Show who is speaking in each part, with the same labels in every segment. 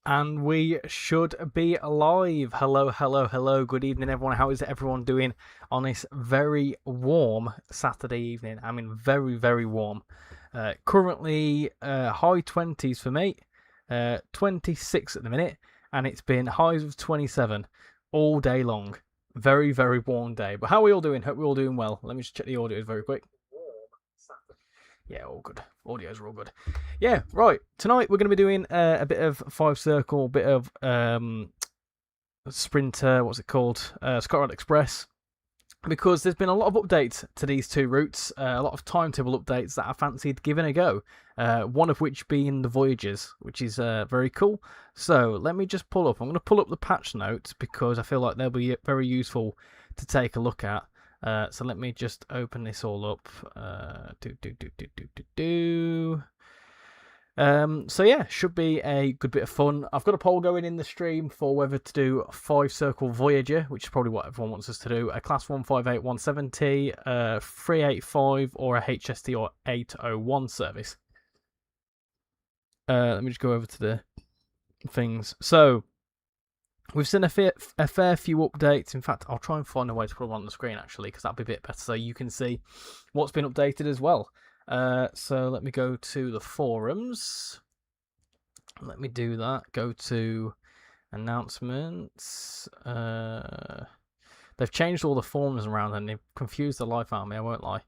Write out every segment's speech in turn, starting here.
Speaker 1: And we should be live. Hello, hello, hello. Good evening, everyone. How is everyone doing on this very warm Saturday evening? I mean, very, very warm. Currently, high 20s for me, 26 at the minute, and it's been highs of 27 all day long. Very, very warm day. But how are we all doing? Hope we're all doing well. Let me just check the audio very quick. Yeah, all good. Audios are all good. Yeah, right. Tonight we're going to be doing a bit of five circle, bit of sprinter. What's it called? Scotrail Express. Because there's been a lot of updates to these two routes, a lot of timetable updates that I fancied giving a go. One of which being the voyages, which is very cool. So let me just pull up. I'm going to pull up the patch notes because I feel like they'll be very useful to take a look at. So let me just open this all up. So yeah, should be a good bit of fun. I've got a poll going in the stream for whether to do a 5-circle Voyager, which is probably what everyone wants us to do, a Class 158 170, 385, or a HST or 801 service. Let me just go over to the things. So we've seen a fair few updates. In fact, I'll try and find a way to put them on the screen, actually, because that'd be a bit better so you can see what's been updated as well. So let me go to the forums. Let me do that. Go to announcements. They've changed all the forums around and they've confused the life out of me, I won't lie.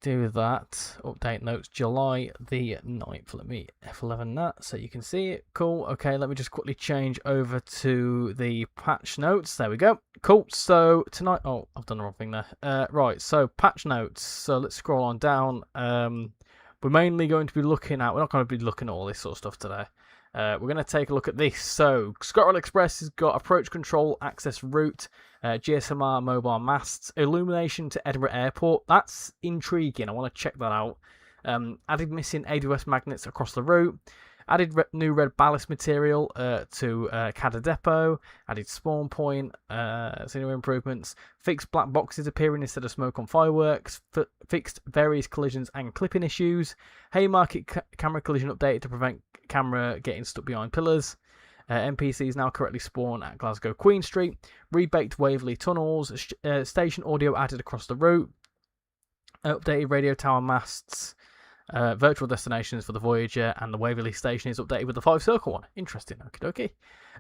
Speaker 1: Do that. Update notes July the 9th. Let me F11 that so you can see it. Cool. Okay, let me just quickly change over to the patch notes. There we go. Cool. So tonight, oh, I've done the wrong thing there. Right, so patch notes. So let's scroll on down. We're mainly going to be looking at, we're not going to be looking at all this sort of stuff today. We're going to take a look at this. So, Scotrail Express has got approach control, access route, GSMR mobile masts, illumination to Edinburgh Airport. That's intriguing. I want to check that out. Added missing AWS magnets across the route. Added new red ballast material to Cadder Depot. Added spawn point. Scenery improvements. Fixed black boxes appearing instead of smoke on fireworks. Fixed various collisions and clipping issues. Haymarket camera collision updated to prevent camera getting stuck behind pillars. NPCs now correctly spawn at Glasgow Queen Street. Rebaked Waverley tunnels. Station audio added across the route. Updated radio tower masts. Virtual destinations for the Voyager, and the Waverley station is updated with the 5-circle one. Interesting. Okie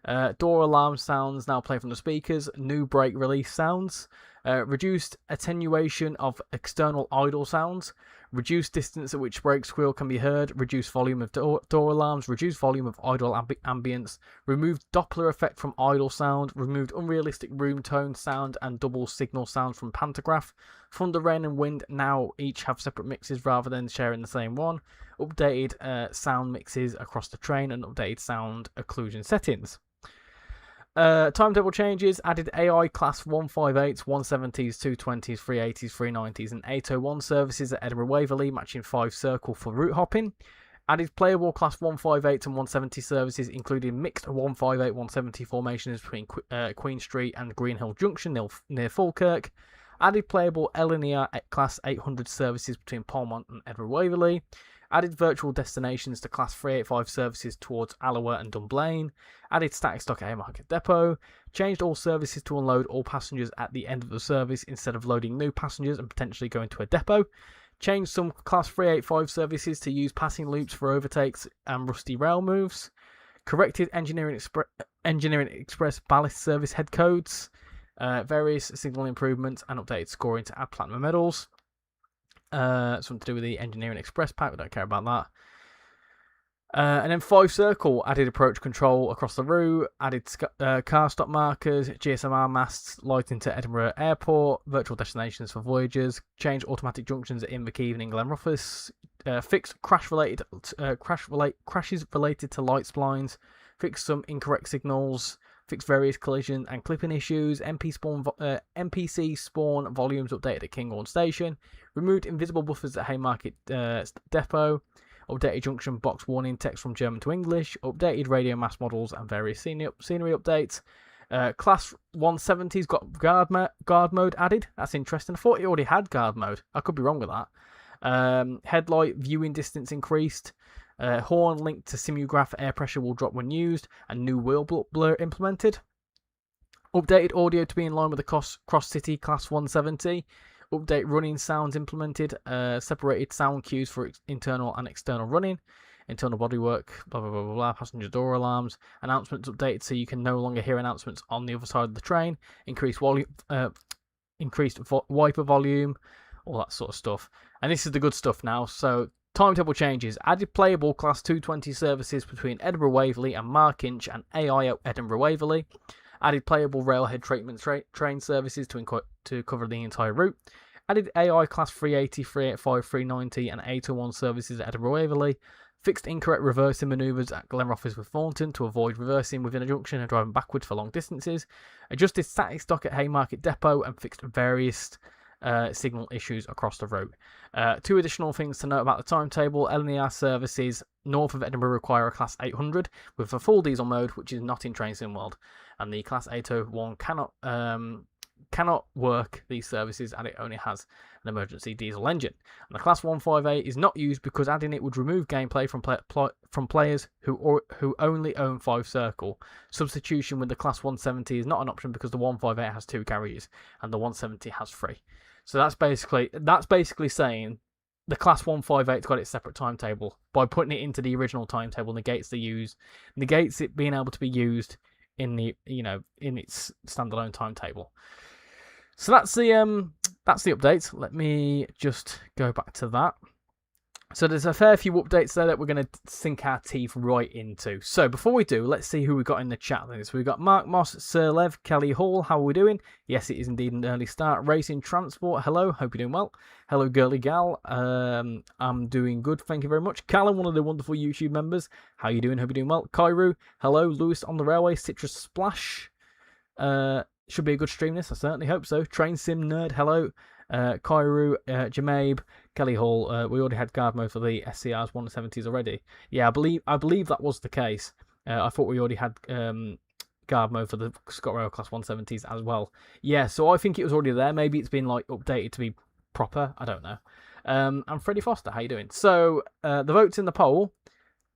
Speaker 1: dokie. Door alarm sounds now play from the speakers. New brake release sounds. Reduced attenuation of external idle sounds. Reduced distance at which brake squeal can be heard. Reduced volume of door alarms. Reduced volume of idle ambience. Removed Doppler effect from idle sound. Removed unrealistic room tone sound and double signal sound from pantograph. Thunder, rain and wind now each have separate mixes rather than sharing the same one. Updated sound mixes across the train and updated sound occlusion settings. Timetable changes, added AI Class 158s, 170s, 220s, 380s, 390s and 801 services at Edinburgh Waverley, matching 5-circle for route hopping. Added playable Class 158 and 170 services, including mixed 158, 170 formations between Queen Street and Greenhill Junction near Falkirk. Added playable linear Class 800 services between Polmont and Edinburgh Waverley. Added virtual destinations to Class 385 services towards Alloa and Dunblane. Added static stock at Haymarket Depot. Changed all services to unload all passengers at the end of the service instead of loading new passengers and potentially going to a depot. Changed some Class 385 services to use passing loops for overtakes and rusty rail moves. Corrected Engineering Express ballast service head codes. Various signal improvements and updated scoring to add platinum medals. Something to do with the Engineering Express pack, we don't care about that. And then 5-circle, added approach control across the route, added car stop markers, GSMR masts, lighting to Edinburgh Airport, virtual destinations for Voyagers, changed automatic junctions at Inverkeithing and Glenrothes, fixed crashes related to light splines, fixed some incorrect signals, fixed various collision and clipping issues, NPC spawn volumes updated at Kinghorn Station, removed invisible buffers at Haymarket Depot, updated junction box warning text from German to English, updated radio mast models and various scenery updates. Class 170's got guard mode added. That's interesting. I thought it already had guard mode. I could be wrong with that. Headlight viewing distance increased. Horn linked to simulgraph air pressure will drop when used, and new wheel blur implemented. Updated audio to be in line with the cross-city Class 170. Update running sounds implemented. Separated sound cues for internal and external running. Internal bodywork, blah, blah, blah, blah, blah. Passenger door alarms. Announcements updated so you can no longer hear announcements on the other side of the train. Increased wiper volume. All that sort of stuff. And this is the good stuff now. So, timetable changes. Added playable Class 220 services between Edinburgh Waverley and Markinch and AI at Edinburgh Waverley. Added playable railhead treatment train services to cover the entire route. Added AI Class 380, 385, 390 and 801 services at Edinburgh Waverley. Fixed incorrect reversing manoeuvres at Glenrothes with Thornton to avoid reversing within a junction and driving backwards for long distances. Adjusted static stock at Haymarket Depot and fixed various signal issues across the route. 2 additional things to note about the timetable. LNER services north of Edinburgh require a Class 800 with a full diesel mode, which is not in Trainsim World, and the Class 801 cannot work these services, and it only has an emergency diesel engine. And the Class 158 is not used because adding it would remove gameplay from players who only own 5 Circle. Substitution with the Class 170 is not an option because the 158 has 2 carriages and the 170 has 3. So that's basically saying the Class 158's got its separate timetable. By putting it into the original timetable, negates it being able to be used in its standalone timetable. So that's the update. Let me just go back to that. So there's a fair few updates there that we're going to sink our teeth right into. So before we do, let's see who we got in the chat. So we've got Mark Moss, Sir Lev, Kelly Hall. How are we doing? Yes, it is indeed an early start. Racing Transport. Hello. Hope you're doing well. Hello, Girly Gal. I'm doing good. Thank you very much. Callum, one of the wonderful YouTube members. How you doing? Hope you're doing well. Kairu. Hello. Lewis on the railway. Citrus Splash. Should be a good stream this. I certainly hope so. Train Sim Nerd. Hello. Kairu, Jamabe, Kelly Hall. We already had guard mode for the SCRs 170s already. Yeah, I believe that was the case. I thought we already had guard mode for the Scotrail Class 170s as well. Yeah, so I think it was already there. Maybe it's been like updated to be proper. I don't know. I'm Freddie Foster. How you doing? So the votes in the poll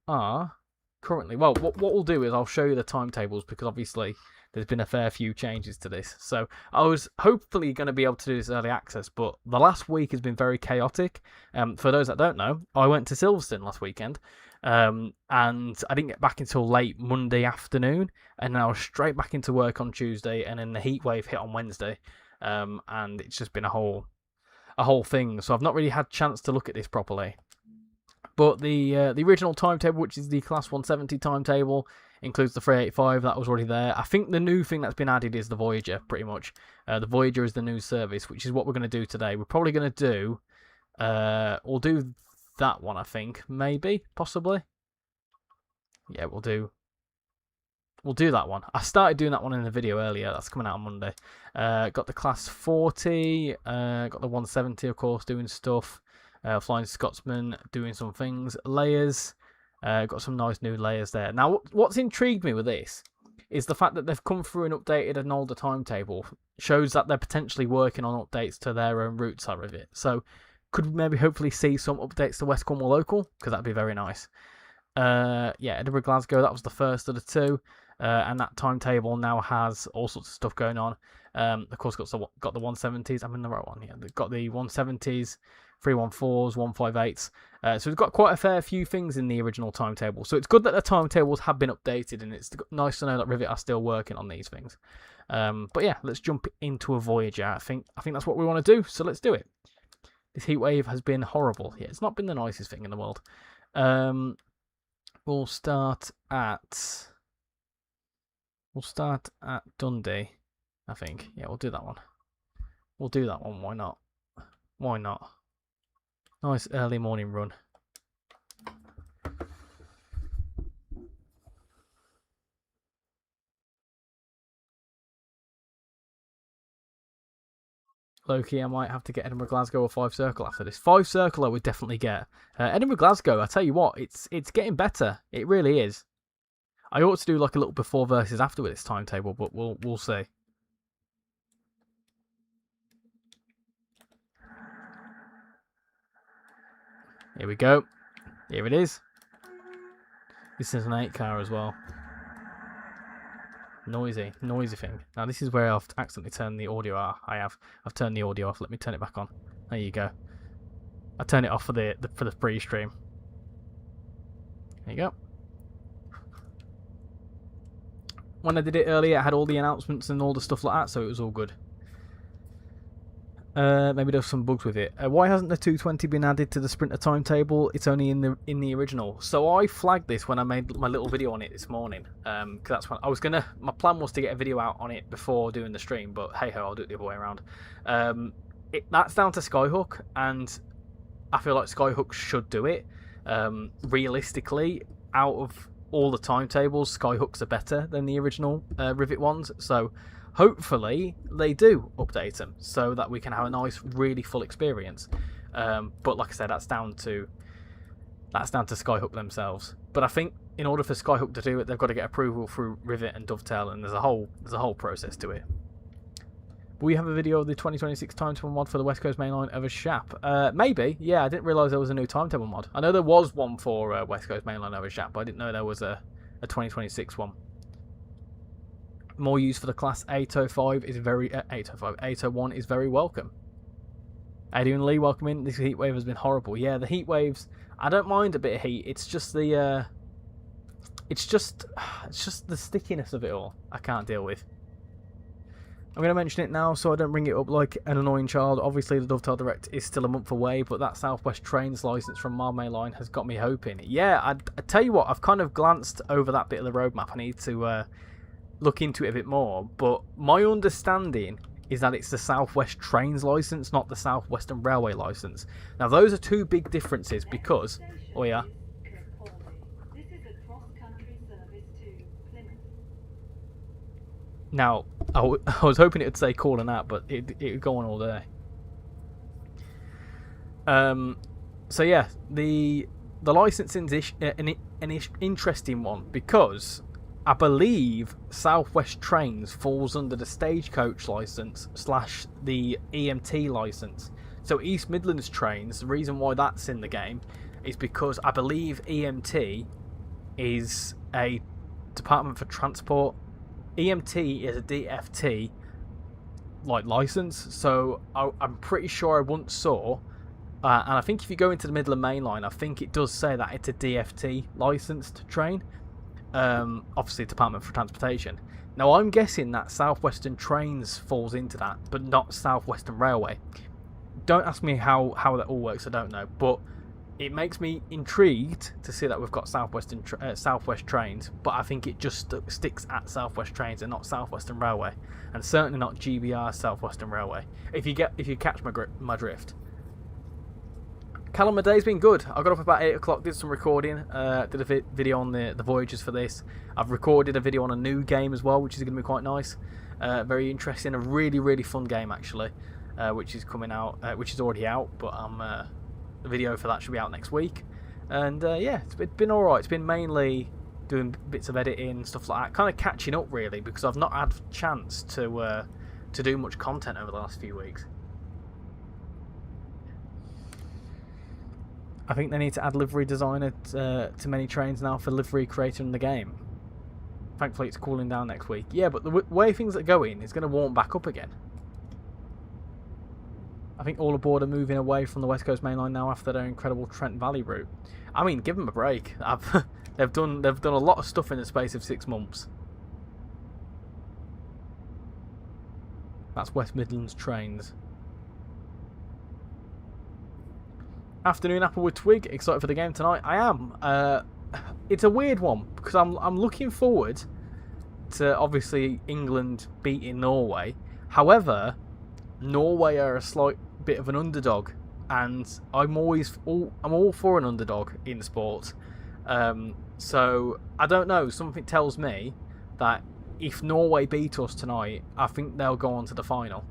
Speaker 1: are currently, well, what we'll do is I'll show you the timetables because obviously there's been a fair few changes to this. So I was hopefully going to be able to do this early access, but the last week has been very chaotic. For those that don't know, I went to Silverstone last weekend, and I didn't get back until late Monday afternoon, and then I was straight back into work on Tuesday, and then the heat wave hit on Wednesday, and it's just been a whole thing. So I've not really had a chance to look at this properly. But the original timetable, which is the Class 170 timetable, includes the 385, that was already there. I think the new thing that's been added is the Voyager, pretty much. The Voyager is the new service, which is what we're going to do today. We're probably going to do, we'll do that one, I think. Maybe, possibly. Yeah, we'll do that one. I started doing that one in the video earlier. That's coming out on Monday. Got the Class 40, got the 170, of course, doing stuff. Flying Scotsman doing some things. Layers. Got some nice new layers there. Now, what's intrigued me with this is the fact that they've come through and updated an older timetable. Shows that they're potentially working on updates to their own routes out of it. So, could we maybe hopefully see some updates to West Cornwall Local? Because that'd be very nice. Yeah, Edinburgh Glasgow, that was the first of the 2. And that timetable now has all sorts of stuff going on. Of course, got the 170s. I'm in the right one. Yeah, they've got the 170s, 314s, 158s. So we've got quite a fair few things in the original timetable. So it's good that the timetables have been updated, and it's nice to know that Rivet are still working on these things. But yeah, let's jump into a Voyager. I think that's what we want to do. So let's do it. This heat wave has been horrible. Yeah, it's not been the nicest thing in the world. We'll start at Dundee, I think. Yeah, we'll do that one. Why not? Why not? Nice early morning run. Loki, I might have to get Edinburgh Glasgow or 5 Circle after this. 5 Circle I would definitely get. Edinburgh Glasgow, I tell you what, it's getting better. It really is. I ought to do like a little before versus after with this timetable, but we'll see. Here we go. Here it is. This is an 8 car as well. Noisy thing. Now this is where I've accidentally turned the audio off. I've turned the audio off. Let me turn it back on. There you go. I turned it off for the pre-stream. There you go. When I did it earlier, I had all the announcements and all the stuff like that, so it was all good. Maybe there's some bugs with it. Why hasn't the 220 been added to the Sprinter timetable? It's only in the original. So I flagged this when I made my little video on it this morning. Because that's when I was gonna. My plan was to get a video out on it before doing the stream, but hey ho, I'll do it the other way around. That's down to Skyhook, and I feel like Skyhook should do it. Realistically, out of all the timetables, Skyhooks are better than the original Rivet ones. So hopefully they do update them so that we can have a nice, really full experience. But like I said, that's down to Skyhook themselves. But I think in order for Skyhook to do it, they've got to get approval through Rivet and Dovetail, and there's a whole process to it. Will you have a video of the 2026 timetable mod for the West Coast Mainline over Shap? Maybe. Yeah, I didn't realise there was a new timetable mod. I know there was one for West Coast Mainline over Shap, but I didn't know there was a 2026 one. More use for the class 805 is 801 is very welcome. Eddie and Lee, welcome in. This heat wave has been horrible. Yeah, the heat waves. I don't mind a bit of heat. It's just the it's just the stickiness of it all I can't deal with. I'm going to mention it now so I don't bring it up like an annoying child. Obviously, the Dovetail Direct is still a month away, but that Southwest Trains licence from Marmail Line has got me hoping. Yeah, I tell you what, I've kind of glanced over that bit of the roadmap. I need to look into it a bit more, but my understanding is that it's the Southwest Trains licence, not the Southwestern Railway licence. Now, those are two big differences because... Oh, yeah. Now, I was hoping it would say calling out, but it would go on all day. So yeah, the licensing is an interesting one because I believe Southwest Trains falls under the Stagecoach license / the EMT license. So East Midlands Trains, the reason why that's in the game is because I believe EMT is a Department for Transport. EMT is a DFT like license, so I'm pretty sure I once saw, and I think if you go into the Midland Main Line, I think it does say that it's a DFT licensed train. Obviously, Department for Transportation. Now, I'm guessing that Southwestern Trains falls into that, but not Southwestern Railway. Don't ask me how that all works. I don't know, but it makes me intrigued to see that we've got Southwest Trains, but I think it just sticks at Southwest Trains and not Southwestern Railway, and certainly not GBR Southwestern Railway. If you catch my drift. Callum, my day's been good. I got up about 8 o'clock, did some recording, did a video on the Voyages for this. I've recorded a video on a new game as well, which is going to be quite nice. Very interesting, a really, really fun game actually, which is coming out, which is already out, but the video for that should be out next week. And yeah, it's been alright. It's been mainly doing bits of editing, stuff like that, kind of catching up really, because I've not had a chance to do much content over the last few weeks. I think they need to add livery designer to many trains now for livery creator in the game. Thankfully it's cooling down next week. Yeah, but the way things are going, it's going to warm back up again. I think all aboard are moving away from the West Coast Main Line now after their incredible Trent Valley route. I mean, give them a break. They've done a lot of stuff in the space of 6 months. That's West Midlands Trains. Afternoon Apple with Twig. Excited for the game tonight? I am. It's a weird one because I'm looking forward to obviously England beating Norway. However, Norway are a slight bit of an underdog, and I'm all for an underdog in sport. So I don't know. Something tells me that if Norway beat us tonight, I think they'll go on to the final,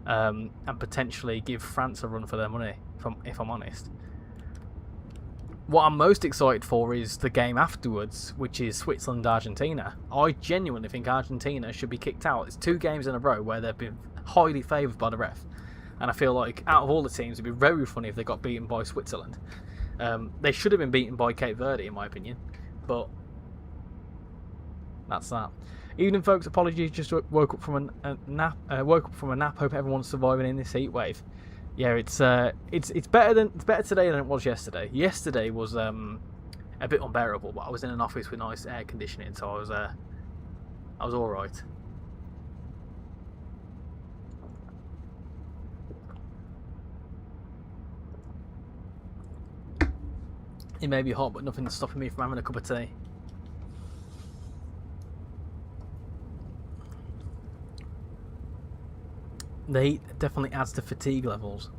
Speaker 1: and potentially give France a run for their money. If I'm honest. What I'm most excited for is the game afterwards, which is Switzerland-Argentina. I genuinely think Argentina should be kicked out. It's 2 games in a row where they've been highly favoured by the ref. And I feel like out of all the teams, it'd be very funny if they got beaten by Switzerland. They should have been beaten by Cape Verde, in my opinion. But That's that. Evening, folks. Apologies. Just woke up from a nap. Hope everyone's surviving in this heat wave. Yeah, it's better today than it was yesterday. Yesterday was a bit unbearable, but I was in an office with nice air conditioning, so I was all right. It may be hot, but nothing's stopping me from having a cup of tea. The heat definitely adds to fatigue levels.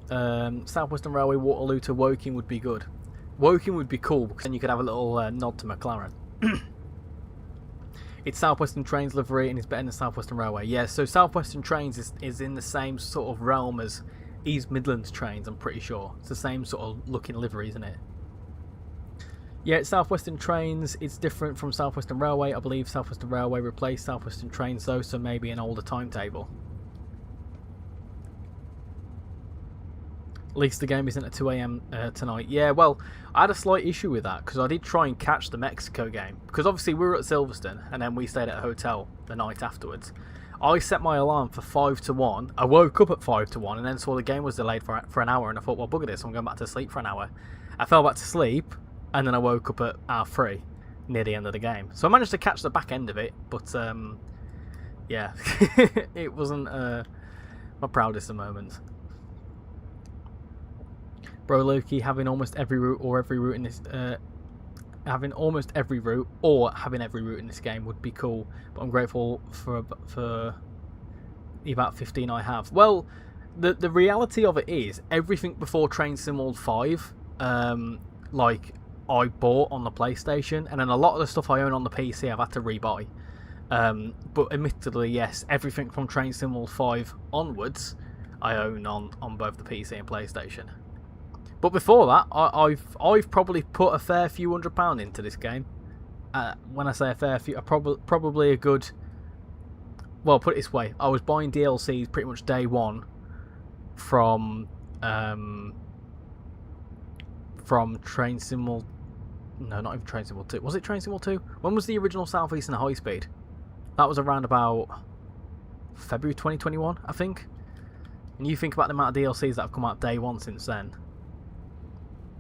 Speaker 1: South Western Railway Waterloo to Woking would be good. Woking would be cool because then you could have a little nod to McLaren. It's South Western Trains livery and it's better than South Western Railway. Yeah, so South Western Trains is in the same sort of realm as East Midlands Trains, I'm pretty sure. It's the same sort of looking livery, isn't it? Yeah, it's South Western Trains. It's different from South Western Railway. I believe South Western Railway replaced South Western Trains though, so maybe an older timetable. At least the game isn't at 2 AM tonight. Yeah, well, I had a slight issue with that because I did try and catch the Mexico game. Because obviously we were at Silverstone and then we stayed at a hotel the night afterwards. I set my alarm for 5 to 1. I woke up at 5 to 1 and then saw the game was delayed for an hour and I thought, well, bugger this, I'm going back to sleep for an hour. I fell back to sleep and then I woke up at hour 3 near the end of the game. So I managed to catch the back end of it, but yeah, it wasn't my proudest of moments. Bro Loki, having almost every route in this having every route in this game would be cool, but I'm grateful for the about 15 I have. Well, the reality of it is everything before Train Sim 5 like I bought on the PlayStation, and then a lot of the stuff I own on the PC I've had to rebuy. But admittedly, yes, everything from Train Sim 5 onwards I own on both the PC and PlayStation. But before that, I've probably put a fair few £100 into this game. When I say a fair few, probably a good. Well, put it this way: I was buying DLCs pretty much day one from Train Sim. No, not even Train Sim 2. Was it Train Sim 2? When was the original South Eastern High Speed? That was around about February 2021, I think. And you think about the amount of DLCs that have come out day one since then.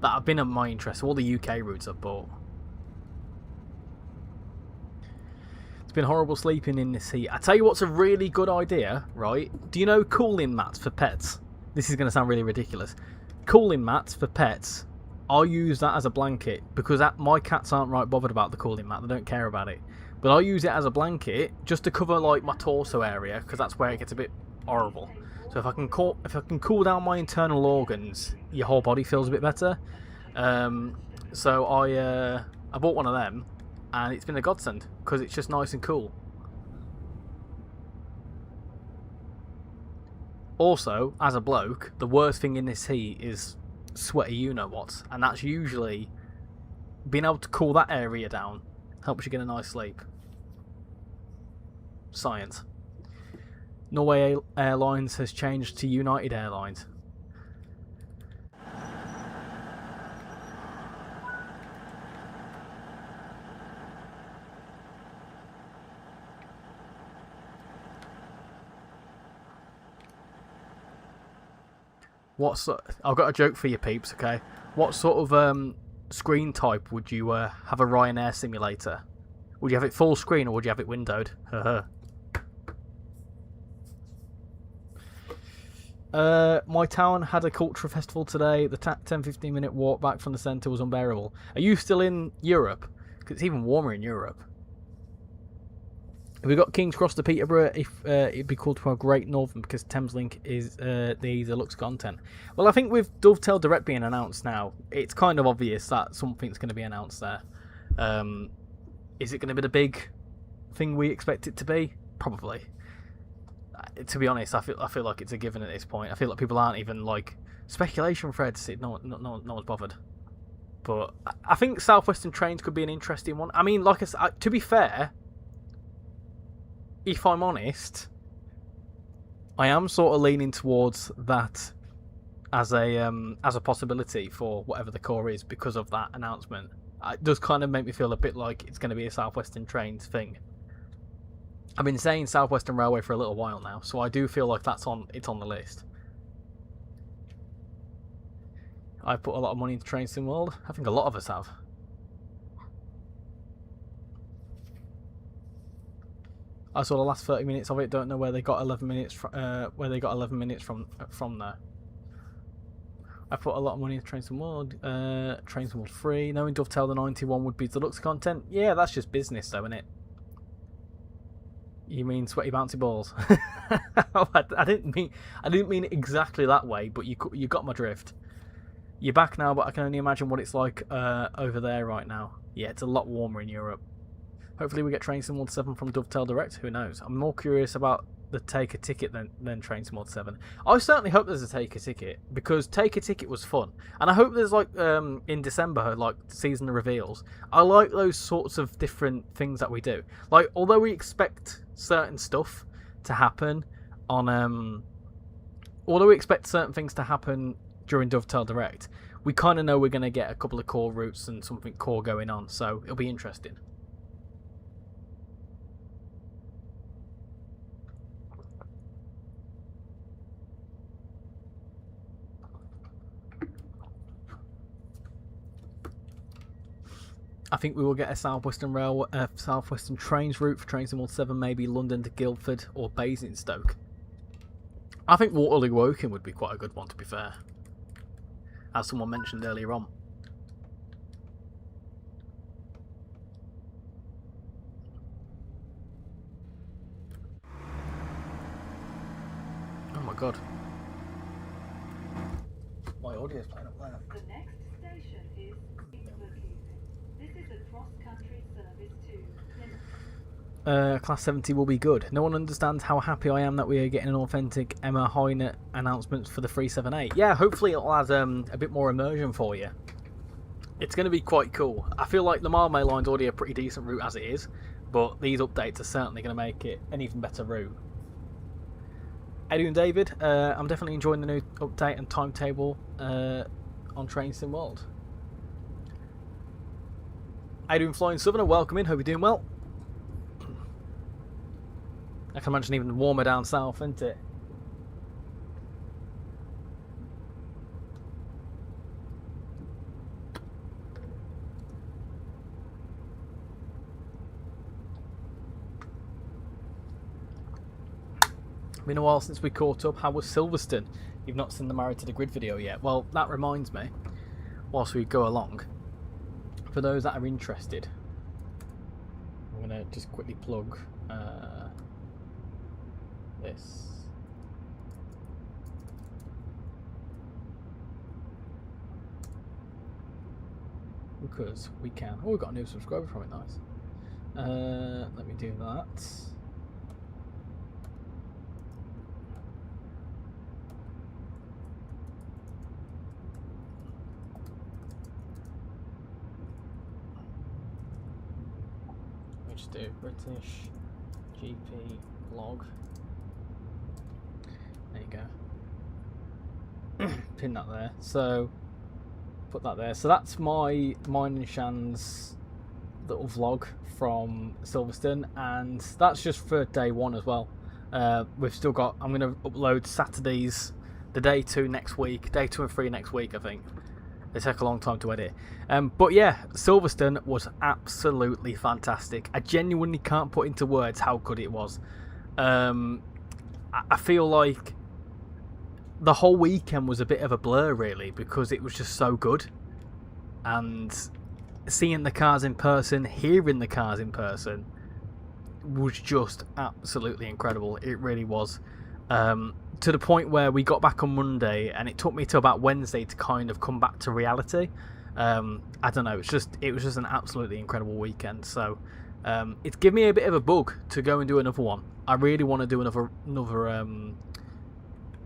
Speaker 1: That have been of my interest. All the UK routes I've bought. It's been horrible sleeping in this heat. I tell you what's a really good idea, right? Do you know cooling mats for pets? This is going to sound really ridiculous. Cooling mats for pets. I use that as a blanket because my cats aren't right bothered about the cooling mat. They don't care about it. But I use it as a blanket just to cover like my torso area because that's where it gets a bit horrible. So if I can cool down my internal organs, your whole body feels a bit better. So I bought one of them, and it's been a godsend because it's just nice and cool. Also, as a bloke, the worst thing in this heat is sweaty you-know-what, and that's usually being able to cool that area down helps you get a nice sleep. Science. Norway Airlines has changed to United Airlines. I've got a joke for you peeps, okay? What sort of screen type would you have a Ryanair simulator? Would you have it full screen or would you have it windowed? My town had a cultural festival today. The 10-15 minute walk back from the centre was unbearable. Are you still in Europe? Because it's even warmer in Europe. If we got King's Cross to Peterborough, it'd be cool to have Great Northern because Thameslink is the deluxe content. Well, I think with Dovetail Direct being announced now, it's kind of obvious that something's going to be announced there. Is it going to be the big thing we expect it to be? Probably. To be honest, I feel like it's a given at this point. I feel like people aren't even like speculation threads. No one's bothered. But I think South Western Trains could be an interesting one. I mean, like I said, to be fair, if I'm honest, I am sort of leaning towards that as a possibility for whatever the core is because of that announcement. it does kind of make me feel a bit like it's going to be a Southwestern Trains thing. I've been saying Southwestern Railway for a little while now, so I do feel like it's on the list. I've put a lot of money into Train Sim World. I think a lot of us have. I saw the last 30 minutes of it. Don't know where they got 11 minutes from. From there. I put a lot of money into Train Sim World. Train Sim World free. Knowing Dovetail the 91 would be deluxe content. Yeah, that's just business, though, isn't it? You mean sweaty bouncy balls? I didn't mean it exactly that way, but you got my drift. You're back now, but I can only imagine what it's like over there right now. Yeah, it's a lot warmer in Europe. Hopefully we get Train Sim World 7 from Dovetail Direct. Who knows? I'm more curious about the Take a Ticket than Train Sim World 7. I certainly hope there's a Take a Ticket, because Take a Ticket was fun. And I hope there's, like, in December, like, season reveals. I like those sorts of different things that we do. Like, although we expect certain stuff to happen on... although we expect certain things to happen during Dovetail Direct, we kind of know we're going to get a couple of core routes and something core going on, so it'll be interesting. I think we will get a Southwestern Trains route for Train Sim World 7, maybe London to Guildford or Basingstoke. I think Waterloo Woking would be quite a good one, to be fair, as someone mentioned earlier on. Oh my god. My audio's playing up there.
Speaker 2: The next station is Enquiries. This is a cross-country service to Plymouth.
Speaker 1: Class 70 will be good. No one understands how happy I am that we are getting an authentic Emma Heine announcement for the 378. Yeah, hopefully it'll add a bit more immersion for you. It's going to be quite cool. I feel like the Marmail line's already a pretty decent route as it is, but these updates are certainly going to make it an even better route. Adrian David, I'm definitely enjoying the new update and timetable on Train Sim World. Adrian Flying Southerner, welcome in. Hope you're doing well. I can imagine even warmer down south, isn't it? Been a while since we caught up. How was Silverstone? You've not seen the Married to the Grid video yet. Well, that reminds me, whilst we go along, for those that are interested, I'm going to just quickly plug this. Because we can. Oh, we've got a new subscriber from it, nice. Let me do that. Do British GP log. There you go. Pin that there. So put that there. So that's mine and Shan's little vlog from Silverstone, and that's just for day one as well. We've still got. I'm going to upload Saturdays, the day 2 next week, day 2 and 3 next week, I think. They take a long time to edit. But yeah, Silverstone was absolutely fantastic. I genuinely can't put into words how good it was. I feel like the whole weekend was a bit of a blur, really, because it was just so good. And seeing the cars in person, hearing the cars in person, was just absolutely incredible. It really was. To the point where we got back on Monday, and it took me to about Wednesday to kind of come back to reality. I don't know. It was just an absolutely incredible weekend. So it's given me a bit of a bug to go and do another one. I really want to do another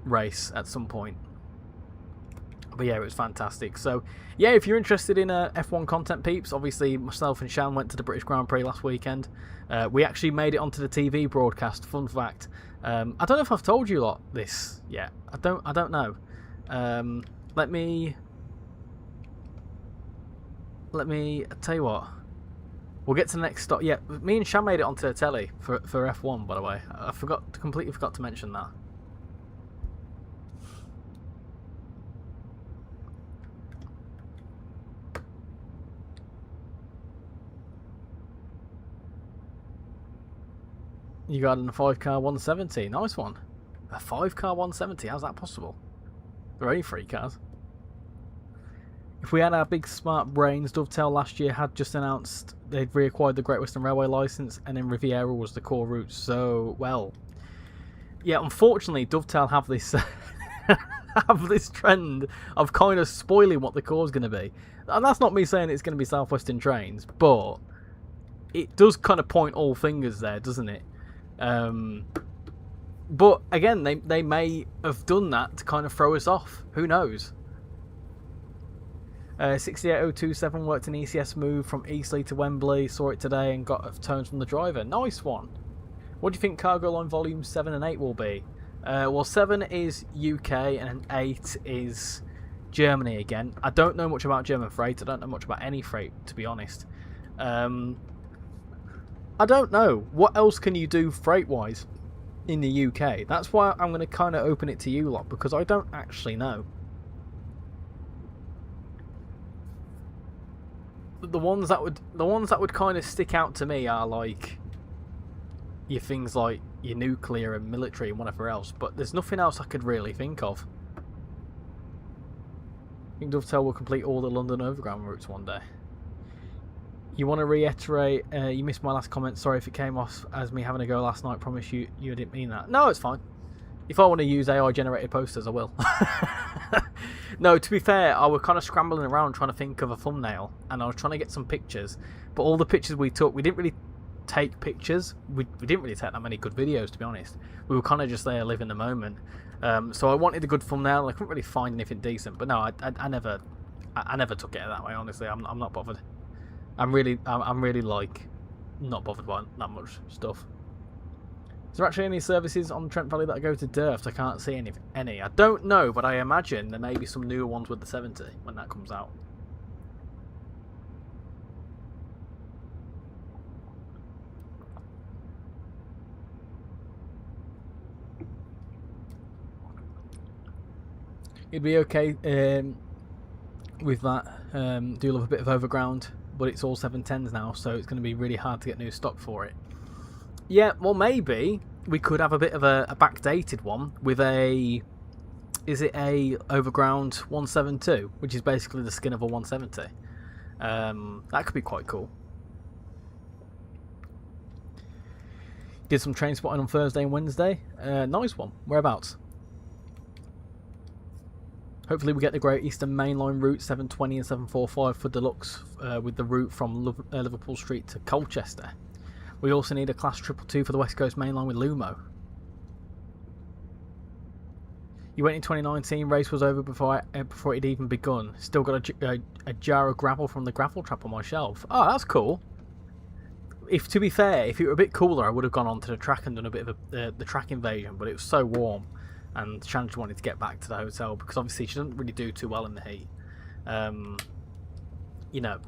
Speaker 1: race at some point. But yeah, it was fantastic. So yeah, if you're interested in F1 content, peeps, obviously myself and Shan went to the British Grand Prix last weekend. We actually made it onto the TV broadcast. Fun fact. I don't know if I've told you lot this yet. I don't know. Let me let me tell you what. We'll get to the next stop. Yeah, me and Shan made it onto the telly for F1, by the way. I completely forgot to mention that. You got a 5-car 170. Nice one. A 5-car 170. How's that possible? There are only 3 cars. If we had our big smart brains, Dovetail last year had just announced they'd reacquired the Great Western Railway licence, and then Riviera was the core route. So, well, yeah, unfortunately, Dovetail have this have this trend of kind of spoiling what the core is going to be. And that's not me saying it's going to be Southwestern Trains, but it does kind of point all fingers there, doesn't it? But again, they may have done that to kind of throw us off. Who knows? 68027 worked an ECS move from Eastleigh to Wembley, saw it today and got tones from the driver. Nice one. What do you think cargo line volumes 7 and 8 will be? Well, 7 is UK and 8 is Germany again. I don't know much about German freight. I don't know much about any freight, to be honest. I don't know. What else can you do freight-wise in the UK? That's why I'm going to kind of open it to you lot, because I don't actually know. The ones that would kind of stick out to me are like your things like your nuclear and military and whatever else, but there's nothing else I could really think of. I think Dovetail will complete all the London Overground routes one day. You want to reiterate, you missed my last comment, sorry if it came off as me having a go last night, promise you didn't mean that. No, it's fine. If I want to use AI generated posters, I will. No, to be fair, I was kind of scrambling around trying to think of a thumbnail, and I was trying to get some pictures, but all the pictures we took, we didn't really take pictures. We didn't really take that many good videos, to be honest. We were kind of just there living the moment. So I wanted a good thumbnail, and I couldn't really find anything decent. But no, I never took it that way. Honestly, I'm not bothered. I'm really like not bothered by that much stuff. Is there actually any services on Trent Valley that go to Derft? I can't see any. I don't know, but I imagine there may be some newer ones with the 70 when that comes out. It'd be okay with that. Do love a bit of overground, but it's all 710s now, so it's going to be really hard to get new stock for it. Yeah, well, maybe we could have a bit of a backdated one with a... Is it a overground 172, which is basically the skin of a 170. That could be quite cool. Did some train spotting on Thursday and Wednesday. Nice one. Whereabouts? Hopefully we get the Great Eastern Main Line route 720 and 745 for deluxe with the route from Liverpool Street to Colchester. We also need a Class 222 for the West Coast Main Line with Lumo. You went in 2019, race was over before it had even begun. Still got a jar of gravel from the gravel trap on my shelf. Oh, that's cool. To be fair, if it were a bit cooler, I would have gone onto the track and done a bit of the track invasion, but it was so warm. And Shan wanted to get back to the hotel because obviously she doesn't really do too well in the heat. You know,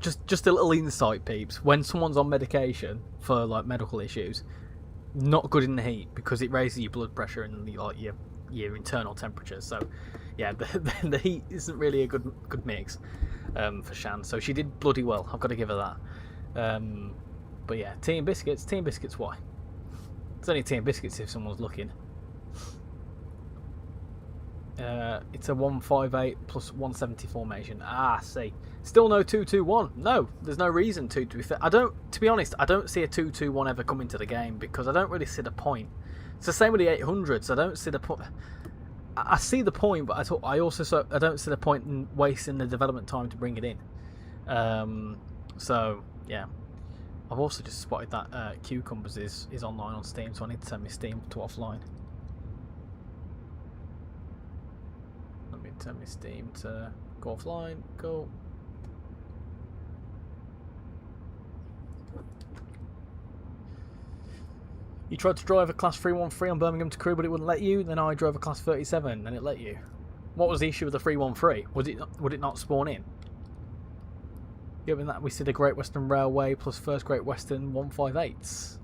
Speaker 1: just a little insight, peeps. When someone's on medication for like medical issues, not good in the heat because it raises your blood pressure and your internal temperature. So, yeah, the heat isn't really a good mix for Shan. So she did bloody well. I've got to give her that. But yeah, tea and biscuits. Tea and biscuits. Why? It's only tea and biscuits if someone's looking. It's a 158 plus 170 formation. Ah, see. Still no 221. No, there's no reason to be fair. To be honest, I don't see a 221 ever come into the game because I don't really see the point. It's the same with the 800s. I don't see the point. I see the point, but I don't see the point in wasting the development time to bring it in. So yeah, I've also just spotted that Cucumbers is online on Steam, so I need to send my Steam to offline. Let me turn my Steam to go offline. Go. You tried to drive a Class 313 on Birmingham to Crewe, but it wouldn't let you. Then I drove a Class 37, and it let you. What was the issue with the 313? Would it not spawn in? Given that we see the Great Western Railway plus First Great Western 158s.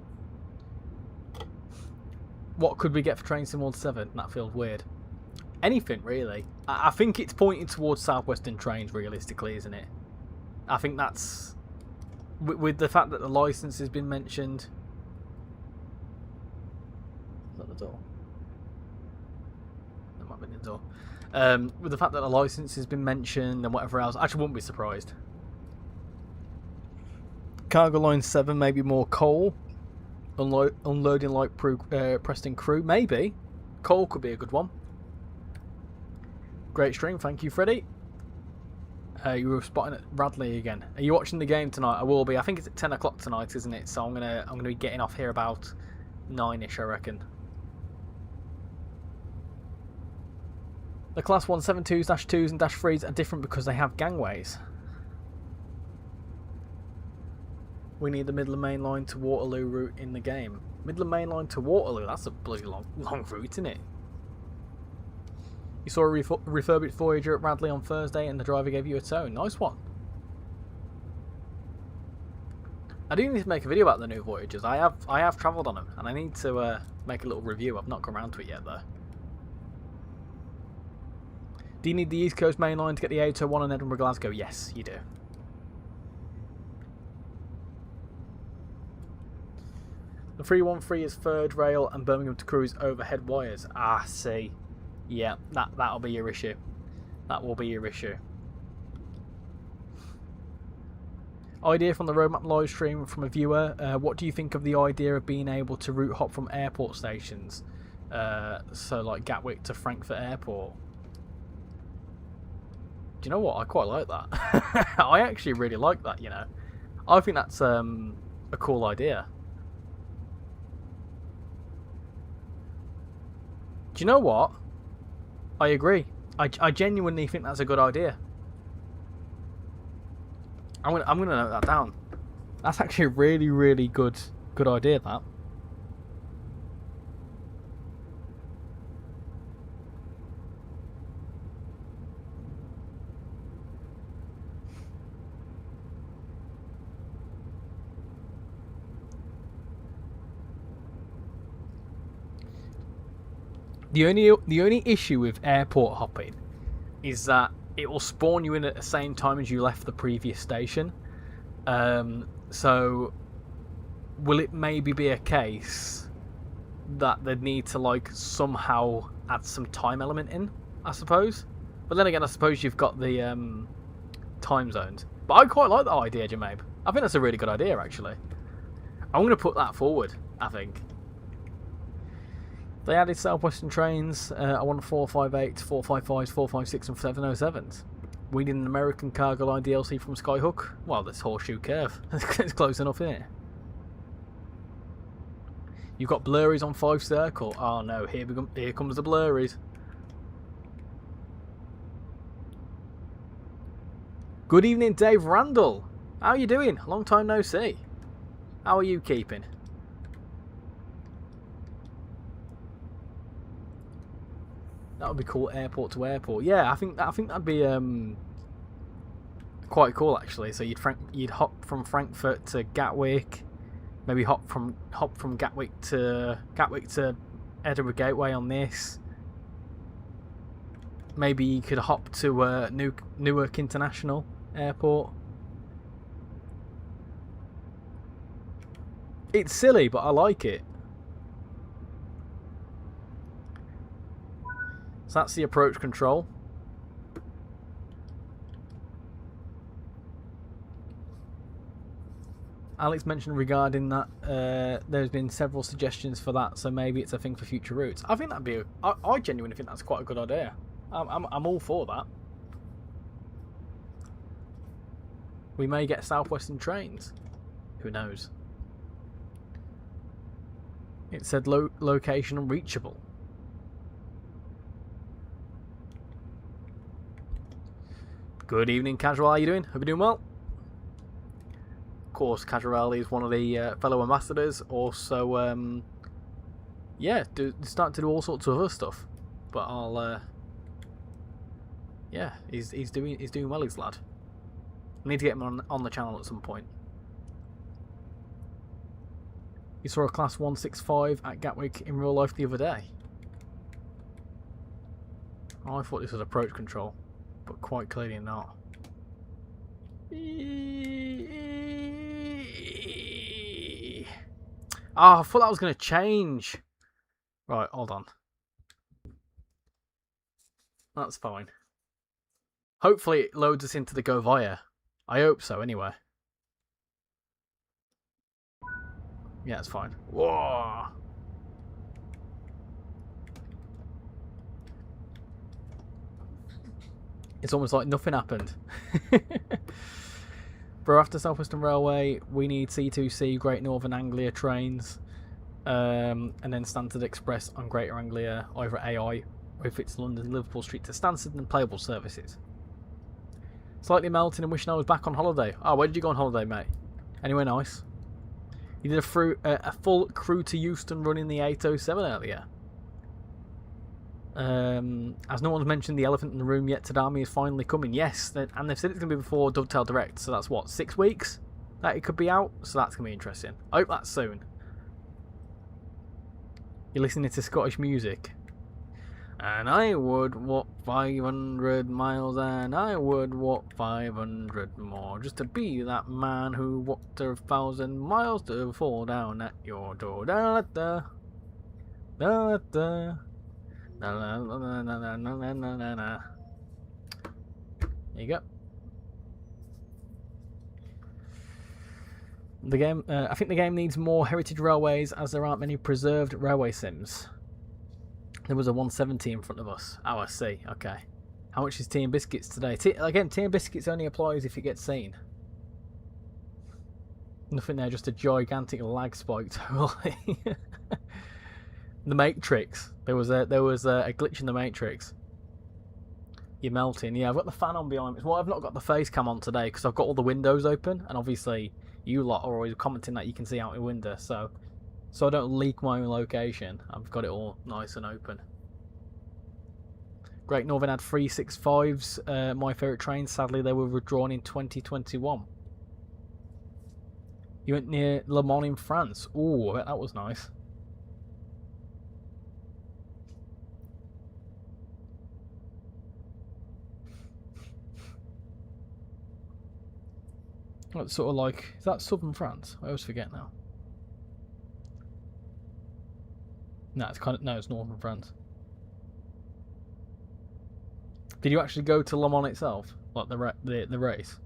Speaker 1: What could we get for Train Sim World 7? That feels weird. Anything, really. I think it's pointing towards Southwestern Trains, realistically, isn't it? I think that's... With the fact that the licence has been mentioned... Is that the door? That might be the door. With the fact that the licence has been mentioned and whatever else, I actually wouldn't be surprised. Cargo Line 7, maybe more coal. Unloading like Preston crew, maybe. Coal could be a good one. Great stream, thank you, Freddie. You were spotting at Radley again. Are you watching the game tonight? I will be. I think it's at 10 o'clock tonight, isn't it? So I'm gonna be getting off here about 9ish, I reckon. The Class 172s, -2s and -3s are different because they have gangways. We need the Midland Main Line to Waterloo route in the game. Midland Main Line to Waterloo? That's a bloody long route, isn't it? You saw a refurbished Voyager at Radley on Thursday and the driver gave you a tow. Nice one. I do need to make a video about the new Voyagers. I have travelled on them and I need to make a little review. I've not come around to it yet though. Do you need the East Coast Main Line to get the 801 on Edinburgh Glasgow? Yes, you do. The 313 is third rail and Birmingham to Crewe overhead wires. Ah, see. Yeah, that'll be your issue. That will be your issue. Idea from the roadmap live stream from a viewer. What do you think of the idea of being able to route hop from airport stations? So like Gatwick to Frankfurt Airport. Do you know what? I quite like that. I actually really like that, you know. I think that's a cool idea. Do you know what? I agree. I genuinely think that's a good idea. I'm gonna note that down. That's actually a really, really good idea, that. The only issue with airport hopping is that it will spawn you in at the same time as you left the previous station. So will it maybe be a case that they'd need to like somehow add some time element in, I suppose? But then again, I suppose you've got the time zones. But I quite like that idea, Jermaine. I think that's a really good idea, actually. I'm going to put that forward, I think. They added Southwestern trains. I want 458s, 455s, 456 and 707s. We need an American Cargo Line DLC from Skyhook. Well, that's Horseshoe Curve. It's close enough, isn't it? You've got blurries on Fife Circle. Oh no, here comes the blurries. Good evening, Dave Randall. How are you doing? Long time no see. How are you keeping? That would be cool, airport to airport. Yeah, I think that'd be quite cool actually. So you'd hop from Frankfurt to Gatwick, maybe hop from Gatwick to Edinburgh Gateway on this. Maybe you could hop to Newark International Airport. It's silly, but I like it. So that's the approach control. Alex mentioned regarding that there's been several suggestions for that, so maybe it's a thing for future routes. I think that'd be. I genuinely think that's quite a good idea. I'm all for that. We may get Southwestern trains. Who knows? It said location unreachable. Good evening, Casual. How are you doing? Hope you're doing well. Of course, Casual is one of the fellow ambassadors. Also, yeah, start to do all sorts of other stuff. But I'll, yeah, he's doing well, his lad. I need to get him on the channel at some point. You saw a Class 165 at Gatwick in real life the other day. Oh, I thought this was approach control, but quite clearly not. Ah, I thought that was going to change. Right, hold on. That's fine. Hopefully it loads us into the Go Via. I hope so, anyway. Yeah, it's fine. Whoa! It's almost like nothing happened. Bro, after South Western Railway, we need C2C Great Northern Anglia trains. And then Stansted Express on Greater Anglia, either AI, or if it's London, Liverpool Street to Stansted and playable services. Slightly melting and wishing I was back on holiday. Oh, where did you go on holiday, mate? Anywhere nice? You did a full crew to Euston run in the 807 earlier. As no one's mentioned the elephant in the room yet, Tadami is finally coming. Yes, and they've said it's going to be before Dovetail Direct, so that's what, 6 weeks that it could be out? So that's going to be interesting. I hope that's soon. You're listening to Scottish music. And I would walk 500 miles, and I would walk 500 more, just to be that man who walked 1,000 miles to fall down at your door. Da da da da. There you go. The game. I think the game needs more heritage railways, as there aren't many preserved railway sims. There was a 170 in front of us. Oh, I see. Okay. How much is tea and biscuits today? Again, tea and biscuits only applies if it gets seen. Nothing there, just a gigantic lag spike. Totally. The Matrix. There was a glitch in the Matrix. You're melting. Yeah, I've got the fan on behind me. Well, I've not got the face cam on today because I've got all the windows open, and obviously you lot are always commenting that you can see out the window, so I don't leak my own location. I've got it all nice and open. Great Northern had 365s, my favourite trains. Sadly, they were withdrawn in 2021. You went near Le Mans in France. Ooh, I bet that was nice. It's sort of like, is that southern France? I always forget now. No, it's northern France. Did you actually go to Le Mans itself, like the race?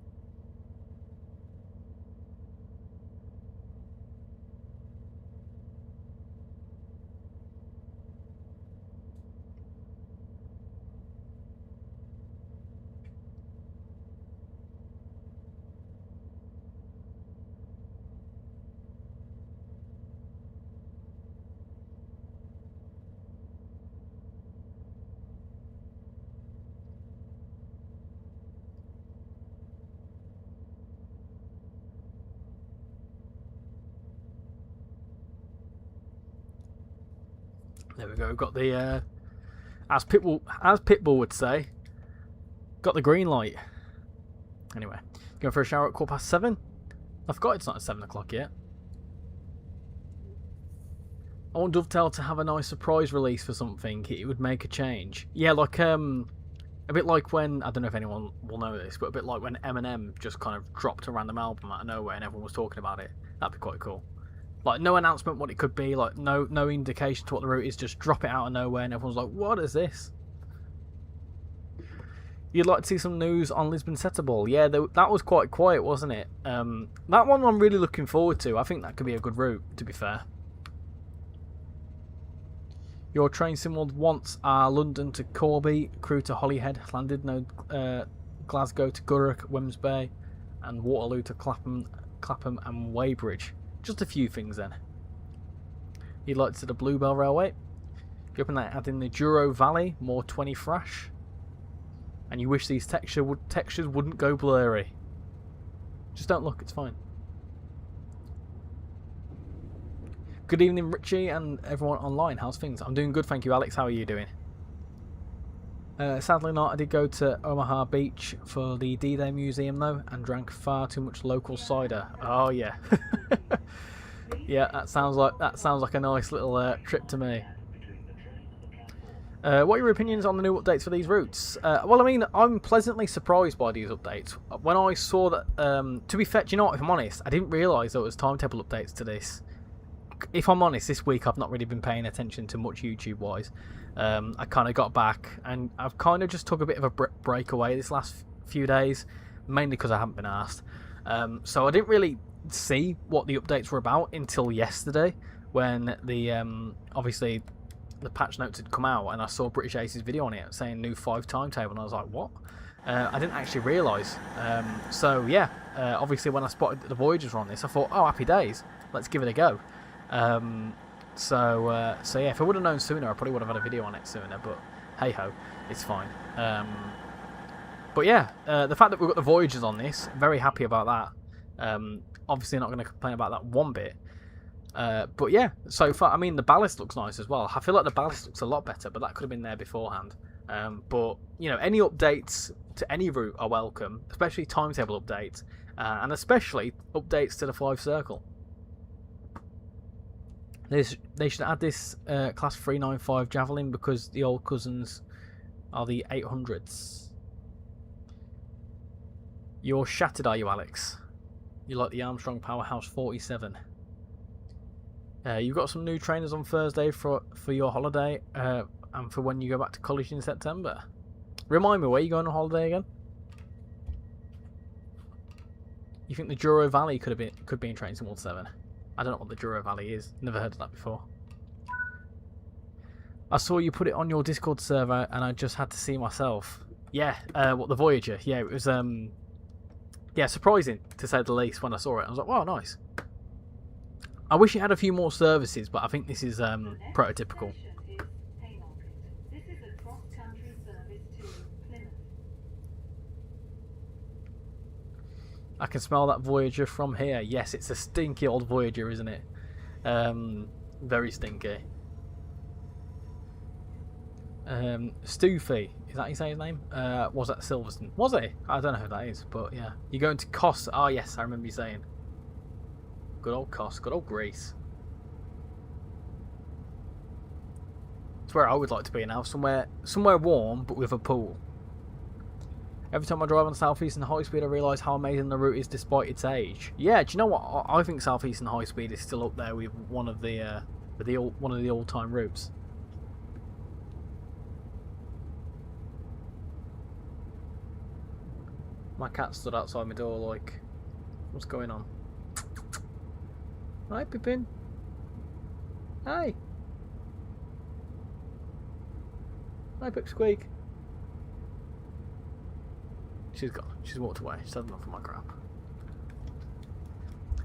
Speaker 1: There we go. We've got the as Pitbull would say, got the green light. Anyway, going for a shower at 7:15. I forgot it's not at 7 o'clock yet. I want Dovetail to have a nice surprise release for something. It would make a change. Yeah, like a bit like when, I don't know if anyone will know this, but a bit like when Eminem just kind of dropped a random album out of nowhere and everyone was talking about it. That'd be quite cool. Like, no announcement what it could be, like no indication to what the route is, just drop it out of nowhere and everyone's like, what is this? You'd like to see some news on Lisbon Settable? Yeah, that was quite quiet, wasn't it? That one I'm really looking forward to. I think that could be a good route, to be fair. Your train simulated once are London to Corby, Crewe to Holyhead, Llandudno, Glasgow to Gurrock, Wemsbay, and Waterloo to Clapham and Weybridge. Just a few things then. You'd like to see the Bluebell Railway. You open that, add in the Douro Valley, more 20 thrash. And you wish these textures wouldn't go blurry. Just don't look, it's fine. Good evening, Richie, and everyone online. How's things? I'm doing good, thank you, Alex. How are you doing? Sadly not. I did go to Omaha Beach for the D-Day Museum though, and drank far too much local cider. Oh yeah, yeah. That sounds like a nice little trip to me. What are your opinions on the new updates for these routes? Well, I mean, I'm pleasantly surprised by these updates. When I saw that, to be fair, do you know what, if I'm honest, I didn't realise there was timetable updates to this. If I'm honest, this week I've not really been paying attention to much YouTube-wise. I kind of got back, and I've kind of just took a bit of a break away this last few days, mainly because I haven't been asked. So I didn't really see what the updates were about until yesterday, when the obviously the patch notes had come out, and I saw British Ace's video on it saying new Fife timetable, and I was like, what? I didn't actually realise. So yeah, obviously when I spotted that the Voyagers were on this, I thought, oh, happy days, let's give it a go. So yeah, if I would have known sooner, I probably would have had a video on it sooner, but hey ho, it's fine. But yeah, the fact that we've got the Voyagers on this, very happy about that. Obviously not going to complain about that one bit. But yeah, so far, I mean, the ballast looks nice as well. I feel like the ballast looks a lot better, but that could have been there beforehand. But, you know, any updates to any route are welcome, especially timetable updates, and especially updates to the Fife Circle. They should add this Class 395 Javelin because the old cousins are the 800s. You're shattered, are you, Alex? You like the Armstrong Powerhouse 47. You've got some new trainers on Thursday for your holiday and for when you go back to college in September. Remind me, where are you going on holiday again? You think the Douro Valley could be in Training Sim World 7? I don't know what the Douro Valley is. Never heard of that before. I saw you put it on your Discord server, and I just had to see myself. Yeah, what, the Voyager? Yeah, it was yeah, surprising to say the least when I saw it. I was like, wow, nice. I wish it had a few more services, but I think this is prototypical.
Speaker 2: This is a cross-country service to Plymouth.
Speaker 1: I can smell that Voyager from here. Yes, it's a stinky old Voyager, isn't it? Very stinky. Stoofy, is that how you say his name? Was that Silverstone? Was it? I don't know who that is, but yeah. You're going to Kos. Oh yes, I remember you saying. Good old Kos, good old Greece. It's where I would like to be now. Somewhere warm, but with a pool. Every time I drive on South Eastern High Speed, I realise how amazing the route is despite its age. Yeah, do you know what? I think South Eastern High Speed is still up there with one of the all-time routes. My cat stood outside my door like, what's going on? Hi, Pippin. Hi. Hi, Pipsqueak. She's gone. She's walked away. She's had enough of my crap.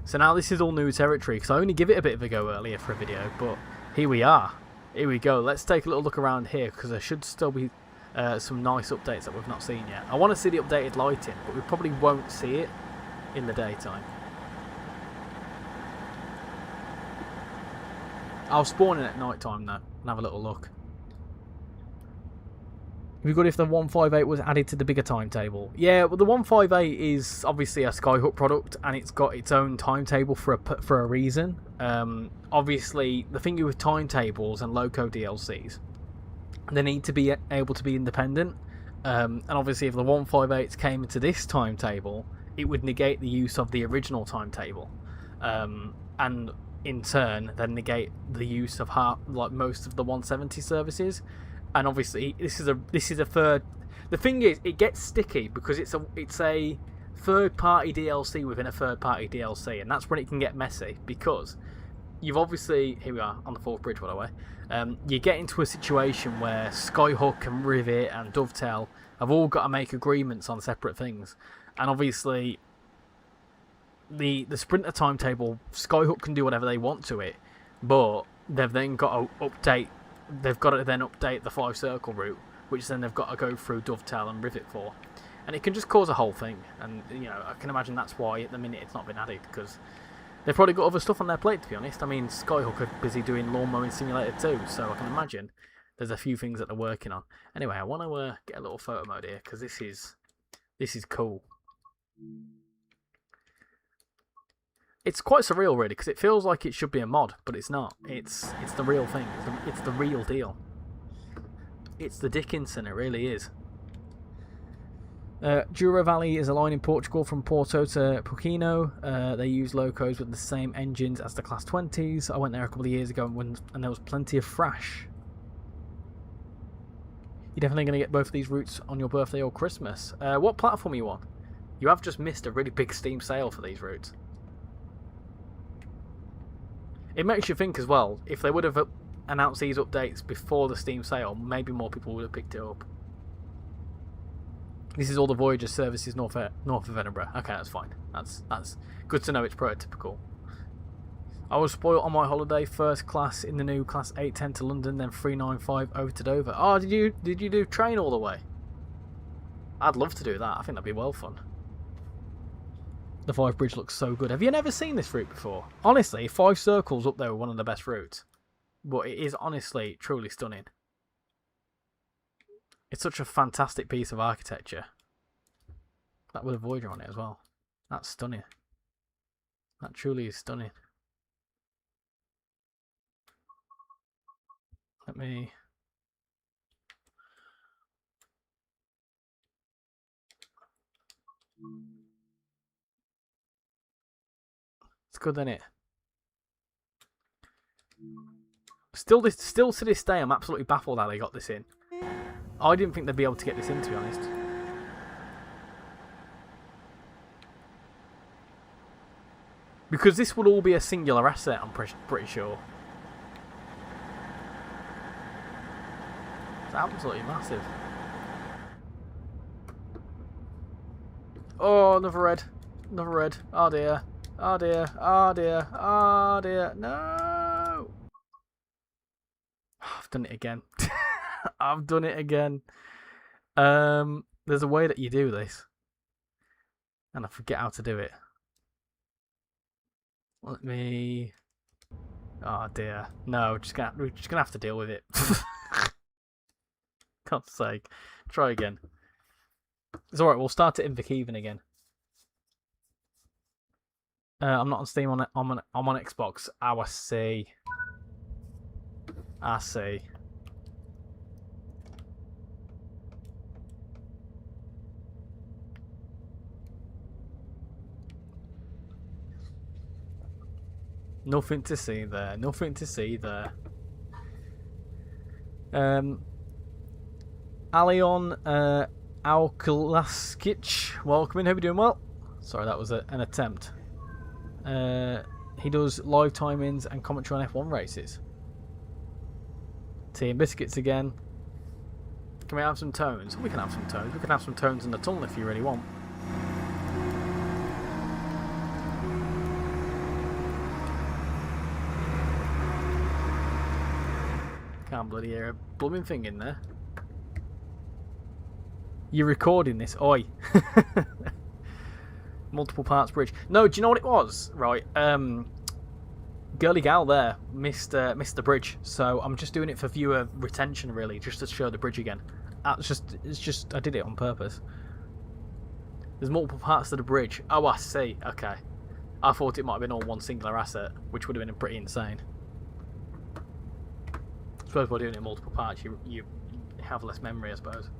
Speaker 1: So now this is all new territory, because I only give it a bit of a go earlier for a video, but here we are. Here we go. Let's take a little look around here, because there should still be some nice updates that we've not seen yet. I want to see the updated lighting, but we probably won't see it in the daytime. I'll spawn in at night time though and have a little look. It'd be good if the 158 was added to the bigger timetable. Yeah, well, the 158 is obviously a Skyhook product, and it's got its own timetable for a reason. Obviously, the thing with timetables and Loco DLCs, they need to be able to be independent. And obviously, if the 158s came into this timetable, it would negate the use of the original timetable, and in turn, then negate the use of most of the 170 services. And obviously, this is a third. The thing is, it gets sticky because it's a third-party DLC within a third-party DLC, and that's when it can get messy. Because you've obviously, here we are on the fourth bridge, by the way. You get into a situation where Skyhook and Rivet and Dovetail have all got to make agreements on separate things, and obviously, the Sprinter timetable, Skyhook can do whatever they want to it, but they've then got to update. They've got to then update the Fife Circle route, which then they've got to go through Dovetail and Rivet for, and it can just cause a whole thing. And you know, I can imagine that's why at the minute it's not been added, because they've probably got other stuff on their plate. To be honest, I mean, Skyhook are busy doing Lawn Mowing Simulator 2, so I can imagine there's a few things that they're working on. Anyway, I want to get a little photo mode here because this is cool. It's quite surreal, really, because it feels like it should be a mod, but it's not. It's the real thing. It's the real deal. It's the Dickinson. It really is. Douro Valley is a line in Portugal from Porto to Porquinho. They use locos with the same engines as the Class 20s. I went there a couple of years ago and there was plenty of thrash. You're definitely going to get both of these routes on your birthday or Christmas. What platform are you on? You have just missed a really big Steam sale for these routes. It makes you think as well, if they would have announced these updates before the Steam sale, maybe more people would have picked it up. This is all the Voyager services north of Edinburgh. Okay, that's fine. That's good to know it's prototypical. I was spoiled on my holiday. First class in the new Class 810 to London, then 395 over to Dover. Oh, did you do train all the way? I'd love to do that. I think that'd be well fun. The Fife Bridge looks so good. Have you never seen this route before? Honestly, Fife Circle's up there with one of the best routes. But it is honestly, truly stunning. It's such a fantastic piece of architecture. That with a Voyager on it as well. That's stunning. That truly is stunning. Let me... It's good, isn't it? Still to this day, I'm absolutely baffled how they got this in. I didn't think they'd be able to get this in, to be honest. Because this would all be a singular asset, I'm pretty sure. It's absolutely massive. Oh, another red. Another red. Oh dear. Oh dear. Oh dear. Oh dear. No! I've done it again. I've done it again. There's a way that you do this. And I forget how to do it. Let me... Oh dear. No, we're just gonna have to deal with it. God's sake. Try again. It's alright, we'll start it in Inverkeven again. I'm not on Steam, I'm on Xbox. Oh, I see. I see. Nothing to see there. Nothing to see there. Alion Alkalaskic, welcome in. Hope you're doing well. Sorry, that was an attempt. He does live timings and commentary on F1 races. Tea and biscuits again. Can we have some tones? We can have some tones. We can have some tones in the tunnel if you really want. Can't bloody hear a blooming thing in there. You're recording this, oi. Multiple parts bridge. No, do you know what it was? Right, girly gal there missed the bridge, so I'm just doing it for viewer retention, really, just to show the bridge again. It's just I did it on purpose. There's multiple parts to the bridge. Oh, I see. Okay, I thought it might have been all one singular asset, which would have been pretty insane. I suppose by doing it in multiple parts, you have less memory, I suppose.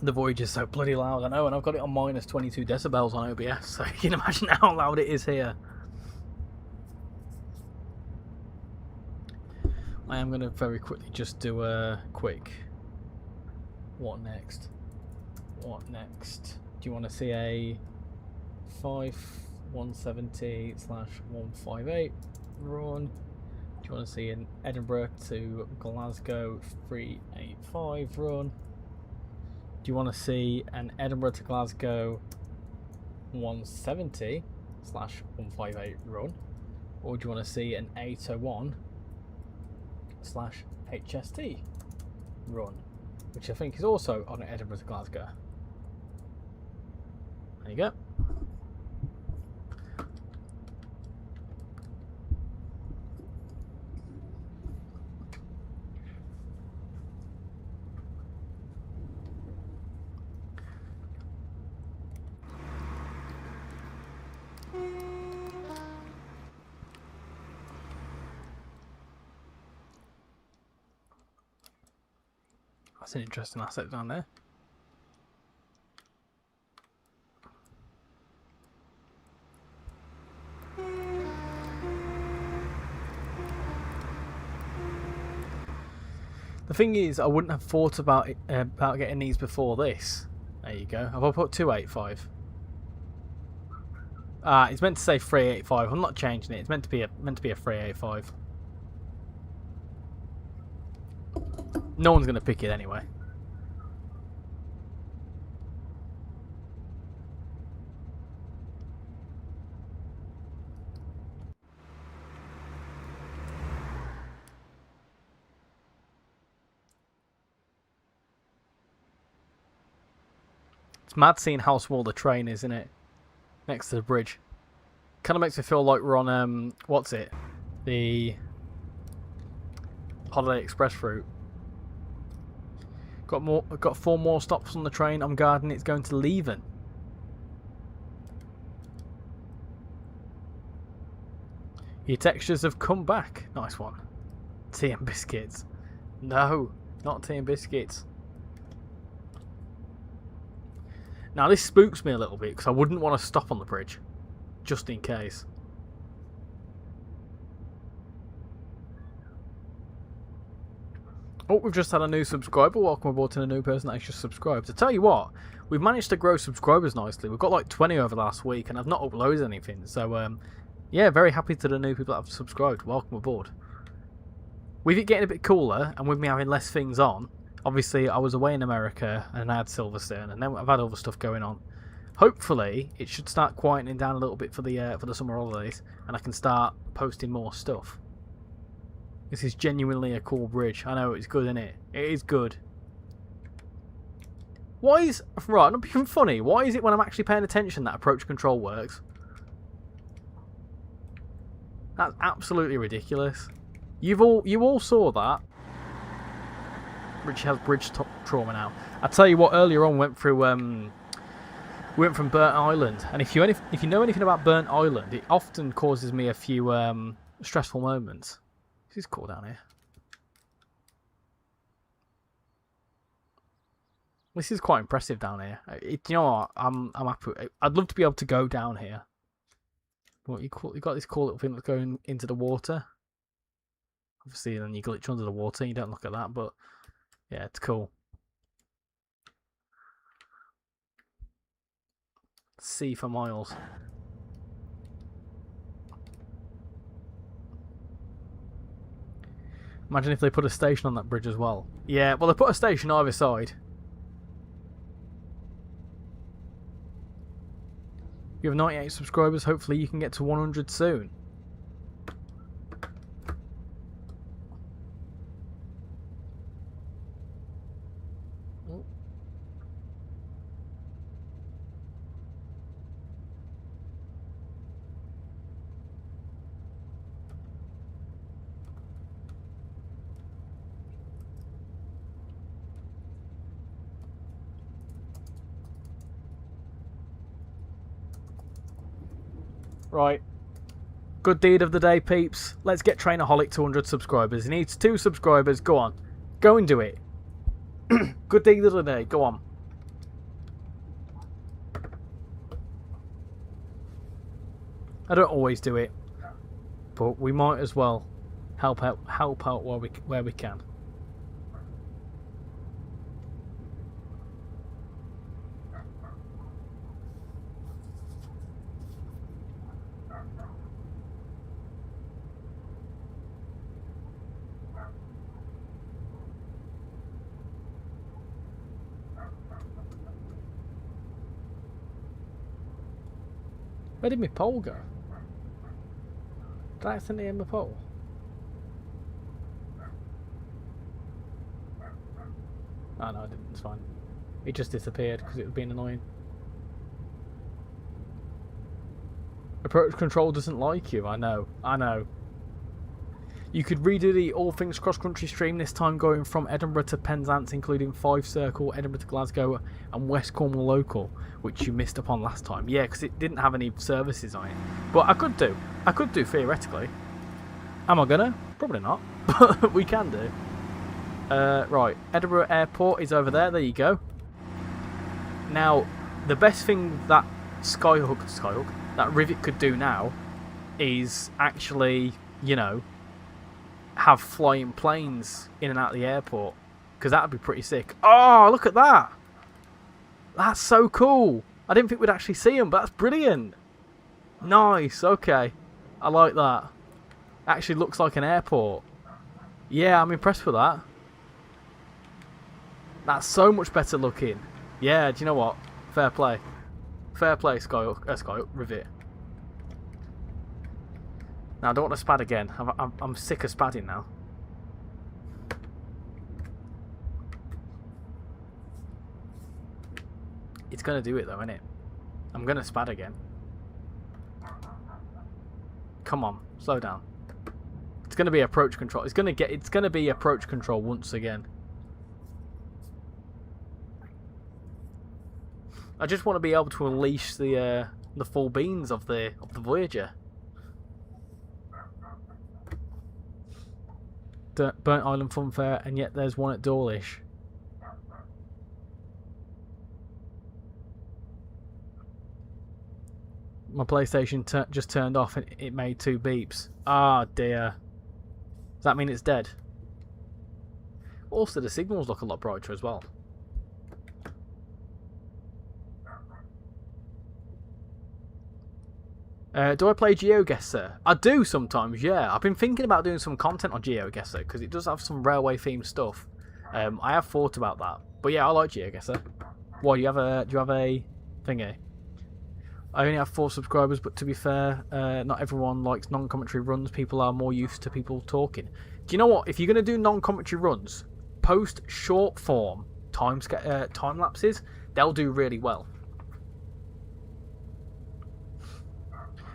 Speaker 1: The Voyager's so bloody loud, I know, and I've got it on minus 22 decibels on OBS, so you can imagine how loud it is here. I am going to very quickly just do a quick... What next? What next? Do you want to see a Fife 170/158 run? Do you want to see an Edinburgh to Glasgow 385 run? Do you want to see an Edinburgh to Glasgow 170/158 run? Or do you want to see an 801/1 /HST run, which I think is also on Edinburgh to Glasgow. There you go. That's an interesting asset down there. The thing is, I wouldn't have thought about it, about getting these before this. There you go. Have I put 285? It's meant to say 385. I'm not changing it. It's meant to be a 385. No one's going to pick it anyway. It's mad seeing how small the train is, isn't it? Next to the bridge. Kind of makes me feel like we're on, what's it? The Holiday Express route. Got 4 more stops on the train. I'm guarding it's going to Leven. Your textures have come back. Nice one. Tea and biscuits. No, not tea and biscuits. Now this spooks me a little bit because I wouldn't want to stop on the bridge, just in case. Oh, we've just had a new subscriber. Welcome aboard to the new person that has just subscribed. To tell you what, we've managed to grow subscribers nicely. We've got like 20 over the last week and I've not uploaded anything. So, yeah, very happy to the new people that have subscribed. Welcome aboard. With it getting a bit cooler and with me having less things on, obviously I was away in America and I had Silverstone and then I've had other stuff going on. Hopefully, it should start quietening down a little bit for the summer holidays and I can start posting more stuff. This is genuinely a cool bridge. I know it's good, isn't it? It is good. Why is... Right, not being funny. Why is it when I'm actually paying attention that approach control works? That's absolutely ridiculous. You all saw that. Richie has bridge trauma now. I tell you what, earlier on we went from Burnt Island, and if you know anything about Burnt Island, it often causes me a few stressful moments. This is cool down here. This is quite impressive down here. You know what? I'm happy. I'd love to be able to go down here. What you got this cool little thing that's going into the water. Obviously, then you glitch under the water. You don't look at that, but yeah, it's cool. Sea for miles. Imagine if they put a station on that bridge as well. Yeah, well, they put a station either side. You have 98 subscribers. Hopefully you can get to 100 soon. Right. Good deed of the day, peeps. Let's get Trainerholic to 100 subscribers. He needs 2 subscribers. Go on. Go and do it. Good deed of the day. Go on. I don't always do it, but we might as well help out where we can. Where did my pole go? Did I accidentally end my pole? Oh no, I didn't. It's fine. It just disappeared because it was being annoying. Approach control doesn't like you. I know. I know. You could redo the All Things Cross Country stream, this time going from Edinburgh to Penzance, including Fife Circle, Edinburgh to Glasgow, and West Cornwall Local, which you missed upon last time. Yeah, because it didn't have any services on it. But I could do. I could do, theoretically. Am I gonna? Probably not. But we can do. Right, Edinburgh Airport is over there. There you go. Now, the best thing that Skyhook, that Rivet could do now is actually, you know, have flying planes in and out of the airport, because that would be pretty sick. Oh, look at that! That's so cool. I didn't think we'd actually see them, but that's brilliant. Nice. Okay, I like that. Actually looks like an airport. Yeah, I'm impressed with that. That's so much better looking. Yeah, do you know what? Fair play. Fair play, Skyhook, Rivet. Now, I don't want to spad again. I'm sick of spadding now. It's going to do it though, isn't it? I'm going to spad again. Come on, slow down. It's going to be approach control. It's going to be approach control once again. I just want to be able to unleash the full beans of the Voyager. Burnt Island Funfair, and yet there's one at Dawlish. My PlayStation just turned off and it made 2 beeps. Ah, dear. Does that mean it's dead? Also, the signals look a lot brighter as well. Do I play GeoGuessr? I do sometimes, yeah. I've been thinking about doing some content on GeoGuessr because it does have some railway themed stuff. I have thought about that, but yeah, I like GeoGuessr. Why, do you have a thingy? I only have 4 subscribers, but to be fair, not everyone likes non-commentary runs. People are more used to people talking. Do you know what? If you're going to do non-commentary runs, post short form time lapses. They'll do really well.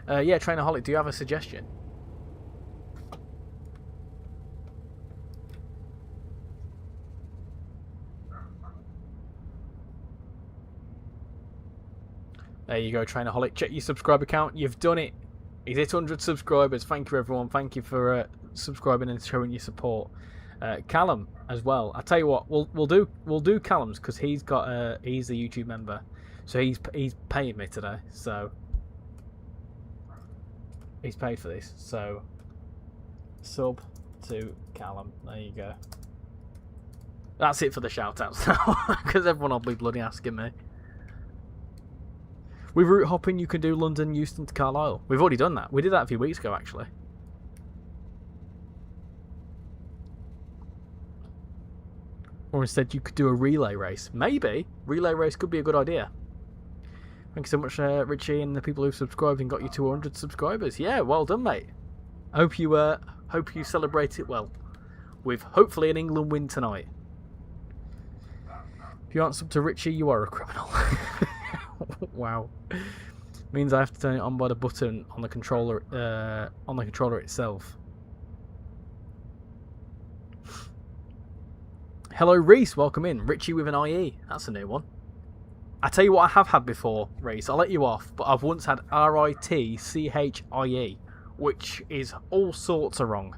Speaker 1: Yeah, Trainerholic, do you have a suggestion? There you go, Trainerholic. Check your subscriber count. You've done it. He's hit 100 subscribers. Thank you, everyone. Thank you for subscribing and showing your support. Callum as well. I tell you what, we'll do Callum's because he's got he's a YouTube member, so he's paying me today. So he's paid for this. So sub to Callum. There you go. That's it for the shout outs now, because everyone will be bloody asking me. With route hopping, you can do London, Euston to Carlisle. We've already done that. We did that a few weeks ago, actually. Or instead, you could do a relay race. Maybe. Relay race could be a good idea. Thank you so much, Richie, and the people who've subscribed and got you to 100 subscribers. Yeah, well done, mate. Hope you celebrate it well. With, hopefully, an England win tonight. If you aren't sub to Richie, you are a criminal. Wow. Means I have to turn it on by the button on the controller itself. Hello Reese, welcome in. Richie with an IE. That's a new one. I tell you what I have had before, Reese. I'll let you off, but I've once had RITCHIE, which is all sorts of wrong.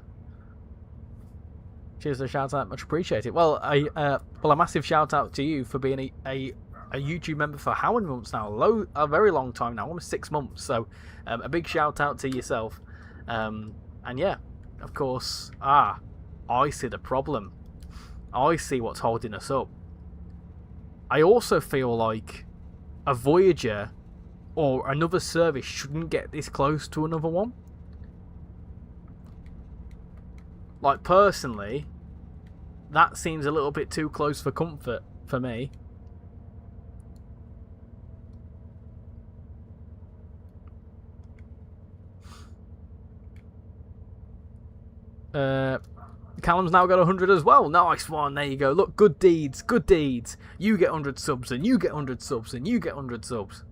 Speaker 1: Cheers to the shout out, much appreciated. Well, a massive shout out to you for being a YouTube member for how many months now? A very long time now, almost 6 months. So a big shout out to yourself. And yeah, of course, I see the problem. I see what's holding us up. I also feel like a Voyager or another service shouldn't get this close to another one. Like, personally, that seems a little bit too close for comfort for me. Callum's now got 100 as well. Nice one. There you go. Look, good deeds. Good deeds. You get 100 subs and you get 100 subs and you get 100 subs.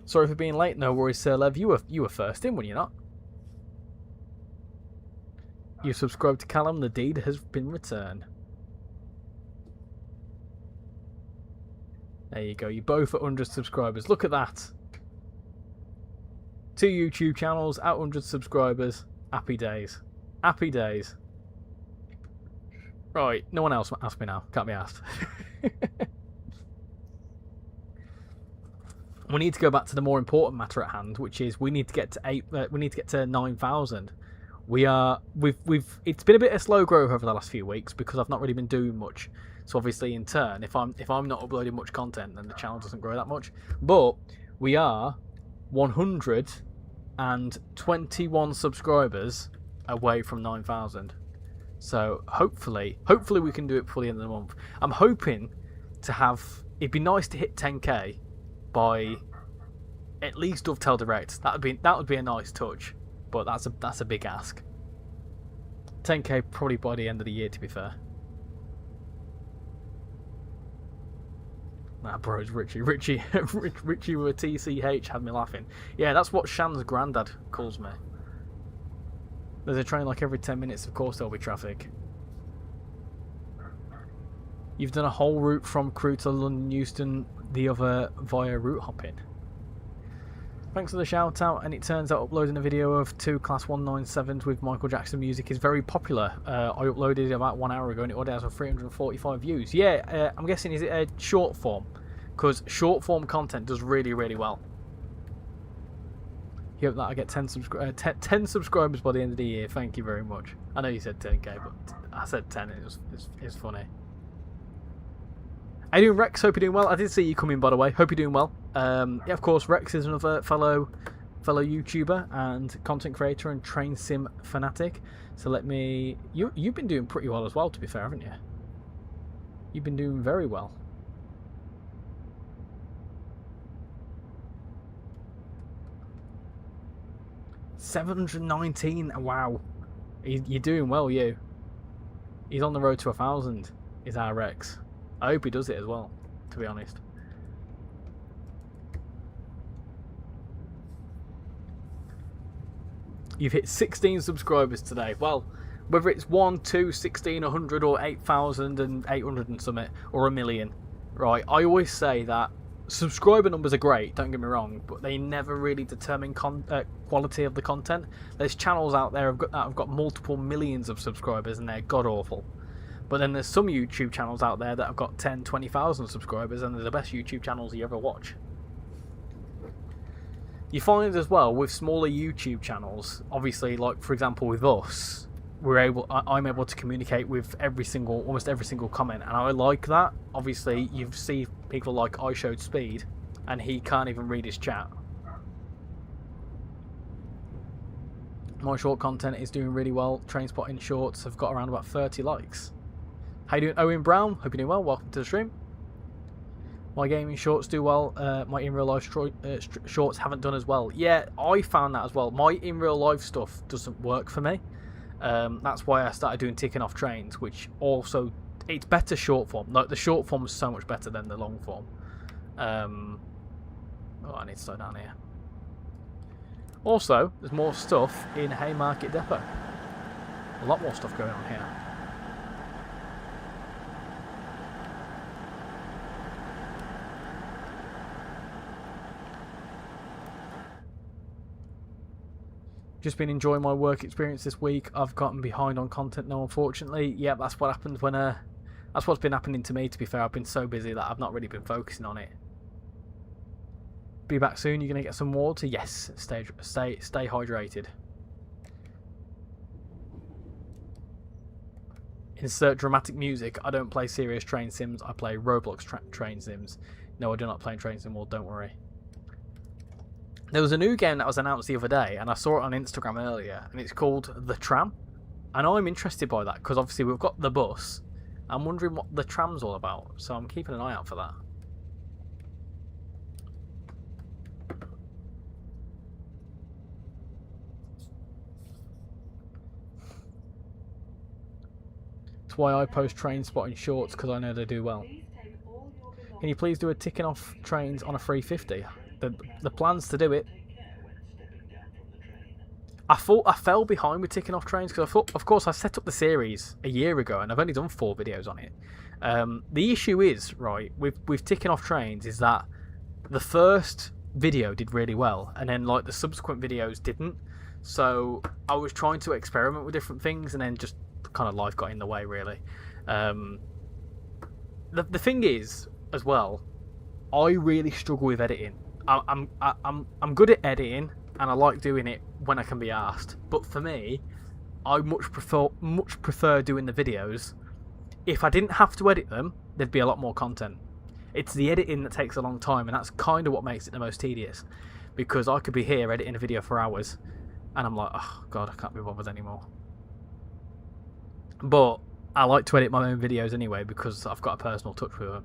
Speaker 1: Sorry for being late. No worries, Sir Lev. You were first in, were you not? You subscribed to Callum. The deed has been returned. There you go. You both at 100 subscribers. Look at that. 2 YouTube channels at 100 subscribers. Happy days. Happy days. Right. No one else asked me now. Can't be asked. We need to go back to the more important matter at hand, which is we need to get to 9,000. It's been a bit of slow growth over the last few weeks because I've not really been doing much. So obviously, in turn, if I'm not uploading much content, then the channel doesn't grow that much. But we are 121 subscribers away from 9,000. So hopefully we can do it before the end of the month. I'm hoping to have. It'd be nice to hit 10k by at least Dovetail Direct. That would be a nice touch, but that's a big ask. 10k probably by the end of the year, to be fair. Nah, bro, it's Richie with a TCH had me laughing. Yeah, that's what Shan's granddad calls me. There's a train like every 10 minutes, of course there'll be traffic. You've done a whole route from Crewe to London Euston, the other via route hopping. Thanks for the shout out, and it turns out uploading a video of 2 Class 197s with Michael Jackson music is very popular. I uploaded it about 1 hour ago and it already has 345 views. Yeah, I'm guessing, is it a short form? Because short form content does really, really well. You hope that I get 10 subscribers by the end of the year. Thank you very much. I know you said 10k, but I said 10 and it's funny. How you doing, Rex? Hope you're doing well. I did see you come in, by the way. Hope you're doing well. Yeah, of course, Rex is another fellow YouTuber and content creator and train sim fanatic. So you've been doing pretty well as well, to be fair, haven't you? You've been doing very well. $719. Wow, you're doing well, you. He's on the road to 1,000. Is our Rex? I hope he does it as well, to be honest. You've hit 16 subscribers today. Well, whether it's 1, 2, 16, 100 or 8,800 and something, or a million, right? I always say that subscriber numbers are great, don't get me wrong, but they never really determine quality of the content. There's channels out there that have got multiple millions of subscribers and they're god-awful. But then there's some YouTube channels out there that have got 10, 20,000 subscribers and they're the best YouTube channels you ever watch. You find as well with smaller YouTube channels, obviously, like for example with us, I'm able to communicate with almost every single comment, and I like that. Obviously, you see people like I Showed Speed, and he can't even read his chat. My short content is doing really well. Train spotting shorts have got around about 30 likes. How you doing, Owen Brown? Hope you're doing well. Welcome to the stream. My gaming shorts do well. My in real life shorts haven't done as well. Yeah, I found that as well. My in real life stuff doesn't work for me. That's why I started doing ticking off trains, which also, it's better short form. Like the short form is so much better than the long form. Oh, I need to slow down here. Also, there's more stuff in Haymarket Depot. A lot more stuff going on here. Just been enjoying my work experience this week. I've gotten behind on content now, unfortunately. Yeah, that's what happens when that's what's been happening to me, to be fair. I've been so busy that I've not really been focusing on it. Be back soon. You're gonna get some water? Yes. Stay hydrated. Insert dramatic music. I don't play serious train sims. I play Roblox train sims. No, I do not play train sim world, don't worry. There was a new game that was announced the other day, and I saw it on Instagram earlier, and it's called The Tram. And I'm interested by that, because obviously we've got the bus. I'm wondering what the tram's all about, so I'm keeping an eye out for that. why I post train spotting shorts, because I know they do well.
Speaker 2: Please take all your belongings.
Speaker 1: Can you please do a ticking off trains on a 350? The plans to do it. I thought I fell behind with ticking off trains because I thought, of course, I set up the series a year ago and I've only done 4 videos on it. The issue is, right, with ticking off trains is that the first video did really well and then like the subsequent videos didn't. So I was trying to experiment with different things and then just kind of life got in the way, really. The thing is, as well, I really struggle with editing. I'm good at editing and I like doing it when I can be asked. But for me, I much prefer doing the videos. If I didn't have to edit them, there'd be a lot more content. It's the editing that takes a long time, and that's kind of what makes it the most tedious. Because I could be here editing a video for hours, and I'm like, oh god, I can't be bothered anymore. But I like to edit my own videos anyway because I've got a personal touch with them.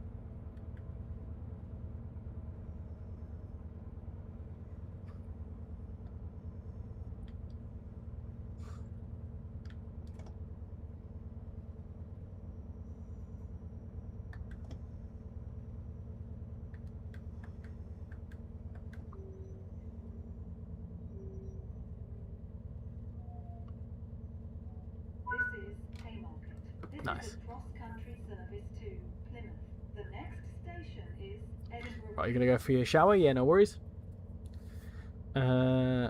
Speaker 1: Nice.
Speaker 2: This is a cross-country service to Plymouth. The next station is Edinburgh.
Speaker 1: Right, you gonna go for your shower? Yeah, no worries. I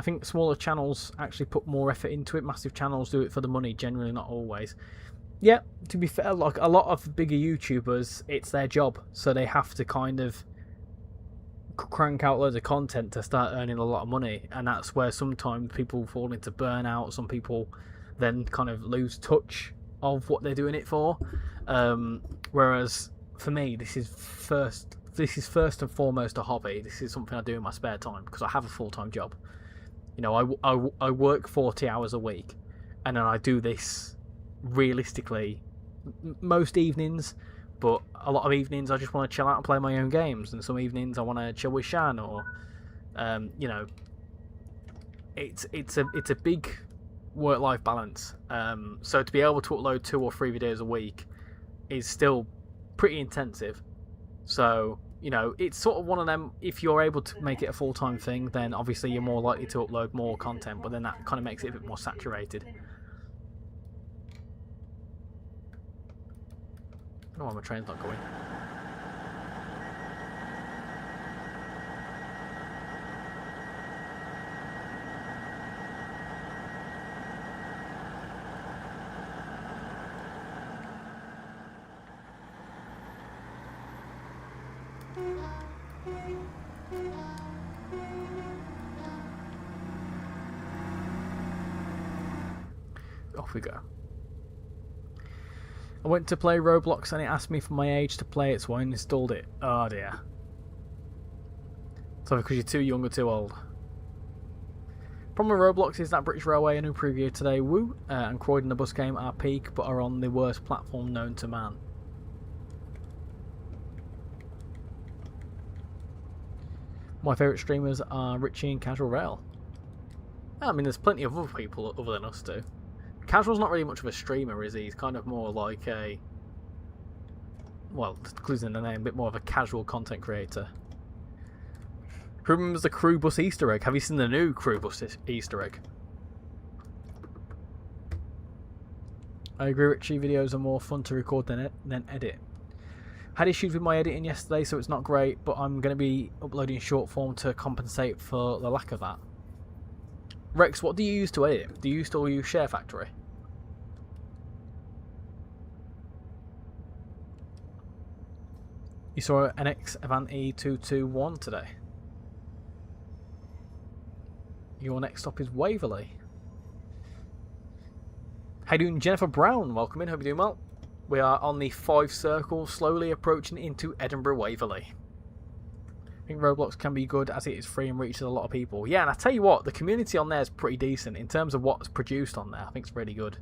Speaker 1: think smaller channels actually put more effort into it. Massive channels do it for the money, generally, not always. Yeah, to be fair, like a lot of bigger YouTubers, it's their job, so they have to kind of crank out loads of content to start earning a lot of money, and that's where sometimes people fall into burnout. Some people then kind of lose touch of what they're doing it for. Whereas for me, this is first and foremost a hobby. This is something I do in my spare time because I have a full-time job. You know, I work 40 hours a week, and then I do this realistically most evenings. But a lot of evenings I just want to chill out and play my own games, and some evenings I want to chill with Shan, or you know, it's a big work-life balance. So to be able to upload 2 or 3 videos a week is still pretty intensive. So you know, it's sort of one of them. If you're able to make it a full-time thing, then obviously you're more likely to upload more content. But then that kind of makes it a bit more saturated. I don't know why my train's not going. Off we go. I went to play Roblox and it asked me for my age to play it, so I installed it. Oh dear. So because you're too young or too old. Problem with Roblox is that British Railway, a new preview today, woo, and Croydon, the bus game, are peak, but are on the worst platform known to man. My favourite streamers are Richie and RichyRail. I mean, there's plenty of other people other than us too. Casual's not really much of a streamer, is he? He's kind of more like a... well, clues in the name, a bit more of a casual content creator. Who remembers the crew bus Easter egg? Have you seen the new crew bus Easter egg? I agree, Richie. Videos are more fun to record than edit. Had issues with my editing yesterday, so it's not great, but I'm going to be uploading short form to compensate for the lack of that. Rex, what do you use to edit? Do you still use Share Factory? You saw an NX Avanti 221 today. Your next stop is Waverley. How you doing, Jennifer Brown? Welcome in, hope you're doing well. We are on the 5 circle, slowly approaching into Edinburgh Waverley. I think Roblox can be good as it is free and reaches a lot of people. Yeah, and I tell you what, the community on there is pretty decent in terms of what's produced on there. I think it's really good.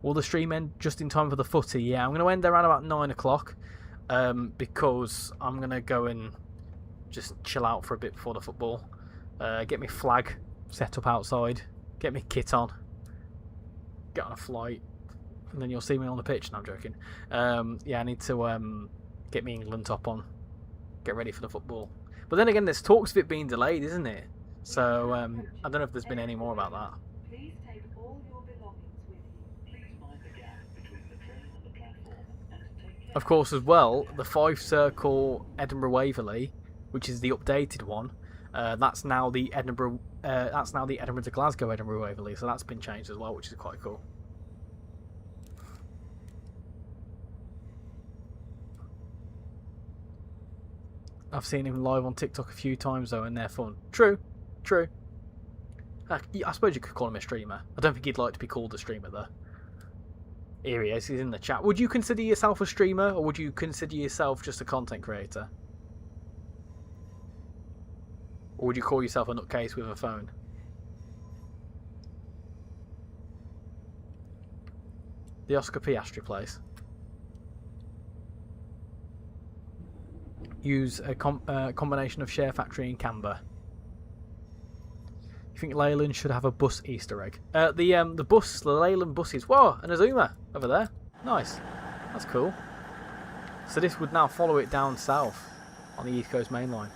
Speaker 1: Will the stream end just in time for the footy? Yeah, I'm going to end around about 9 o'clock because I'm going to go and just chill out for a bit before the football. Get my flag set up outside, Get me kit on. Get on a flight. And then you'll see me on the pitch. No, I'm joking. Yeah, I need to get me England top on. Get ready for the football. But then again, there's talks of it being delayed, isn't it? So I don't know if there's been any more about that.
Speaker 2: Please take all your belongings with you.
Speaker 3: Please mind the gap between the train and the platform and take care.
Speaker 1: Of course, as well, the Fife Circle Edinburgh Waverley, which is the updated one, that's now the Edinburgh. That's now the Edinburgh to Glasgow Edinburgh Waverley. So that's been changed as well, which is quite cool. I've seen him live on TikTok a few times though, and they're fun. True. I suppose you could call him a streamer. I don't think he'd like to be called a streamer though. Here he is. He's in the chat. Would you consider yourself a streamer, or would you consider yourself just a content creator? Or would you call yourself a nutcase with a phone? The Oscar Piastri place. Use a combination of Share Factory and Canberra. You think Leyland should have a bus Easter egg? The Leyland buses. Whoa, and a zoomer over there. Nice. That's cool. So this would now follow it down south on the East Coast Main Line.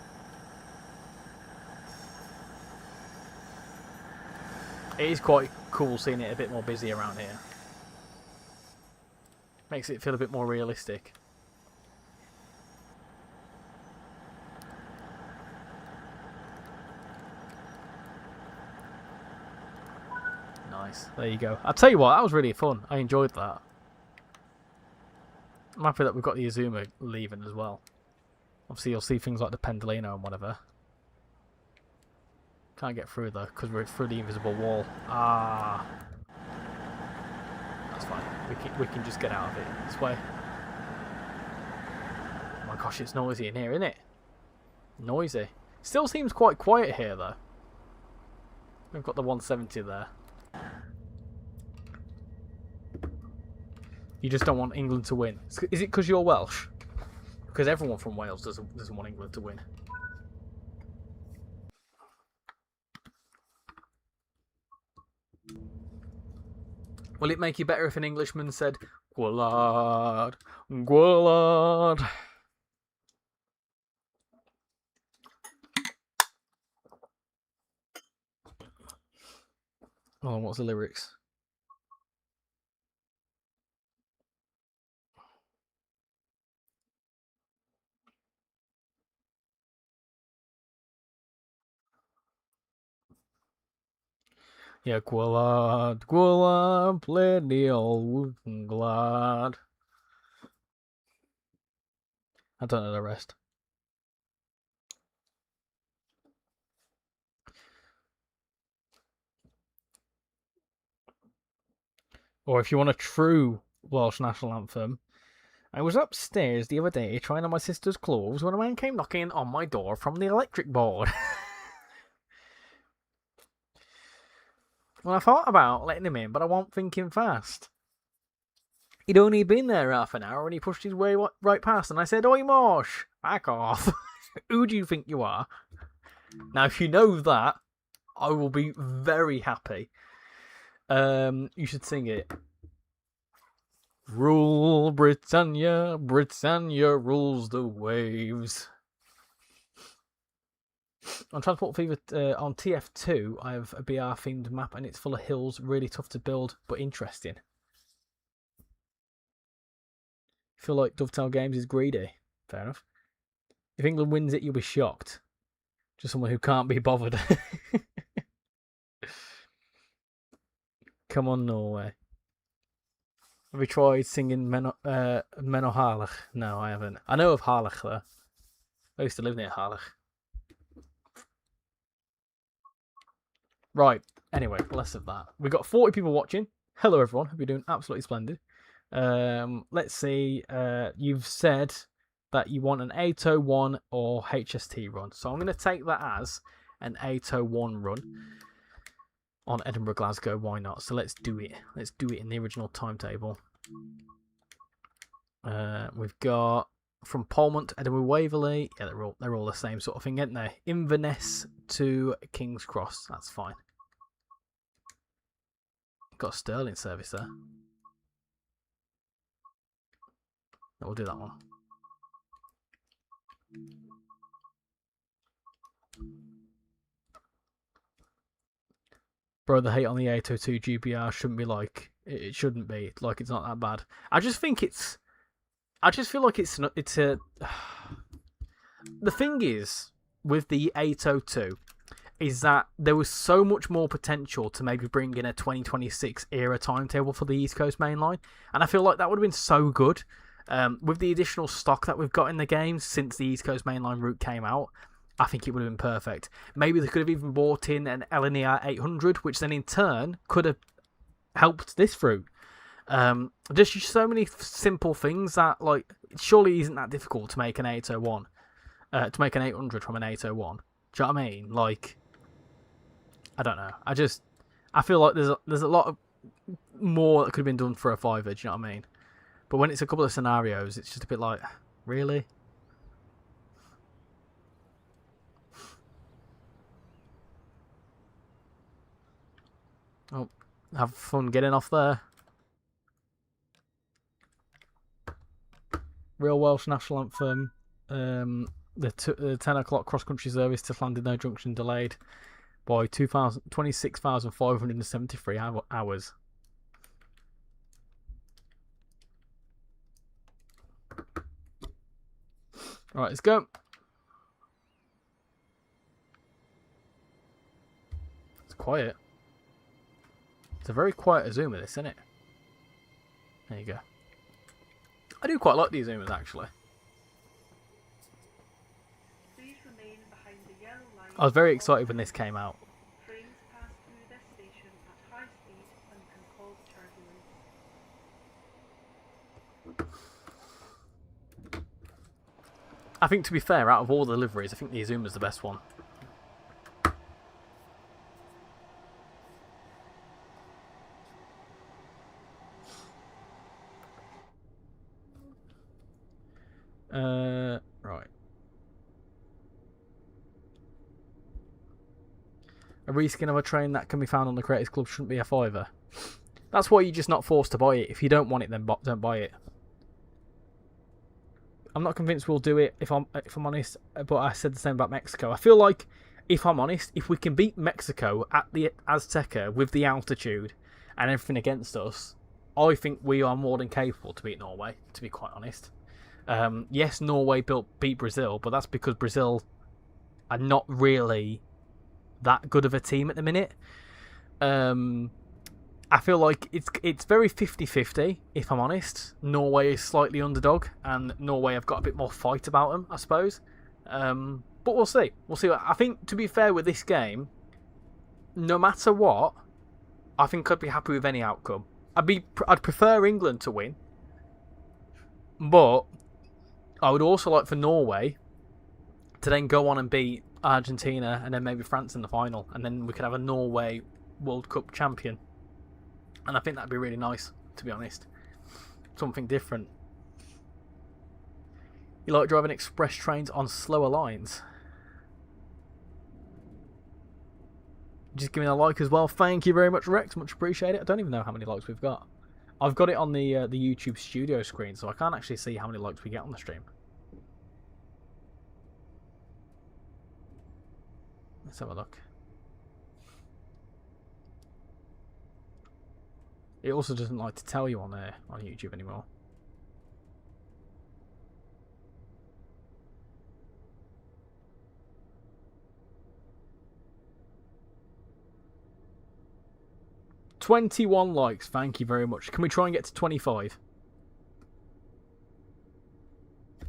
Speaker 1: It is quite cool seeing it a bit more busy around here. Makes it feel a bit more realistic. Nice. There you go. I'll tell you what, that was really fun. I enjoyed that. I'm happy that we've got the Azuma leaving as well. Obviously, you'll see things like the Pendolino and whatever. Can't get through though, because we're through the invisible wall. Ah. That's fine. We can just get out of it this way. Oh my gosh, it's noisy in here, isn't it? Noisy. Still seems quite quiet here though. We've got the 170 there. You just don't want England to win. Is it because you're Welsh? Because everyone from Wales doesn't want England to win. Will it make you better if an Englishman said, "Gwlad, Gwlad"? Oh, what's the lyrics? Yeah, Gwlad, Gwlad, plenty old Gwlad. I don't know the rest. Or if you want a true Welsh national anthem, I was upstairs the other day trying on my sister's clothes when a man came knocking on my door from the electric board. Well, I thought about letting him in, but I wasn't thinking fast. He'd only been there half an hour and he pushed his way right past, and I said, "Oi, Mosh, back off. Who do you think you are?" Now, if you know that, I will be very happy. You should sing it. Rule Britannia, Britannia rules the waves. On Transport Fever on TF2, I have a BR themed map and it's full of hills, really tough to build, but interesting. Feel like Dovetail Games is greedy. Fair enough. If England wins it, you'll be shocked. Just someone who can't be bothered. Come on, Norway. Have you tried singing Menno Harlech? No, I haven't. I know of Harlech though. I used to live near Harlech. Right. Anyway, less of that. We've got 40 people watching. Hello, everyone. Hope you're doing absolutely splendid. Let's see. You've said that you want an 801 or HST run. So I'm going to take that as an 801 run on Edinburgh Glasgow. Why not? So let's do it. Let's do it in the original timetable. We've got from Polmont to Edinburgh Waverley. Yeah, they're all the same sort of thing, aren't they? Inverness to King's Cross. That's fine. Got a Sterling service there. We'll do that one. Bro, the hate on the 802 GBR shouldn't be like... It shouldn't be. Like, it's not that bad. I just think it's... I just feel like it's a... The thing is, with the 802, is that there was so much more potential to maybe bring in a 2026 era timetable for the East Coast Main Line. And I feel like that would have been so good. With the additional stock that we've got in the game since the East Coast Main Line route came out, I think it would have been perfect. Maybe they could have even bought in an LNER 800, which then in turn could have helped this route. There's just so many simple things that, like, it surely isn't that difficult to make an 801. To make an 800 from an 801. Do you know what I mean? Like, I don't know. I feel like there's a lot of more that could have been done for a fiver. Do you know what I mean? But when it's a couple of scenarios, it's just a bit like, really? Oh, have fun getting off there. Real Welsh National Anthem. The 10 o'clock cross-country service to Llandudno Junction delayed by 26,573 hours. Alright, let's go. It's quiet. It's a very quiet Azuma, this, isn't it? There you go. I do quite like these Azumas, actually.
Speaker 2: Please remain behind the yellow line.
Speaker 1: I was very excited when this came out.
Speaker 2: Trains pass through this station at high speed and can cause turbulence.
Speaker 1: I think, to be fair, out of all the liveries, I think the Azuma's the best one. Right. A reskin of a train that can be found on the Creators Club shouldn't be a fiver. That's why you're just not forced to buy it. If you don't want it, then don't buy it. I'm not convinced we'll do it, if I'm honest, but I said the same about Mexico. I feel like, if I'm honest, if we can beat Mexico at the Azteca with the altitude and everything against us, I think we are more than capable to beat Norway, to be quite honest. Yes, Norway beat Brazil, but that's because Brazil are not really that good of a team at the minute. I feel like it's very 50-50, if I'm honest. Norway is slightly underdog, and Norway have got a bit more fight about them, I suppose. But we'll see. We'll see. I think, to be fair with this game, no matter what, I think I'd be happy with any outcome. I'd prefer England to win, but I would also like for Norway to then go on and beat Argentina and then maybe France in the final, and then we could have a Norway World Cup champion. And I think that'd be really nice, to be honest. Something different. You like driving express trains on slower lines? Just give me a like as well. Thank you very much, Rex. Much appreciated. I don't even know how many likes we've got. I've got it on the YouTube studio screen, so I can't actually see how many likes we get on the stream. Let's have a look. It also doesn't like to tell you on YouTube anymore. "21 likes, thank you very much. Can we try and get to 25? I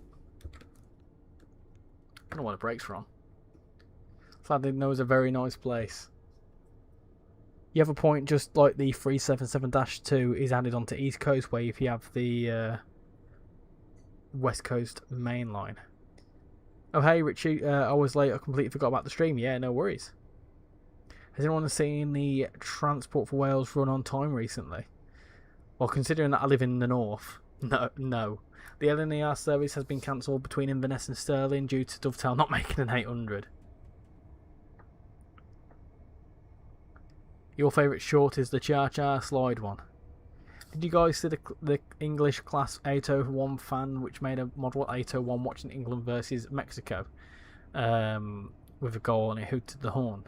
Speaker 1: don't know what the brakes are on. Sadly, it was a very nice place. You have a point, just like the 377-2 is added onto East Coast Way if you have the West Coast main line. Oh hey Richie, I was late, I completely forgot about the stream. Yeah, no worries. Has anyone seen the Transport for Wales run on time recently? Well, considering that I live in the north, no. The LNER service has been cancelled between Inverness and Stirling due to Dovetail not making an 800. Your favourite short is the Cha-Cha slide one. Did you guys see the English Class 801 fan which made a model 801 watching England versus Mexico with a goal and it hooted the horn?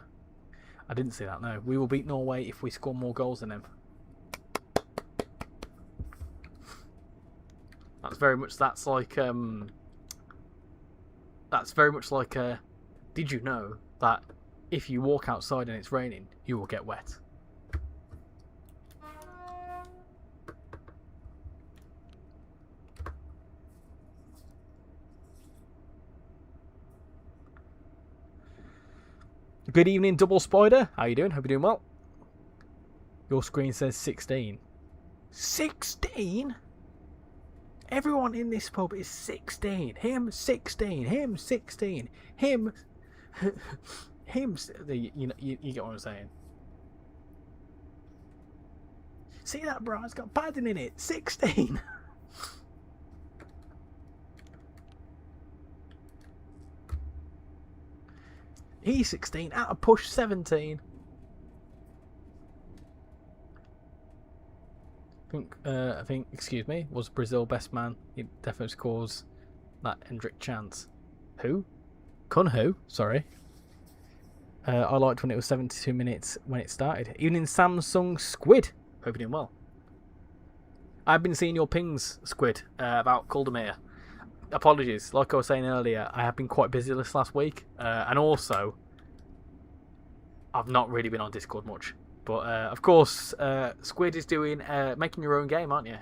Speaker 1: I didn't see that, no. We will beat Norway if we score more goals than them. That's very much like did you know that if you walk outside and it's raining, you will get wet? Good evening, Double Spider. How you doing? Hope you're doing well. Your screen says 16. 16? Everyone in this pub is 16. Him 16. Him 16. Him. Him. You get what I'm saying. See that, bro? It's got padding in it. 16. He's 16 out of push 17. I think, excuse me, was Brazil best man? He definitely scores that Hendrick chance. Who? Who? Sorry. I liked when it was 72 minutes when it started. Even in Samsung Squid. Hope you're doing well. I've been seeing your pings, Squid, about Caldemere. Apologies, like I was saying earlier, I have been quite busy this last week, and also I've not really been on Discord much. But of course, Squid is doing making your own game, aren't you?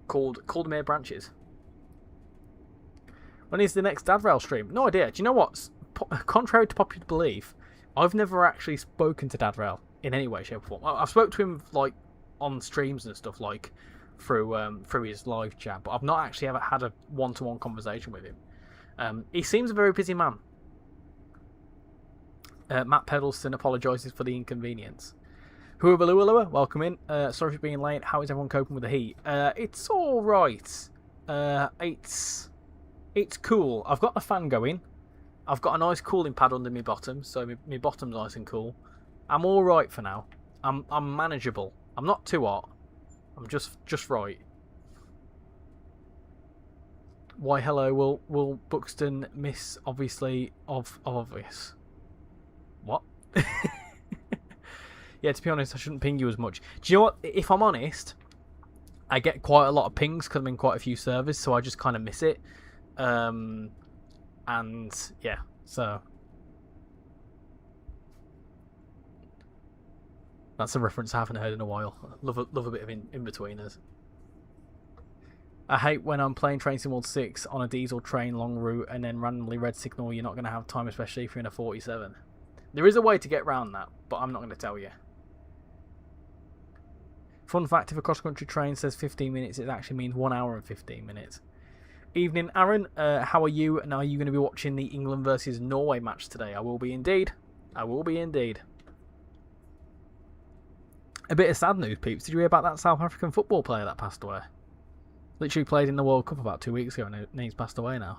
Speaker 1: Called Caldemere Branches. When is the next DadRail stream? No idea. Do you know what? Contrary to popular belief, I've never actually spoken to DadRail in any way, shape, or form. I've spoke to him like on streams and stuff, like through his live chat, but I've not actually ever had a one-to-one conversation with him. He seems a very busy man. Matt Pedalston apologises for the inconvenience. Huabalua, welcome in. Sorry for being late. How is everyone coping with the heat? It's all right. It's cool. I've got the fan going. I've got a nice cooling pad under my bottom, so my bottom's nice and cool. I'm all right for now. I'm manageable. I'm not too hot. I'm just right. Why hello, will Buxton miss obviously of obvious? What? Yeah, to be honest, I shouldn't ping you as much. Do you know what? If I'm honest, I get quite a lot of pings because I'm in quite a few servers, so I just kind of miss it. And yeah, so that's a reference I haven't heard in a while. Love a bit of in-betweeners. I hate when I'm playing Train Sim World 6 on a diesel train long route and then randomly red signal you're not going to have time, especially if you're in a 47. There is a way to get around that, but I'm not going to tell you. Fun fact, if a cross-country train says 15 minutes, it actually means 1 hour and 15 minutes. Evening, Aaron. How are you? And are you going to be watching the England versus Norway match today? I will be indeed. I will be indeed. A bit of sad news, peeps. Did you hear about that South African football player that passed away? Literally played in the World Cup about 2 weeks ago and he's passed away now.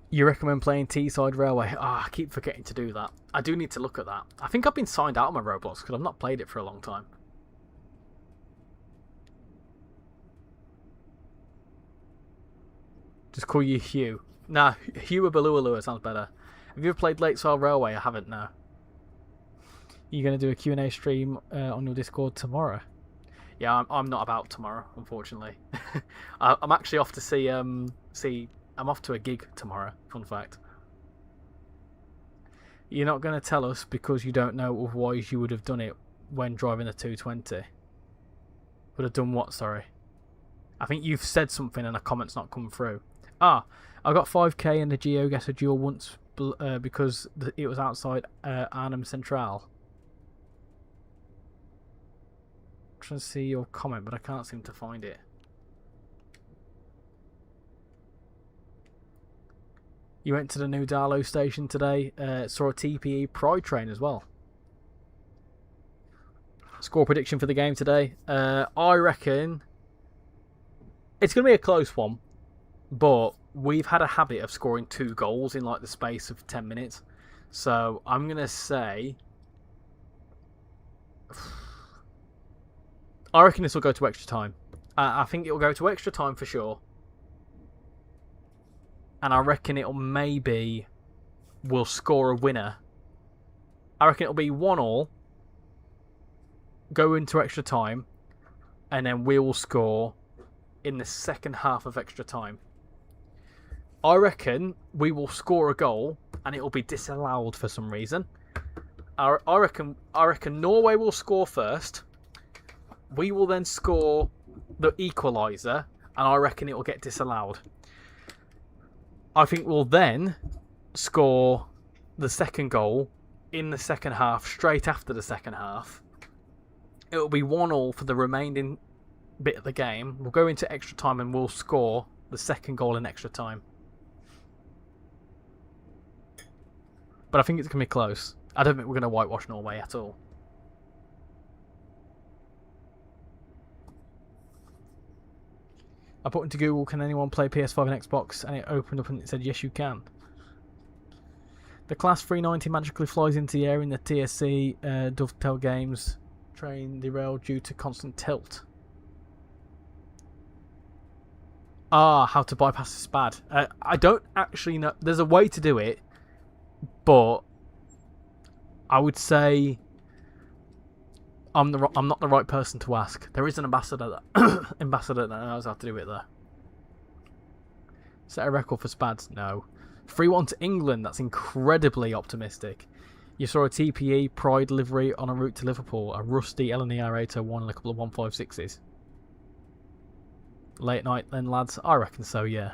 Speaker 1: You recommend playing Teesside Railway? I keep forgetting to do that. I do need to look at that. I think I've been signed out of my Roblox because I've not played it for a long time. Just call you Hugh. Nah, Hugh Abalua sounds better. Have you ever played Lake Swell Railway? I haven't, no. You're going to do a Q&A stream on your Discord tomorrow? Yeah, I'm not about tomorrow, unfortunately. I'm actually off to see... I'm off to a gig tomorrow, fun fact. You're not going to tell us because you don't know, otherwise you would have done it when driving the 220. Would have done what, sorry? I think you've said something and a comment's not come through. I got 5k in the GeoGuessr duel once because it was outside Arnhem Central. I'm trying to see your comment, but I can't seem to find it. You went to the new Darlow station today. Saw a TPE Pride train as well. Score prediction for the game today. I reckon it's going to be a close one, but we've had a habit of scoring 2 goals in like the space of 10 minutes. So I'm going to say, I reckon this will go to extra time. I think it will go to extra time for sure. And I reckon we'll score a winner. I reckon it'll be 1-1, go into extra time, and then we will score in the second half of extra time. I reckon we will score a goal and it will be disallowed for some reason. I reckon Norway will score first. We will then score the equaliser, and I reckon it will get disallowed. I think we'll then score the second goal in the second half, straight after the second half. It will be 1-1 for the remaining bit of the game. We'll go into extra time and we'll score the second goal in extra time. But I think it's going to be close. I don't think we're going to whitewash Norway at all. I put into Google, can anyone play PS5 and Xbox? And it opened up and it said, yes, you can. The Class 390 magically flies into the air in the TSC dovetail games. Train derailed due to constant tilt. How to bypass a SPAD. I don't actually know. There's a way to do it, but I would say I'm not the right person to ask. There is an ambassador that knows how to do it there. Set a record for SPADs? No. 3-1 to England. That's incredibly optimistic. You saw a TPE Pride livery on a route to Liverpool. A rusty LNER 801 and a couple of 156s. Late night then, lads? I reckon so, yeah.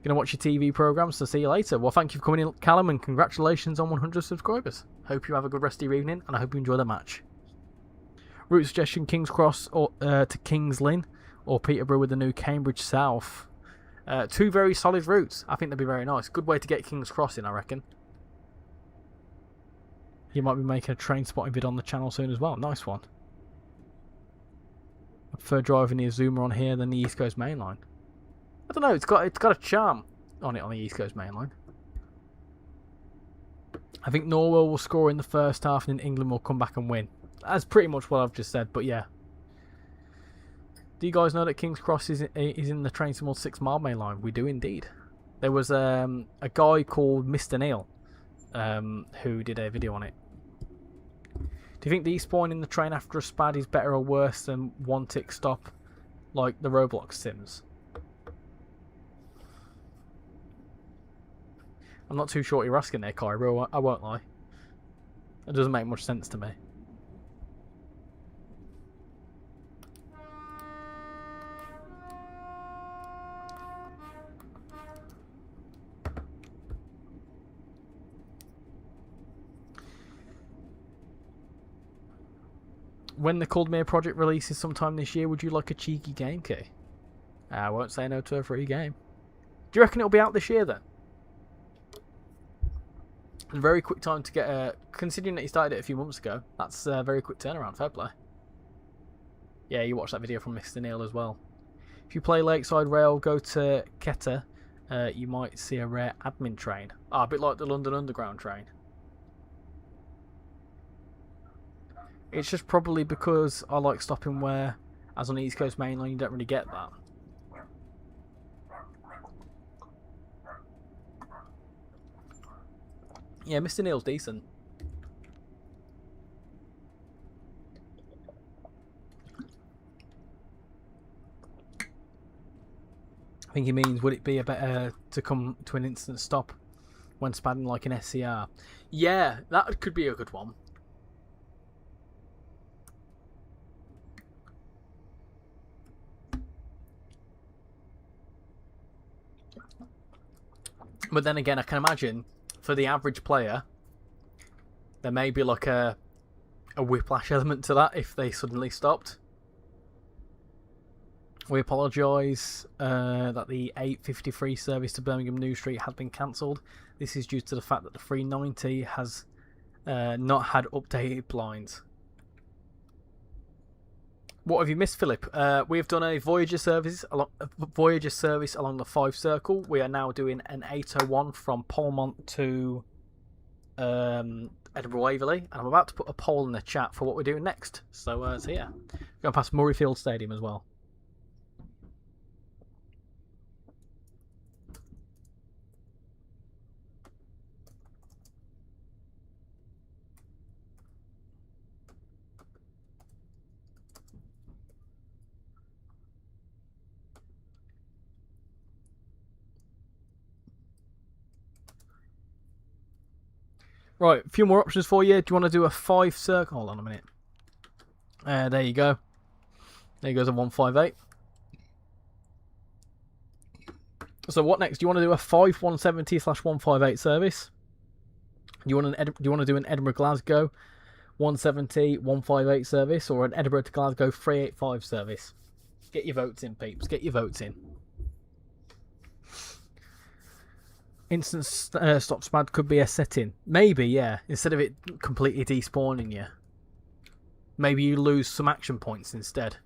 Speaker 1: Gonna watch your TV programmes, so see you later. Well, thank you for coming in, Callum, and congratulations on 100 subscribers. Hope you have a good rest of your evening, and I hope you enjoy the match. Route suggestion, King's Cross or to King's Lynn, or Peterborough with the new Cambridge South. 2 very solid routes. I think they'd be very nice. Good way to get King's Cross in, I reckon. You might be making a train spotting vid on the channel soon as well. Nice one. I prefer driving the Azuma on here than the East Coast Main Line. I don't know, it's got a charm on it on the East Coast Main Line. I think Norway will score in the first half and then England will come back and win. That's pretty much what I've just said, but yeah. Do you guys know that King's Cross is in the Train Simul 6 Mile Main Line? We do indeed. There was a guy called Mr. Neil who did a video on it. Do you think despawning the train after a SPAD is better or worse than one tick stop like the Roblox Sims? I'm not too sure what you're asking there, Cairo. I won't lie. It doesn't make much sense to me. When the Cold Mirror project releases sometime this year, would you like a cheeky game key? I won't say no to a free game. Do you reckon it'll be out this year then? A very quick time to get considering that you started it a few months ago, that's a very quick turnaround. Fair play. Yeah, you watched that video from Mr. Neil as well. If you play Lakeside Rail, go to Keter, you might see a rare admin train. A bit like the London Underground train. It's just probably because I like stopping where, as on the East Coast Main Line, you don't really get that. Yeah, Mr. Neil's decent. I think he means, would it be a better to come to an instant stop when spadding like an SCR. Yeah, that could be a good one. But then again, I can imagine for the average player, there may be like a whiplash element to that if they suddenly stopped. We apologise that the 853 service to Birmingham New Street had been cancelled. This is due to the fact that the 390 has not had updated blinds. What have you missed, Philip? We have done a Voyager service along the Fife Circle. We are now doing an 801 from Polmont to Edinburgh Waverley, and I'm about to put a poll in the chat for what we're doing next. So yeah, going past Murrayfield Stadium as well. Right, a few more options for you. Do you want to do a 5 circle? Hold on a minute. There you go. There goes a 158. So what next? Do you want to do a 5 170/158 service? Do you want to do an Edinburgh Glasgow 170 158 service, or an Edinburgh to Glasgow 385 service? Get your votes in, peeps. Get your votes in. Instant stop spad could be a setting. Maybe, yeah. Instead of it completely despawning you. Maybe you lose some action points instead.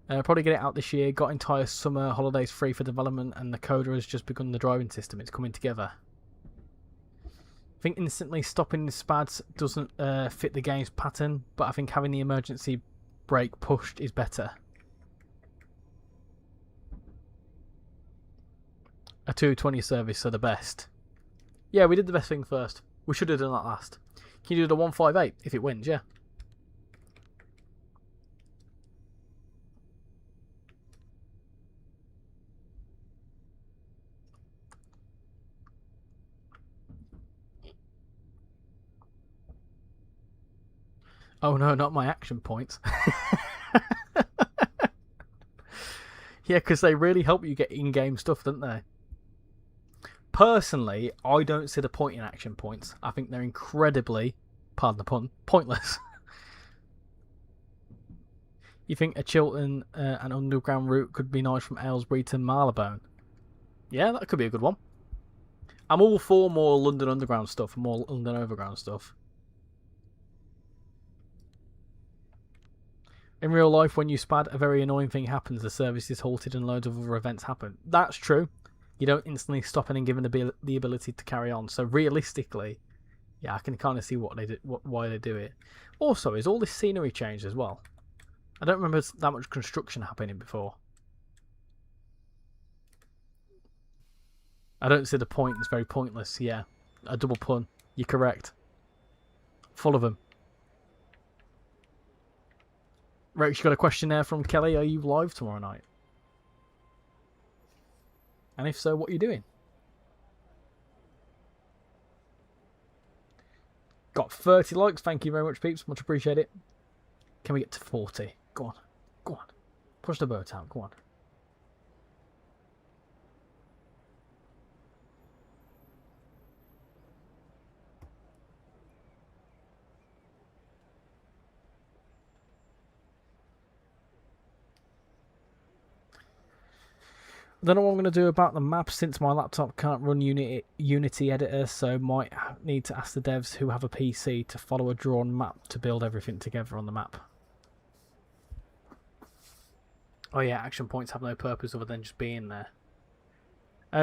Speaker 1: Probably get it out this year. Got entire summer holidays free for development, and the coder has just begun the driving system. It's coming together. I think instantly stopping the spads doesn't fit the game's pattern, but I think having the emergency brake pushed is better. A 220 service are the best. Yeah, we did the best thing first. We should have done that last. Can you do the 158 if it wins? Yeah. Oh no, not my action points. Yeah, because they really help you get in-game stuff, don't they? Personally, I don't see the point in action points. I think they're incredibly, pardon the pun, pointless. You think a Chiltern and underground route could be nice from Aylesbury to Marylebone? Yeah, that could be a good one. I'm all for more London Underground stuff, more London Overground stuff. In real life, when you spad, a very annoying thing happens. The service is halted and loads of other events happen. That's true. You don't instantly stop and given the ability to carry on. So realistically, yeah, I can kind of see what they do, why they do it. Also, is all this scenery changed as well? I don't remember that much construction happening before. I don't see the point. It's very pointless. Yeah, a double pun. You're correct. Full of them. Rex, you got a question there from Kelly. Are you live tomorrow night? And if so, what are you doing? Got 30 likes. Thank you very much, peeps. Much appreciate it. Can we get to 40? Go on. Go on. Push the boat out. Go on. I don't know what I'm going to do about the map since my laptop can't run Unity editor, so might need to ask the devs who have a PC to follow a drawn map to build everything together on the map. Oh yeah, action points have no purpose other than just being there.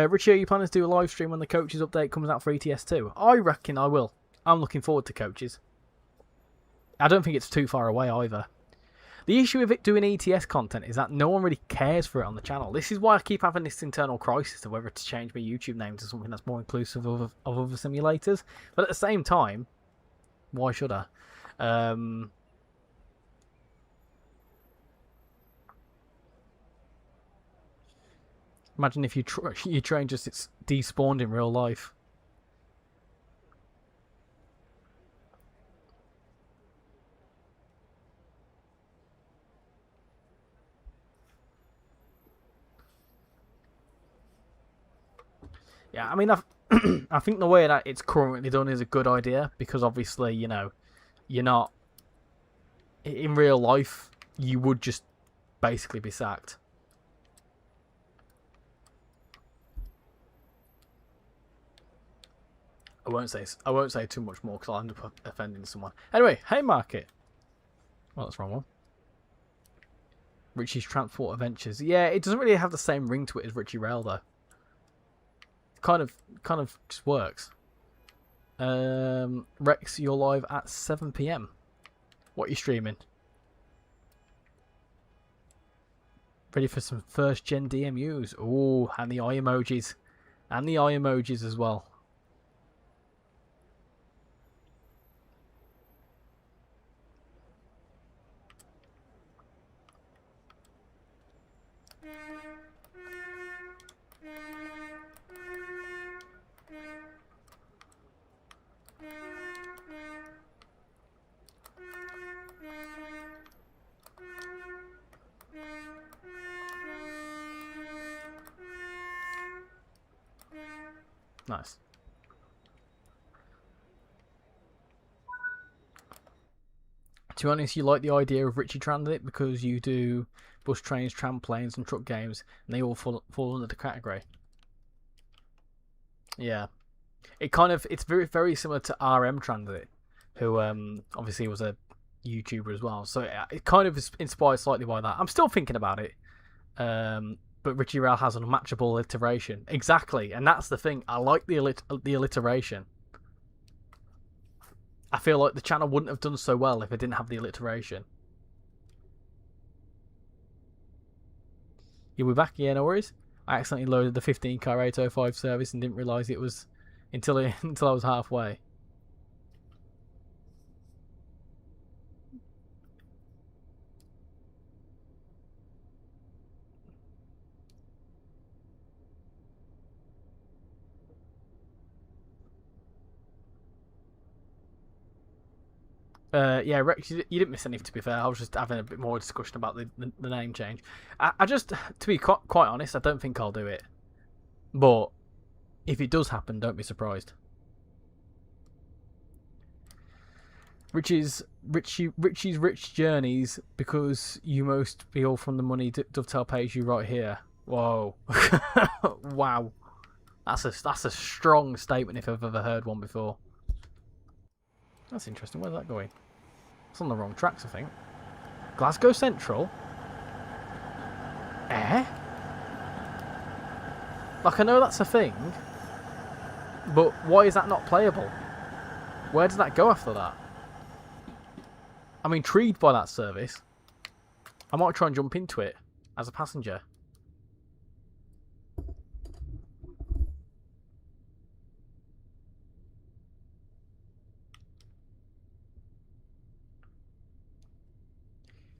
Speaker 1: Richie, are you planning to do a live stream when the coaches update comes out for ETS2? I reckon I will. I'm looking forward to coaches. I don't think it's too far away either. The issue with it doing ETS content is that no one really cares for it on the channel. This is why I keep having this internal crisis of whether to change my YouTube name to something that's more inclusive of other simulators. But at the same time, why should I? Imagine if your train just it's despawned in real life. Yeah, I mean, I think the way that it's currently done is a good idea because obviously, you know, you're not in real life. You would just basically be sacked. I won't say too much more because I'll end up offending someone. Anyway, Haymarket. Well, that's the wrong one. Richie's Transport Adventures. Yeah, it doesn't really have the same ring to it as RichyRail though. Kind of just works. Rex, you're live at 7 PM. What are you streaming? Ready for some first gen DMUs. Oh, and the eye emojis. And the eye emojis as well. Nice. To be honest, you like the idea of Richie Transit because you do bus, trains, tram, planes, and truck games, and they all fall under the category. Yeah, it's very similar to RM Transit, who obviously was a YouTuber as well. So it kind of is inspired slightly by that. I'm still thinking about it, but RichyRail has an unmatchable alliteration. Exactly, and that's the thing. I like the alliteration. I feel like the channel wouldn't have done so well if it didn't have the alliteration. You'll be back? Yeah, no worries. I accidentally loaded the 15-car 805 service and didn't realise it was until I was halfway. Yeah, Rex, you didn't miss anything, to be fair. I was just having a bit more discussion about the name change. I just, to be quite honest, I don't think I'll do it. But if it does happen, don't be surprised. Richie's rich journeys because you most feel from the money dovetail pays you right here. Whoa, wow, that's a strong statement if I've ever heard one before. That's interesting. Where's that going? It's on the wrong tracks, I think. Glasgow Central? Eh? Like, I know that's a thing, but why is that not playable? Where does that go after that? I'm intrigued by that service. I might try and jump into it as a passenger.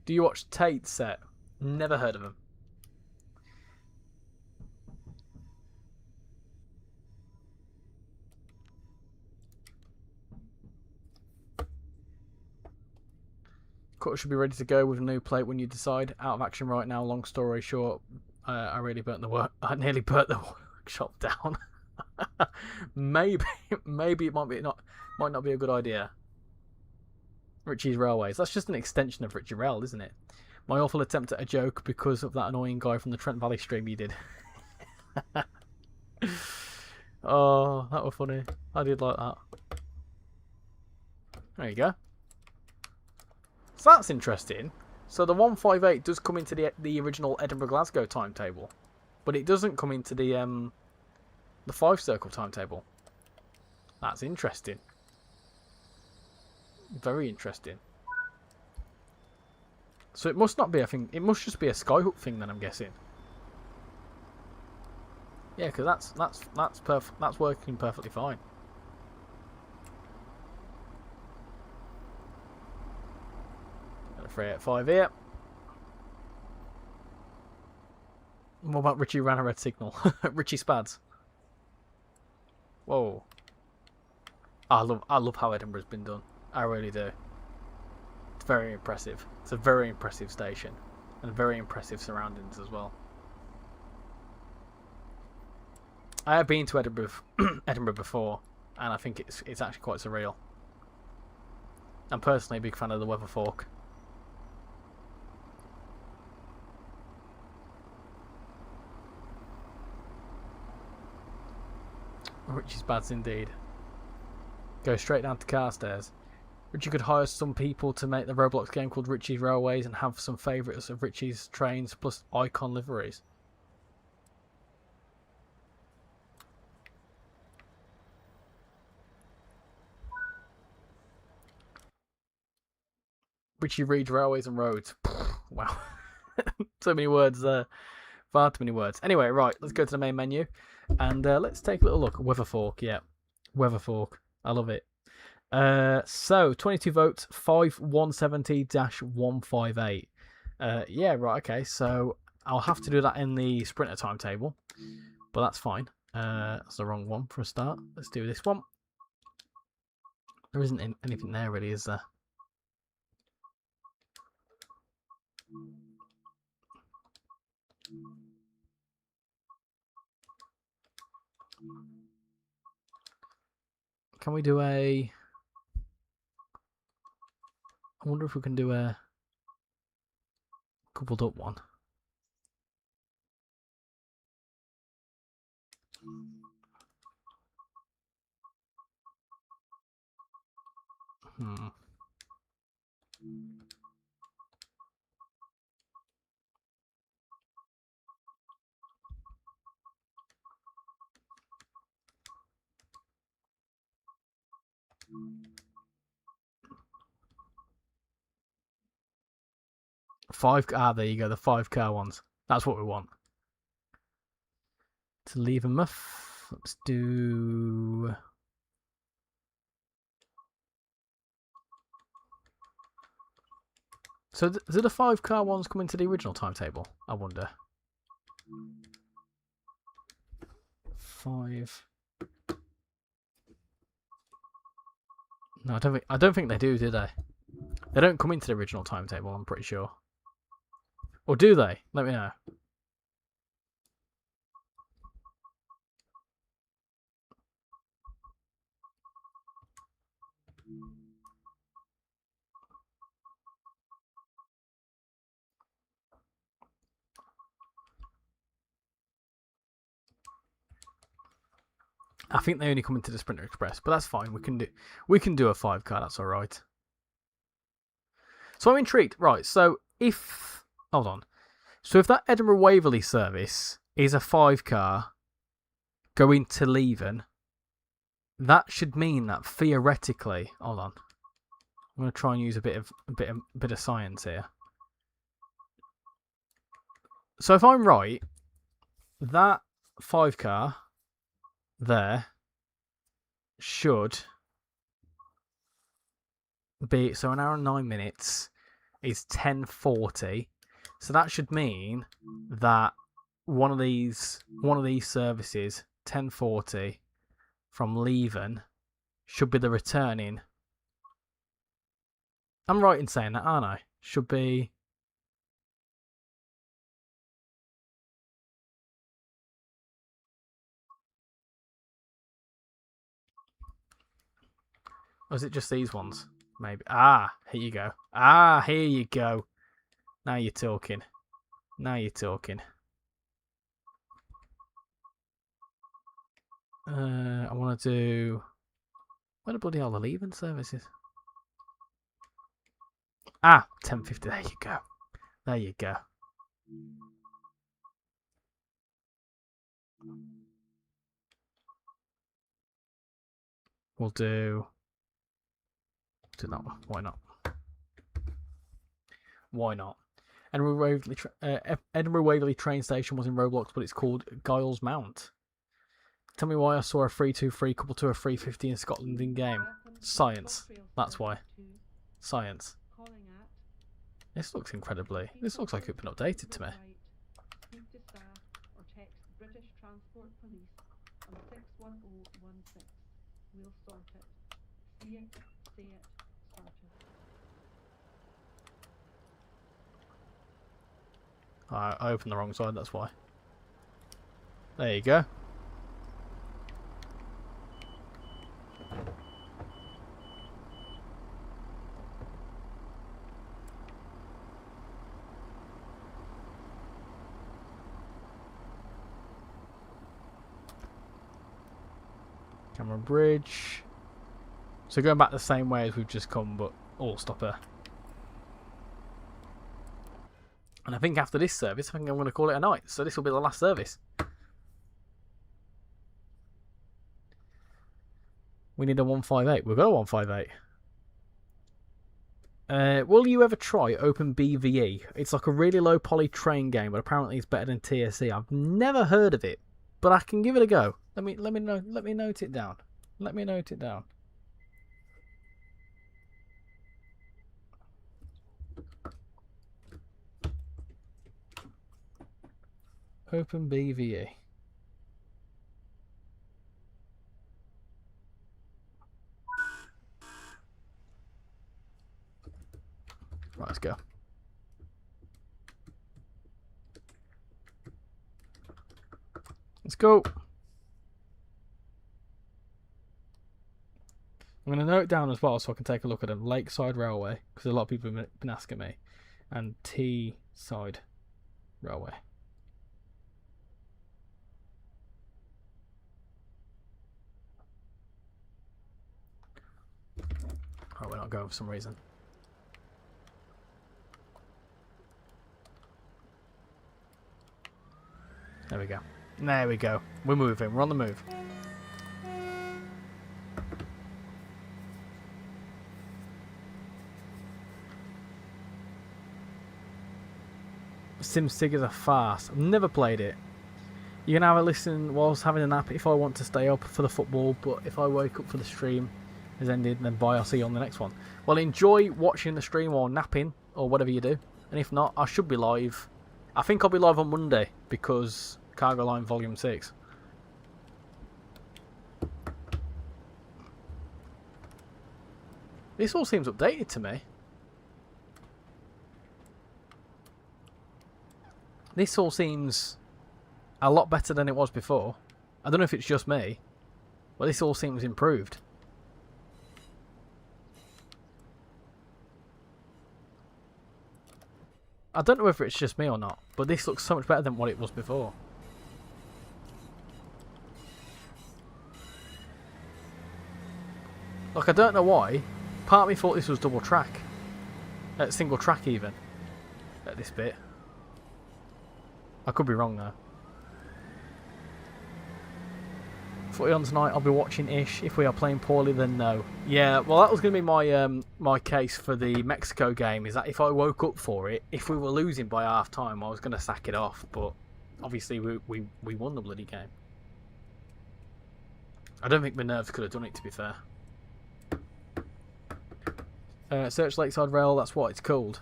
Speaker 1: Do you watch Tate's set? Never heard of him. Cutter should be ready to go with a new plate when you decide. Out of action right now. Long story short, I nearly burnt the workshop down. maybe it might not be a good idea. Richie's Railways. That's just an extension of RichyRail, isn't it? My awful attempt at a joke because of that annoying guy from the Trent Valley stream you did. Oh, that was funny. I did like that. There you go. So that's interesting. So the 158 does come into the original Edinburgh-Glasgow timetable, but it doesn't come into the Fife Circle timetable. That's interesting. Very interesting. So it must not be a thing. It must just be a Skyhook thing, then I'm guessing. Yeah, because that's working perfectly fine. Got a 385 here. What about Richie ran a red signal? Richie Spads. Whoa. I love how Edinburgh's been done. I really do. It's very impressive. It's a very impressive station. And very impressive surroundings as well. I have been to Edinburgh before, and I think it's actually quite surreal. I'm personally a big fan of the Weather Fork. Richie's Bads indeed. Go straight down to Carstairs. Richie could hire some people to make the Roblox game called Richie's Railways and have some favourites of Richie's trains plus icon liveries. Richie reads Railways and Roads. Wow. So many words there. Far too many words. Anyway, right, let's go to the main menu. And let's take a little look. Weather Fork, yeah. Weather Fork. I love it. So 22 votes, 5170-158. Yeah, right, okay. So I'll have to do that in the sprinter timetable, but that's fine. That's the wrong one for a start. Let's do this one. There isn't anything there really, is there? Can we do a... I wonder if we can do a coupled up one. Hmm. There you go, the 5-car ones. That's what we want. To leave a muff, let's do... So do the 5-car ones come into the original timetable? I wonder. 5. No, I don't think they do they? They don't come into the original timetable, I'm pretty sure. Or do they? Let me know. I think they only come into the Sprinter Express, but that's fine. We can do a 5-car. That's all right. So I'm intrigued. Right. So hold on. So if that Edinburgh Waverley service is a 5-car going to Leven, that should mean that theoretically, hold on. I'm going to try and use a bit of science here. So if I'm right, that 5-car there should be, so an hour and 9 minutes is 10:40. So that should mean that one of these services 10:40 from Leven should be the returning. I'm right in saying that, aren't I? Should be. Or is it just these ones? Maybe. Here you go. Here you go. Now you're talking. Now you're talking. I want to do... Where the bloody hell are the leaving services? 10:50. There you go. There you go. We'll do that one. Why not? Why not? Edinburgh Waverley train station was in Roblox, but it's called Giles Mount. Tell me why I saw a 323 coupled to a 350 in Scotland in game. Science. That's why. Science. This looks incredibly... This looks like it's been updated to me.
Speaker 4: Transport Police on 61016. We'll sort it. See it, sorted.
Speaker 1: I opened the wrong side, that's why. There you go. Cameron Bridge. So going back the same way as we've just come, but all stop here. And I think after this service, I think I'm going to call it a night. So this will be the last service. We need a 158. We've got a 158. Will you ever try Open BVE? It's like a really low poly train game, but apparently it's better than TSE. I've never heard of it, but I can give it a go. Let me know. Let me note it down. Let me note it down. Open BVE. Right, let's go. Let's go. I'm going to note it down as well so I can take a look at them. Lakeside Railway, because a lot of people have been asking me. And Teesside Railway. Oh, we're not going for some reason. There we go. There we go. We're moving. We're on the move. SimSig is a farce. I've never played it. You can have a listen whilst having a nap if I want to stay up for the football, but if I wake up for the stream has ended, then bye, I'll see you on the next one. Well, enjoy watching the stream or napping or whatever you do. And if not, I should be live. I think I'll be live on Monday because Cargo Line Volume 6. This all seems updated to me. This all seems a lot better than it was before. I don't know if it's just me, but this all seems improved. I don't know whether it's just me or not, but this looks so much better than what it was before. Like, I don't know why. Part of me thought this was double track. Single track even. At this bit. I could be wrong though. Footy on tonight, I'll be watching ish. If we are playing poorly, then no. Yeah, well that was going to be my my case for the Mexico game, is that if I woke up for it, if we were losing by half time, I was going to sack it off, but obviously we won the bloody game. I don't think my nerves could have done it, to be fair. Search Lakeside Rail, that's what it's called.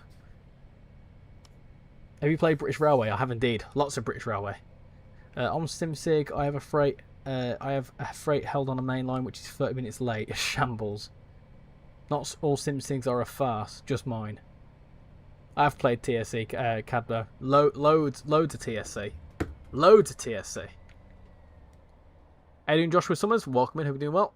Speaker 1: Have you played British Railway? I have indeed. Lots of British Railway. On SimSig, I have a freight held on a main line which is 30 minutes late. A shambles. Not all SimSigs are a farce, just mine. I've played TSC, Cadbo. Loads of TSC. Loads of TSC. How you doing, Joshua Summers? Welcome in, hope you're doing well.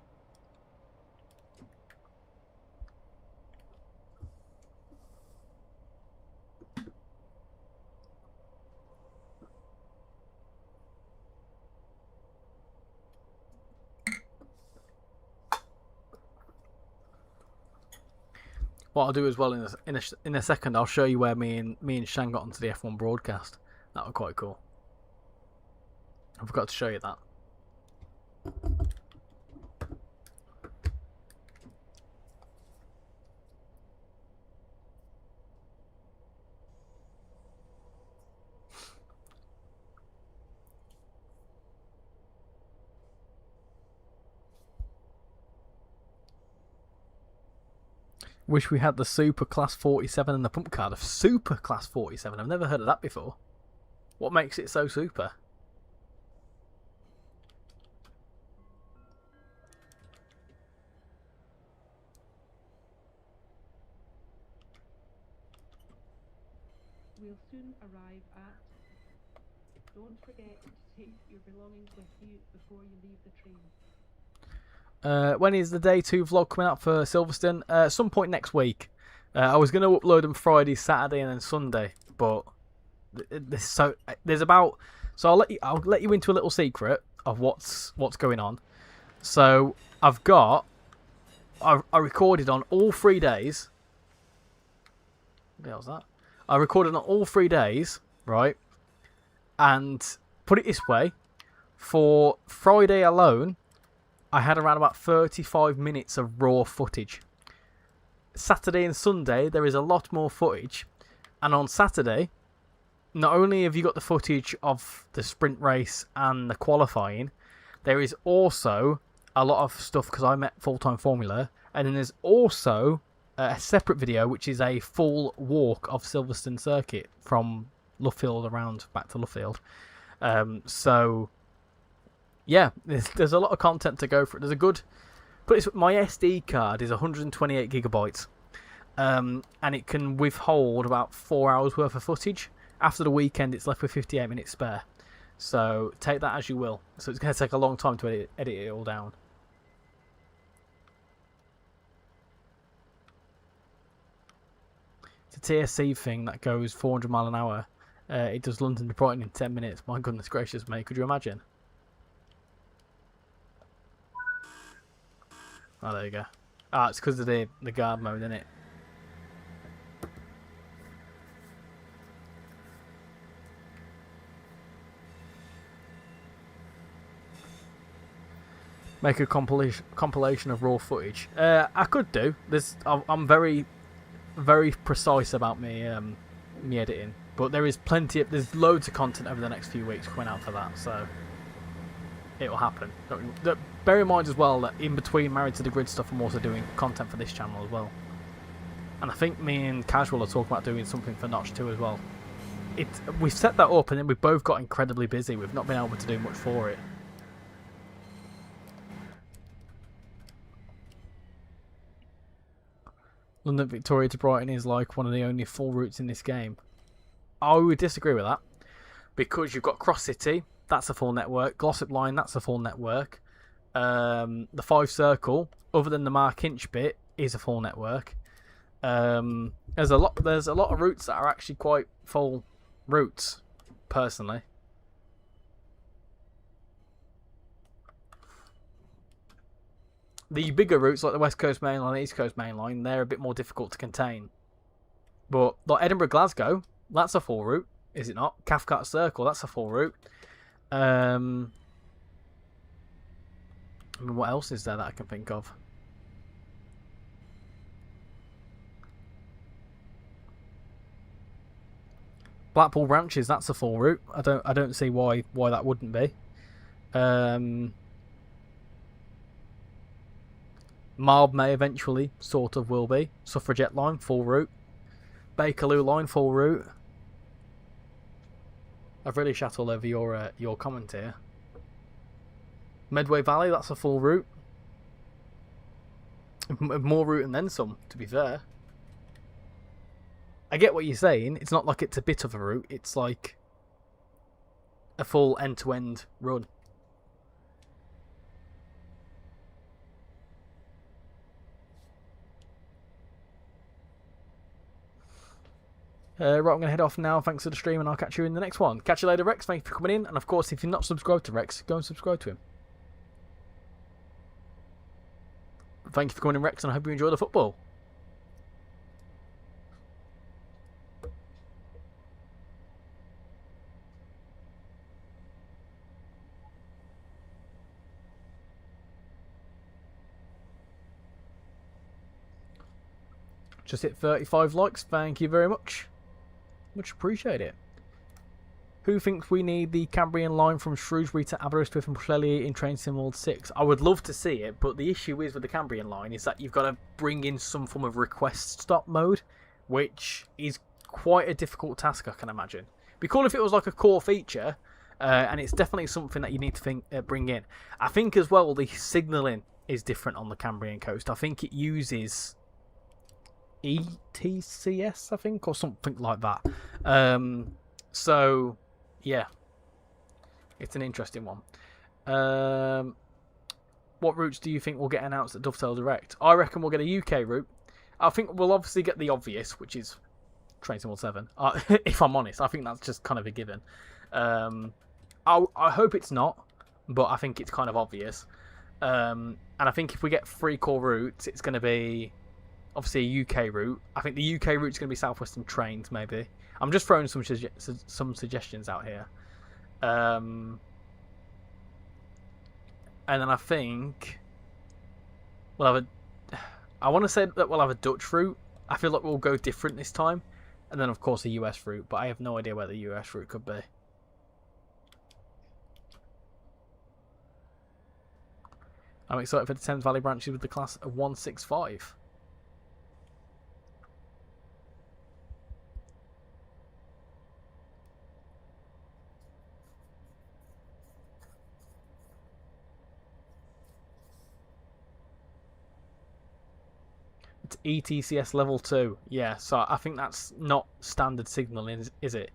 Speaker 1: What I'll do as well in a second, I'll show you where me and Shan got onto the F1 broadcast. That was quite cool. I forgot to show you that. Wish we had the Super Class 47 and the pump car. The Super Class 47. I've never heard of that before. What makes it so super?
Speaker 4: We'll soon arrive at... Don't forget to take your belongings with you before you leave the train.
Speaker 1: When is the day 2 vlog coming out for Silverstone? Some point next week. I was going to upload them Friday, Saturday, and then Sunday, but there's about. So I'll let you into a little secret of what's going on. So I recorded on all 3 days. What the hell's that? I recorded on all 3 days, right? And put it this way, for Friday alone, I had around about 35 minutes of raw footage. Saturday and Sunday, there is a lot more footage. And on Saturday, not only have you got the footage of the sprint race and the qualifying, there is also a lot of stuff because I met Full-Time Formula. And then there's also a separate video, which is a full walk of Silverstone Circuit from Luffield around back to Luffield. So, yeah, there's a lot of content to go through. There's a good... my SD card is 128 gigabytes, and it can withhold about 4 hours worth of footage. After the weekend, it's left with 58 minutes spare. So take that as you will. So it's going to take a long time to edit it all down. It's a TSC thing that goes 400 mile an hour. It does London to Brighton in 10 minutes. My goodness gracious, mate. Could you imagine? Oh, there you go. Ah, it's because of the guard mode, isn't it? Make a compilation of raw footage. I could do. I'm very, very precise about me editing, but there's loads of content over the next few weeks coming out for that, so it will happen. Bear in mind as well that in between Married to the Grid stuff, I'm also doing content for this channel as well. And I think me and Casual are talking about doing something for Notch 2 as well. We've set that up and then we've both got incredibly busy. We've not been able to do much for it. London Victoria to Brighton is like one of the only full routes in this game. I would disagree with that. Because you've got Cross City, that's a full network. Glossop Line, that's a full network. The Fife Circle, other than the Mark Inch bit, is a full network. There's a lot of routes that are actually quite full routes, personally. The bigger routes, like the West Coast Main Line, East Coast Main Line, they're a bit more difficult to contain. But like Edinburgh-Glasgow, that's a full route, is it not? Cathcart Circle, that's a full route. I mean, what else is there that I can think of? Blackpool Ranches, that's a full route. I don't see why that wouldn't be. Marb may eventually, sort of will be. Suffragette Line, full route. Bakerloo Line, full route. I've really shat all over your comment here. Medway Valley, that's a full route. More route and then some, to be fair. I get what you're saying. It's not like it's a bit of a route. It's like a full end-to-end run. Right, I'm going to head off now. Thanks for the stream, and I'll catch you in the next one. Catch you later, Rex. Thank you for coming in. And, of course, if you're not subscribed to Rex, go and subscribe to him. Thank you for coming in, Rex, and I hope you enjoy the football. Just hit 35 likes. Thank you very much. Much appreciate it. Who thinks we need the Cambrian line from Shrewsbury to Aberystwyth and Pwllheli in Train Sim World 6? I would love to see it, but the issue is with the Cambrian line is that you've got to bring in some form of request stop mode, which is quite a difficult task, I can imagine. It'd be cool if it was like a core feature, and it's definitely something that you need to bring in. I think as well the signalling is different on the Cambrian coast. I think it uses ETCS, I think, or something like that. So, yeah, it's an interesting one. What routes do you think will get announced at Dovetail Direct? I reckon we'll get a UK route. I think we'll obviously get the obvious, which is Train Sim 7. If I'm honest, I think that's just kind of a given. I hope it's not, but I think it's kind of obvious. And I think if we get 3 core routes, it's going to be obviously a UK route. I think the UK route is going to be Southwestern Trains, maybe. I'm just throwing some suggestions out here. And then I think we'll have I want to say that we'll have a Dutch route. I feel like we'll go different this time. And then, of course, a US route. But I have no idea where the US route could be. I'm excited for the Thames Valley branches with the class of 165. It's ETCS level 2. Yeah, so I think that's not standard signalling, is it?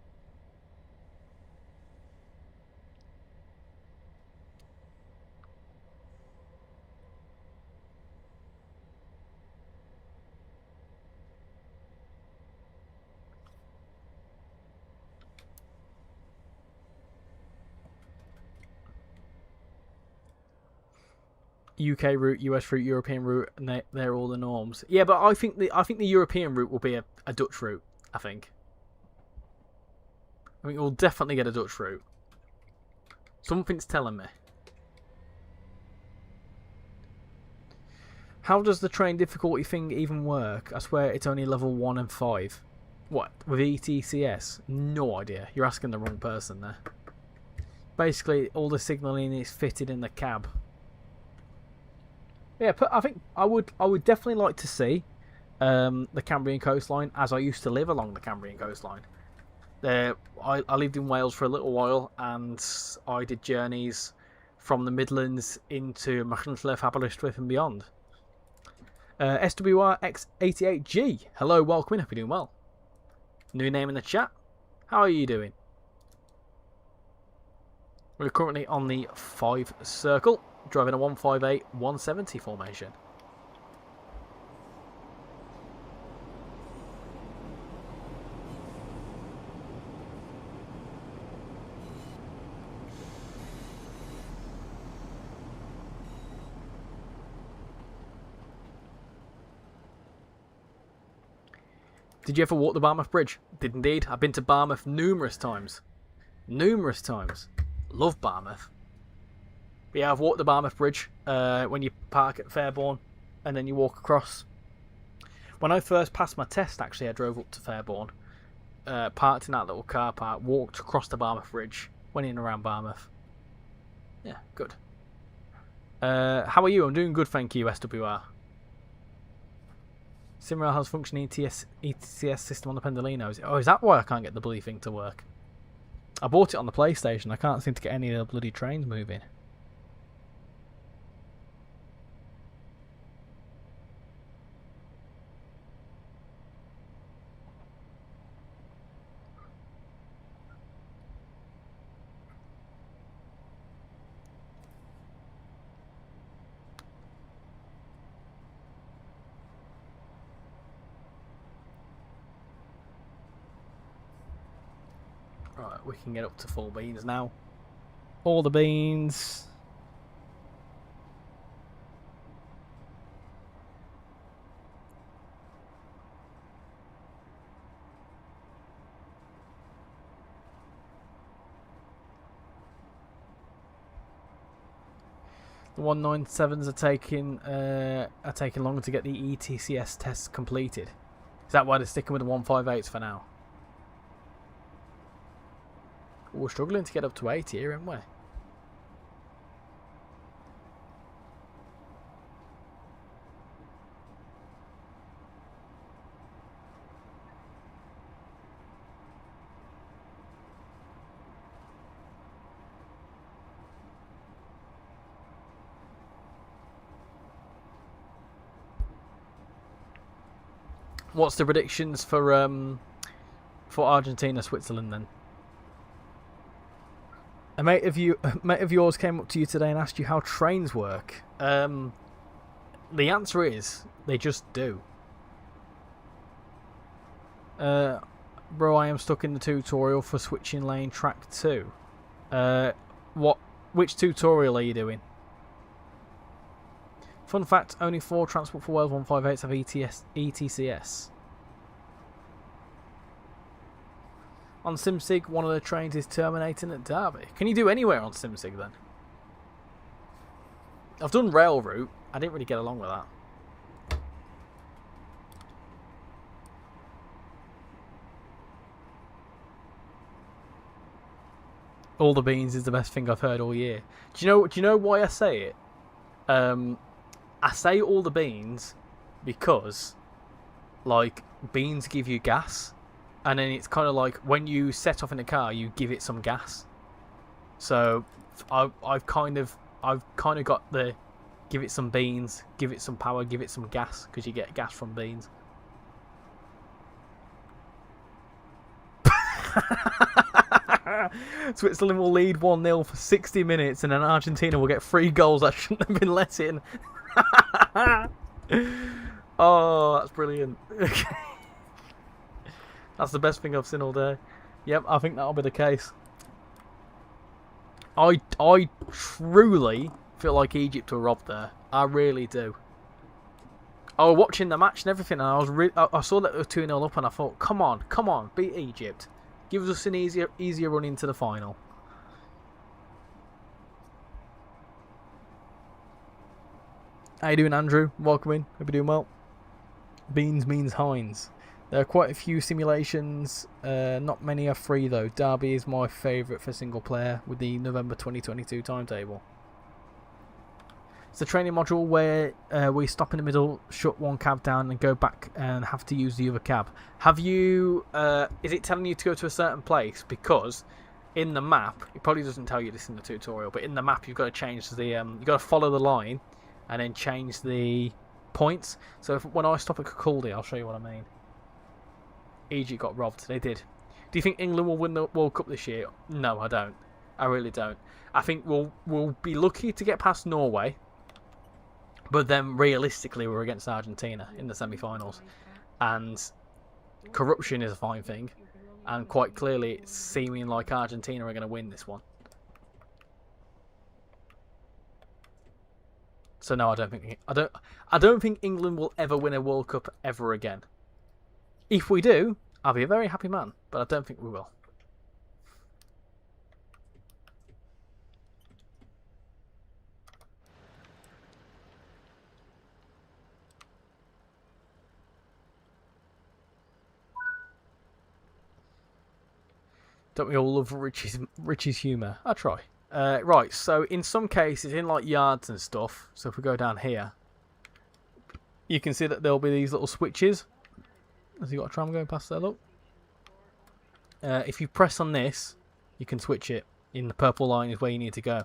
Speaker 1: UK route, US route, European route, and they're all the norms. Yeah, but I think the European route will be a Dutch route. I think we'll definitely get a Dutch route. Something's telling me. How does the train difficulty thing even work? I swear it's only level 1 and 5. What, with ETCS? No idea. You're asking the wrong person there. Basically, all the signalling is fitted in the cab. Yeah, but I think I would definitely like to see the Cambrian coastline, as I used to live along the Cambrian coastline. I lived in Wales for a little while, and I did journeys from the Midlands into Machynlleth, Aberystwyth and beyond. SWRX88G, hello, welcome in, hope you're doing well. New name in the chat, how are you doing? We're currently on the 5 circle, driving a 158-170 formation. Did you ever walk the Barmouth Bridge? Did indeed. I've been to Barmouth numerous times. Numerous times. Love Barmouth. But yeah, I've walked the Barmouth Bridge when you park at Fairbourne and then you walk across. When I first passed my test, actually, I drove up to Fairbourne, parked in that little car park, walked across the Barmouth Bridge, went in around Barmouth. Yeah, good. How are you? I'm doing good, thank you, SWR. Simrail has functioning ETCS system on the Pendolinos. Oh, is that why I can't get the bloody thing to work? I bought it on the PlayStation. I can't seem to get any of the bloody trains moving. Right, we can get up to full beans now. All the beans. The 197s are taking longer to get the ETCS tests completed. Is that why they're sticking with the 158s for now? We're struggling to get up to 80 here, aren't we? What's the predictions for Argentina, Switzerland then? A mate of yours came up to you today and asked you how trains work. The answer is they just do. Bro, I am stuck in the tutorial for switching lane track 2. Which tutorial are you doing? Fun fact, only 4 Transport for Wales 158s have ETCS. On SimSig, one of the trains is terminating at Derby. Can you do anywhere on SimSig then? I've done rail route. I didn't really get along with that. All the beans is the best thing I've heard all year. Do you know why I say it? I say all the beans because, like, beans give you gas, and then it's kind of like when you set off in a car, you give it some gas. So I've kind of got the give it some beans, give it some power, give it some gas, because you get gas from beans. Switzerland will lead 1-0 for 60 minutes and then Argentina will get 3 goals that shouldn't have been let in. Oh, that's brilliant. That's the best thing I've seen all day. Yep, I think that'll be the case. I truly feel like Egypt were robbed there. I really do. I was watching the match and everything, and I saw that it was 2-0 up, and I thought, come on, beat Egypt. Give us an easier run into the final. How you doing, Andrew? Welcome in. Hope you're doing well. Beans means Heinz. There are quite a few simulations. Not many are free though. Derby is my favourite for single player with the November 2022 timetable. It's a training module where we stop in the middle, shut one cab down, and go back and have to use the other cab. Have you? Is it telling you to go to a certain place? Because in the map, it probably doesn't tell you this in the tutorial, but in the map you've got to change the you've got to follow the line and then change the points. So when I stop at Cucaldi, I'll show you what I mean. Egypt got robbed. They did. Do you think England will win the World Cup this year? No, I don't. I really don't. I think we'll be lucky to get past Norway. But then, realistically, we're against Argentina in the semi-finals. And corruption is a fine thing. And quite clearly, it's seeming like Argentina are going to win this one. So no, I don't think England will ever win a World Cup ever again. If we do, I'll be a very happy man. But I don't think we will. Don't we all love Richie's humour? I try. Right, so in some cases, in like yards and stuff, so if we go down here, you can see that there'll be these little switches. Has he got a tram going past there, look? If you press on this, you can switch it. In the purple line is where you need to go.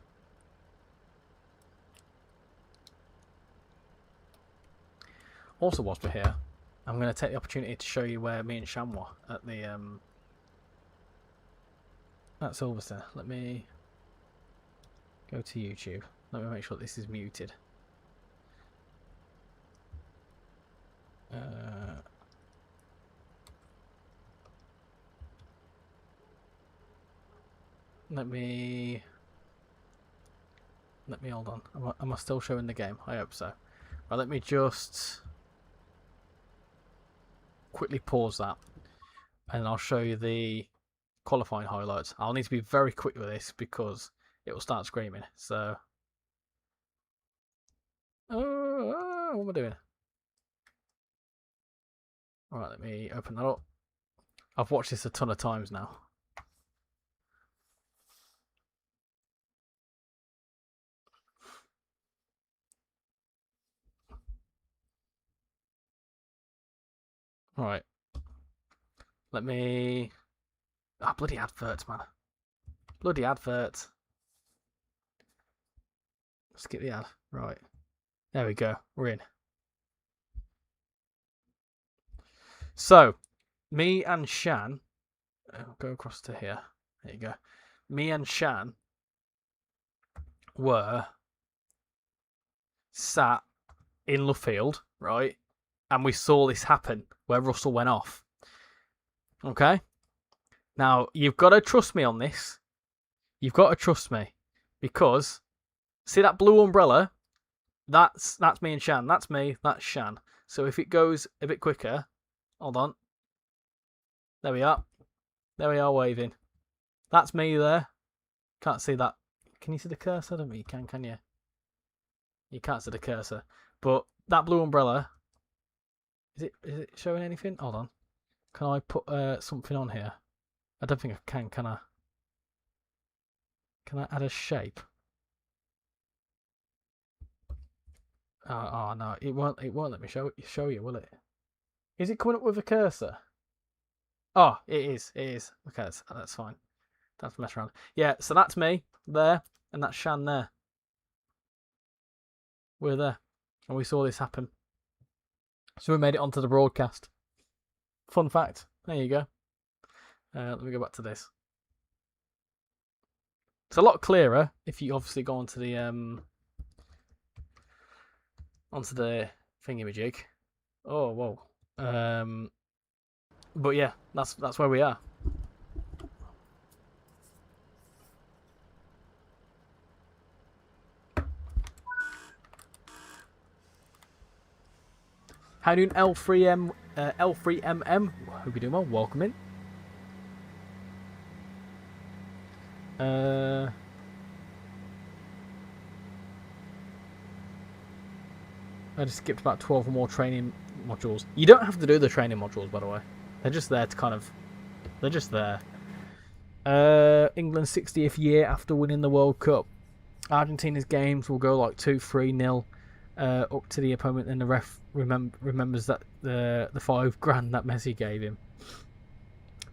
Speaker 1: Also, whilst we're here, I'm going to take the opportunity to show you where me and Sham were at the... at Silverstone. Let me go to YouTube. Let me make sure this is muted. Let me hold on. Am I still showing the game? I hope so. Right, let me just quickly pause that, and I'll show you the qualifying highlights. I'll need to be very quick with this because it will start screaming. So, what am I doing? All right, let me open that up. I've watched this a ton of times now. All right. Let me... Ah, bloody adverts, man. Bloody adverts. Skip the ad. Right. There we go. We're in. So, me and Shan, I'll go across to here. There you go. Me and Shan were sat in Luffield, right? And we saw this happen where Russell went off. Okay? Now, you've got to trust me on this. You've got to trust me. Because, see that blue umbrella? That's me and Shan. That's me, that's Shan. So if it goes a bit quicker, hold on. There we are. There we are waving. That's me there. Can't see that. Can you see the cursor? I don't think you can you? You can't see the cursor. But that blue umbrella, is it showing anything? Hold on. Can I put something on here? I don't think I can I? Can I add a shape? Oh no, it won't let me show you, will it? Is it coming up with a cursor? Oh, it is. Okay, that's fine. Don't have to mess around. Yeah, so that's me there, and that's Shan there. We're there, and we saw this happen. So we made it onto the broadcast. Fun fact. There you go. Let me go back to this. It's a lot clearer if you obviously go onto the thingamajig. Oh whoa. But yeah, that's where we are. How you doing, L3MM? Hope you're doing well. Welcome in. I just skipped about 12 or more training modules. You don't have to do the training modules, by the way. They're just there to kind of... They're just there. England's 60th year after winning the World Cup. Argentina's games will go like 2-3-0 up to the opponent, and the ref remembers that the $5,000 that Messi gave him.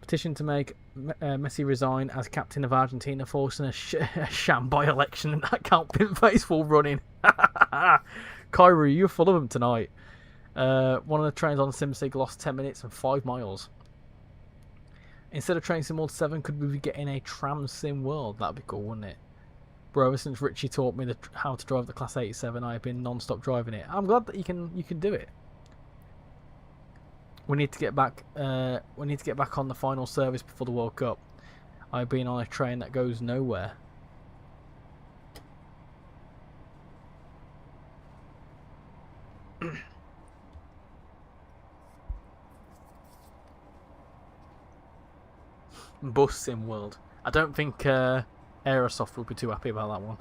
Speaker 1: Petition to make Messi resign as captain of Argentina, forcing a sham by-election, and that can't be faithful running. Kyrie, you're full of them tonight. One of the trains on SimSig lost 10 minutes and 5 miles. Instead of Train Sim World 7, could we be getting a Tram Sim World? That'd be cool, wouldn't it? Bro, ever since Richie taught me how to drive the Class 87, I've been non-stop driving it. I'm glad that you can do it. We need to get back. We need to get back on the final service before the World Cup. I've been on a train that goes nowhere. Bus Sim World. I don't think Aerosoft will be too happy about that one.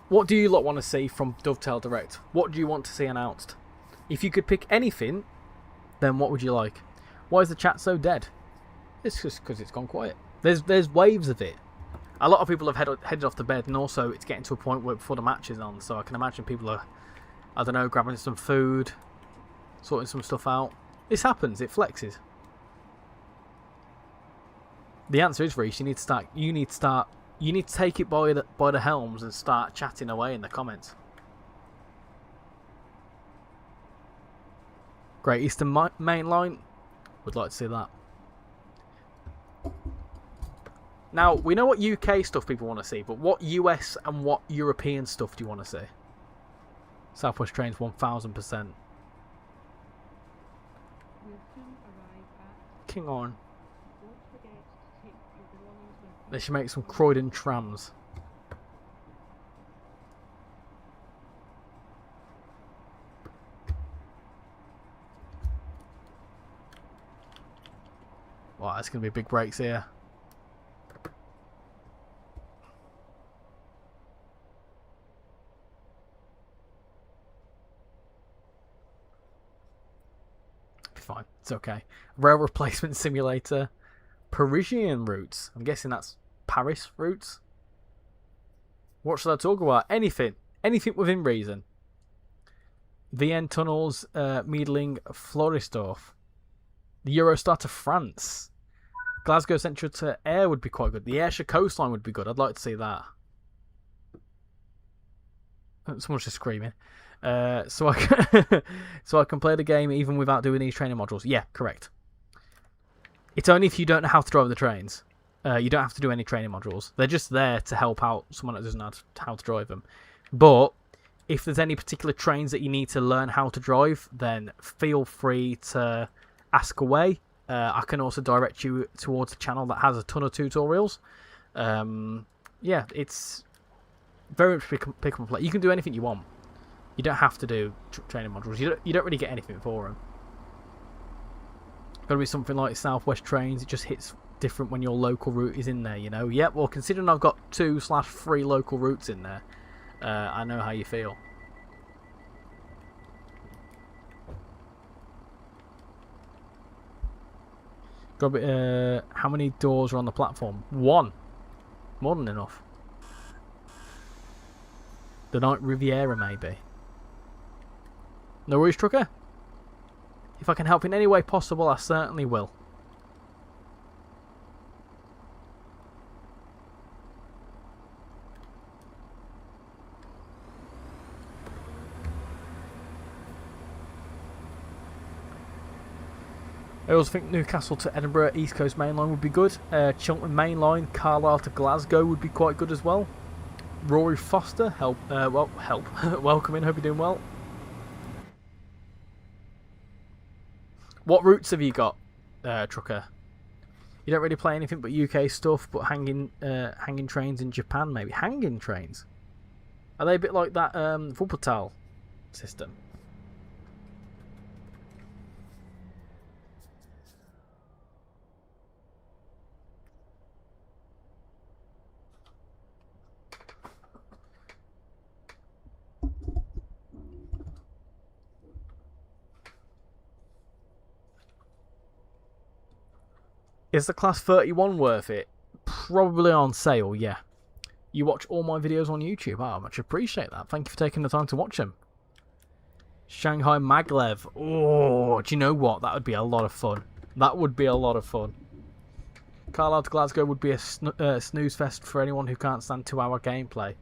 Speaker 1: What do you lot want to see from Dovetail Direct? What do you want to see announced? If you could pick anything, then what would you like? Why is the chat so dead? It's just because it's gone quiet. There's waves of it. A lot of people have headed off to bed, and also it's getting to a point where before the match is on, so I can imagine people are, I don't know, grabbing some food, sorting some stuff out. This happens. It flexes. The answer is, Reece, you need to take it by the helms and start chatting away in the comments. Great Eastern Main Line. Would like to see that. Now, we know what UK stuff people want to see, but what US and what European stuff do you want to see? Southwest Trains 1000%. King on. They should make some Croydon trams. Wow, it's going to be big breaks here. fine. It's okay. Rail replacement simulator. Parisian routes. I'm guessing that's Paris routes. What should I talk about? Anything. Anything within reason. VN tunnels, Meidling, Florisdorf. The Eurostar to France. Glasgow Central to Air would be quite good. The Ayrshire coastline would be good. I'd like to see that. Someone's just screaming. So I can play the game even without doing these training modules. Yeah, correct. It's only if you don't know how to drive the trains. You don't have to do any training modules. They're just there to help out someone that doesn't know how to drive them. But if there's any particular trains that you need to learn how to drive, then feel free to ask away. I can also direct you towards a channel that has a ton of tutorials. Yeah, it's very much pick up and play. You can do anything you want. You don't have to do training modules. You don't really get anything for them. Got to be something like Southwest Trains. It just hits different when your local route is in there, you know. Yep, well, considering I've got 2/3 local routes in there, I know how you feel. How many doors are on the platform? 1. More than enough. The Night Riviera, maybe. No worries, trucker. If I can help in any way possible, I certainly will. I also think Newcastle to Edinburgh East Coast Main Line would be good. Chiltern Main Line, Carlisle to Glasgow would be quite good as well. Rory Foster, welcome in, hope you're doing well. What routes have you got, trucker? You don't really play anything but UK stuff, but hanging trains in Japan, maybe. Hanging trains? Are they a bit like that Wuppertal system? Is the Class 31 worth it? Probably on sale, yeah. You watch all my videos on YouTube. I much appreciate that. Thank you for taking the time to watch them. Shanghai Maglev. Oh, do you know what? That would be a lot of fun. That would be a lot of fun. Carlisle to Glasgow would be a snooze fest for anyone who can't stand 2-hour gameplay.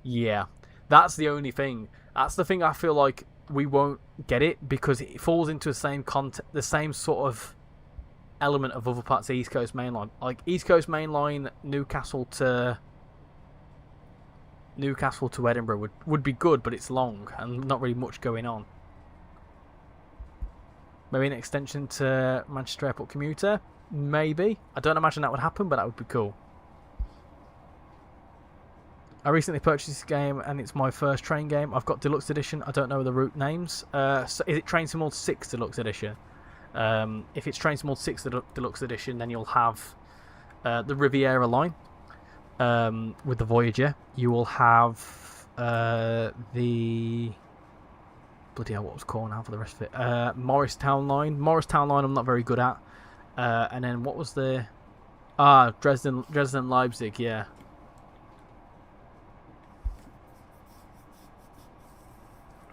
Speaker 1: Yeah, that's the only thing. That's the thing I feel like we won't get it because it falls into the same sort of element of other parts of the East Coast Main Line. Like East Coast Main Line, Newcastle to Edinburgh would be good, but it's long and not really much going on. Maybe an extension to Manchester Airport Commuter? Maybe. I don't imagine that would happen, but that would be cool. I recently purchased this game and it's my first train game. I've got Deluxe Edition. I don't know the route names. So is it Train Sim 6 Deluxe Edition? If it's Train Sim 6 Deluxe Edition, then you'll have the Riviera line with the Voyager. You will have the... Bloody hell, what was called now for the rest of it? Morristown line. Morristown line I'm not very good at. And then what was the... Dresden Leipzig, yeah.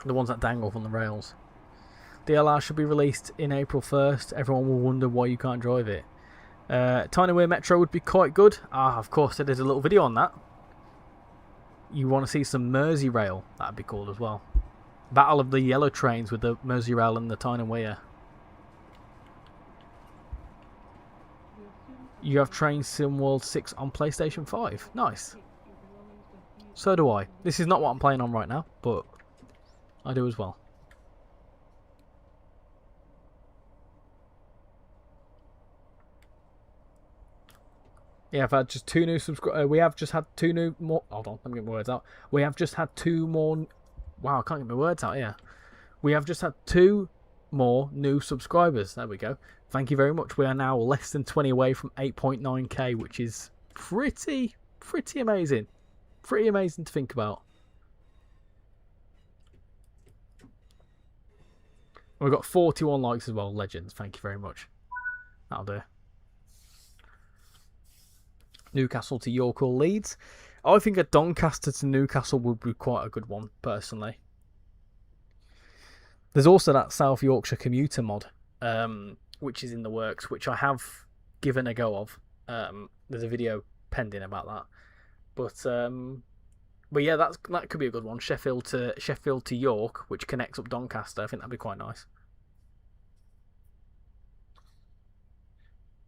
Speaker 1: The ones that dangle from the rails. DLR should be released in April 1st. Everyone will wonder why you can't drive it. Tinyway Metro would be quite good. Of course, there's a little video on that. You want to see some RichyRail? That'd be cool as well. Battle of the yellow trains with the RichyRail and the Tinyway. You have Train Sim World 6 on PlayStation 5. Nice. So do I. This is not what I'm playing on right now, but I do as well. Yeah, I've had just 2 new subscribers. We have just had 2 new more. Hold on, let me get my words out. We have just had 2 more. Wow, I can't get my words out here. We have just had 2 more new subscribers. There we go. Thank you very much. We are now less than 20 away from 8.9k, which is pretty amazing. Pretty amazing to think about. We've got 41 likes as well, legends. Thank you very much. That'll do. Newcastle to York or Leeds. I think a Doncaster to Newcastle would be quite a good one, personally. There's also that South Yorkshire commuter mod, which is in the works, which I have given a go of. There's a video pending about that. But yeah, that could be a good one. Sheffield to York, which connects up Doncaster. I think that'd be quite nice.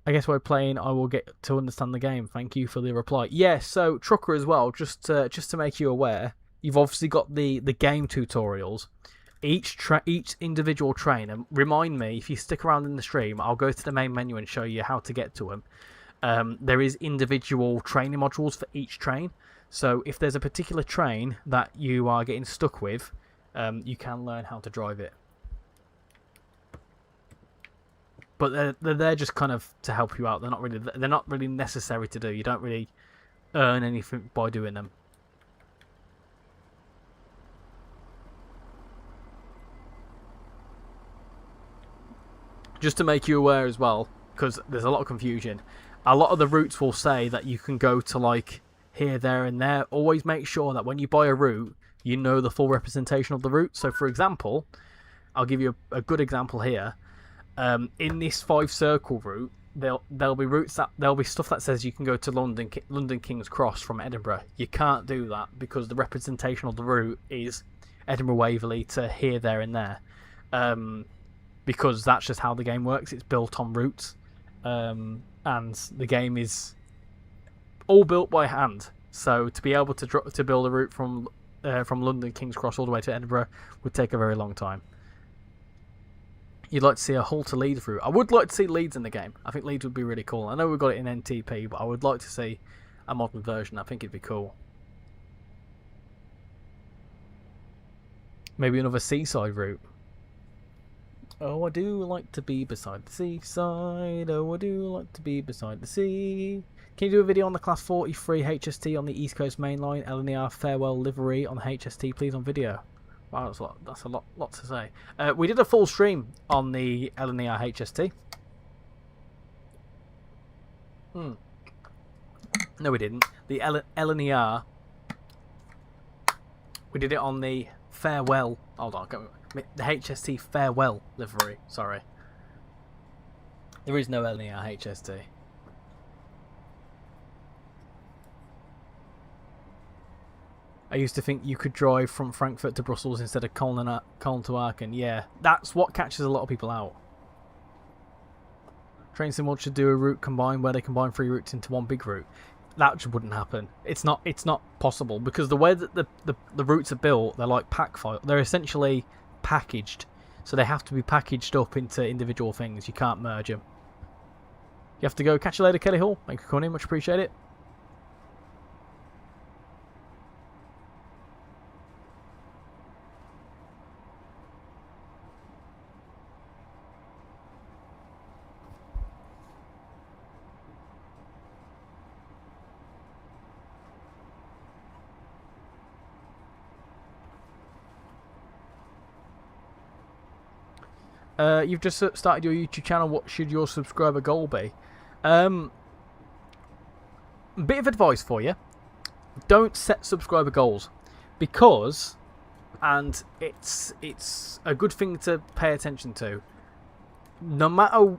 Speaker 1: I guess we're playing. I will get to understand the game. Thank you for the reply. Yeah, so Trucker as well. Just to make you aware, you've obviously got the game tutorials. Each individual train. And remind me, if you stick around in the stream, I'll go to the main menu and show you how to get to them. There is individual training modules for each train. So if there's a particular train that you are getting stuck with, you can learn how to drive it. But they're there just kind of to help you out. They're not really necessary to do. You don't really earn anything by doing them. Just to make you aware as well, because there's a lot of confusion. A lot of the routes will say that you can go to like here, there, and there. Always make sure that when you buy a route, you know the full representation of the route. So, for example, I'll give you a good example here. In this 5 circle route, there'll be stuff that says you can go to London King's Cross from Edinburgh. You can't do that because the representation of the route is Edinburgh Waverley to here, there, and there. Because that's just how the game works. It's built on routes, and the game is all built by hand. So to be able to build a route from London King's Cross all the way to Edinburgh would take a very long time. You'd like to see a Hull to Leeds route. I would like to see Leeds in the game. I think Leeds would be really cool. I know we've got it in NTP, but I would like to see a modern version. I think it'd be cool. Maybe another seaside route. Oh, I do like to be beside the seaside. Oh, I do like to be beside the sea. Can you do a video on the Class 43 HST on the East Coast Main Line LNER farewell livery on the HST, please, on video? Wow, that's a lot to say. We did a full stream on the LNER HST. No, we didn't. The LNER. We did it on the farewell. Hold on, the HST farewell livery. Sorry. There is no LNER HST. I used to think you could drive from Frankfurt to Brussels instead of Cologne to Aachen. Yeah, that's what catches a lot of people out. Train Sim should do a route combine where they combine 3 routes into one big route. That just wouldn't happen. It's not possible because the way that the routes are built, they're like pack file. They're essentially packaged, so they have to be packaged up into individual things. You can't merge them. You have to go. Catch you later, Kelly Hall. Thank you for coming in. Much appreciate it. You've just started your YouTube channel. What should your subscriber goal be? Bit of advice for you. Don't set subscriber goals because, and it's a good thing to pay attention to. No matter,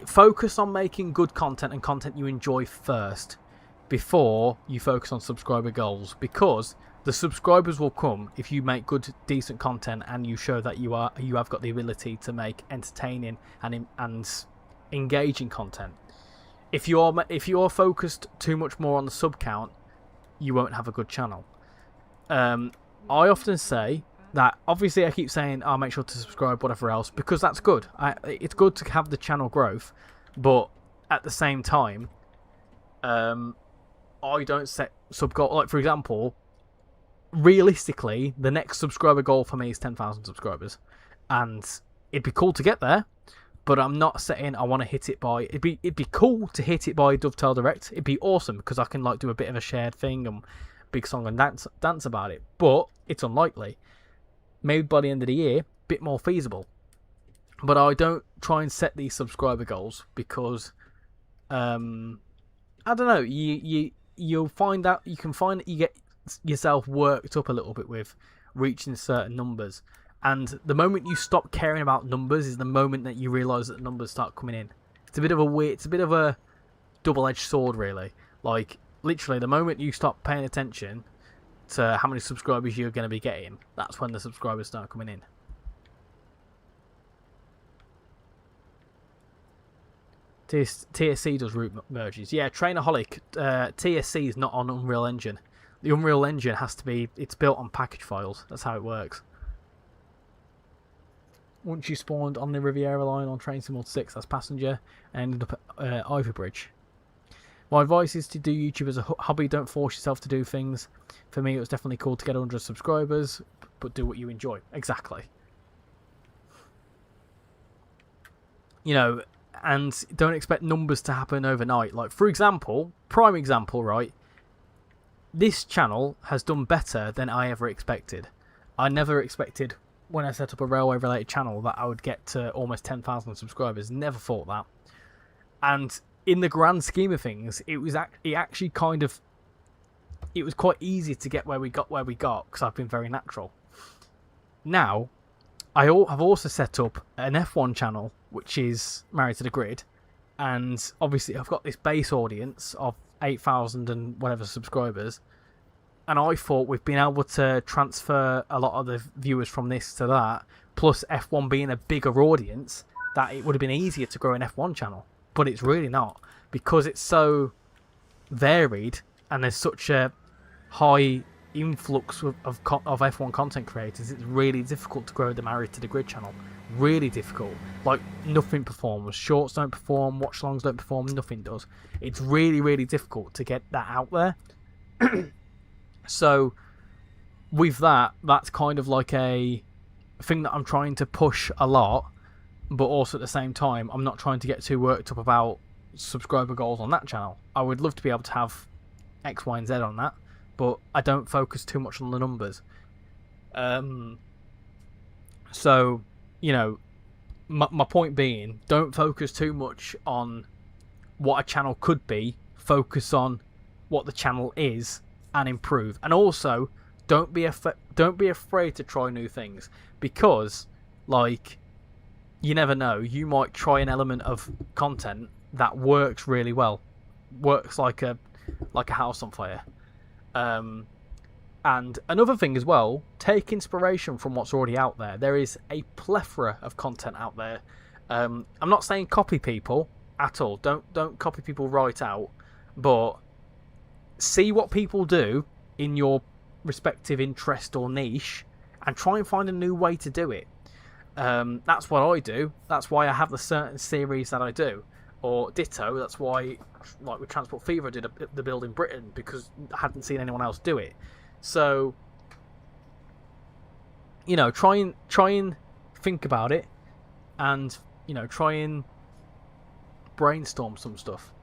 Speaker 1: focus on making good content and content you enjoy first before you focus on subscriber goals, because the subscribers will come if you make good, decent content and you show that you have got the ability to make entertaining and engaging content. If you're focused too much more on the sub count, you won't have a good channel. I often say that, obviously I keep saying I'll make sure to subscribe, whatever else, because that's good. It's good to have the channel growth, but at the same time, I don't set sub goal. Like, for example, realistically, the next subscriber goal for me is 10,000 subscribers, and it'd be cool to get there, but I'm not setting I want to hit it by. It'd be cool to hit it by Dovetail Direct. It'd be awesome because I can like do a bit of a shared thing and big song and dance about it. But it's unlikely. Maybe by the end of the year, a bit more feasible. But I don't try and set these subscriber goals because I don't know. You'll find out you can find that you get yourself worked up a little bit with reaching certain numbers, and the moment you stop caring about numbers is the moment that you realise that the numbers start coming in. It's a bit of a double-edged sword, really. Like literally, the moment you stop paying attention to how many subscribers you're going to be getting, that's when the subscribers start coming in. TSC does route merges. Yeah, Trainerholic. TSC is not on Unreal Engine. The Unreal Engine has to be... It's built on package files. That's how it works. Once you spawned on the Riviera line on Train Sim 6, that's passenger, and ended up at Ivy Bridge. My advice is to do YouTube as a hobby. Don't force yourself to do things. For me, it was definitely cool to get 100 subscribers, but do what you enjoy. Exactly. You know... And don't expect numbers to happen overnight. Like, for example, prime example, right? This channel has done better than I ever expected. I never expected, when I set up a railway-related channel, that I would get to almost 10,000 subscribers. Never thought that. And in the grand scheme of things, it was actually kind of... It was quite easy to get where we got, because I've been very natural. Now, I have also set up an F1 channel, which is Married to the Grid, and obviously I've got this base audience of 8,000 and whatever subscribers, and I thought we've been able to transfer a lot of the viewers from this to that, plus F1 being a bigger audience, that it would have been easier to grow an F1 channel, but it's really not, because it's so varied and there's such a high influx of F1 content creators. It's really difficult to grow the Married to the Grid channel. Really difficult. Like, nothing performs. Shorts don't perform, watch longs don't perform, nothing does. It's really, really difficult to get that out there. So with that, that's kind of like a thing that I'm trying to push a lot, but also at the same time I'm not trying to get too worked up about subscriber goals on that channel. I would love to be able to have X, Y and Z on that, but I don't focus too much on the numbers. So, you know, my point being, don't focus too much on what a channel could be. Focus on what the channel is and improve. And also, don't be afraid to try new things, because, like, you never know. You might try an element of content that works really well, works like a house on fire. And another thing as well, take inspiration from what's already out there. There is a plethora of content out there. I'm not saying copy people at all. Don't copy people right out, but see what people do in your respective interest or niche and try and find a new way to do it. That's what I do. That's why I have the certain series that I do. Or ditto, that's why, like with Transport Fever, I did the build in Britain, because I hadn't seen anyone else do it. So, you know, try and think about it, and, you know, try and brainstorm some stuff.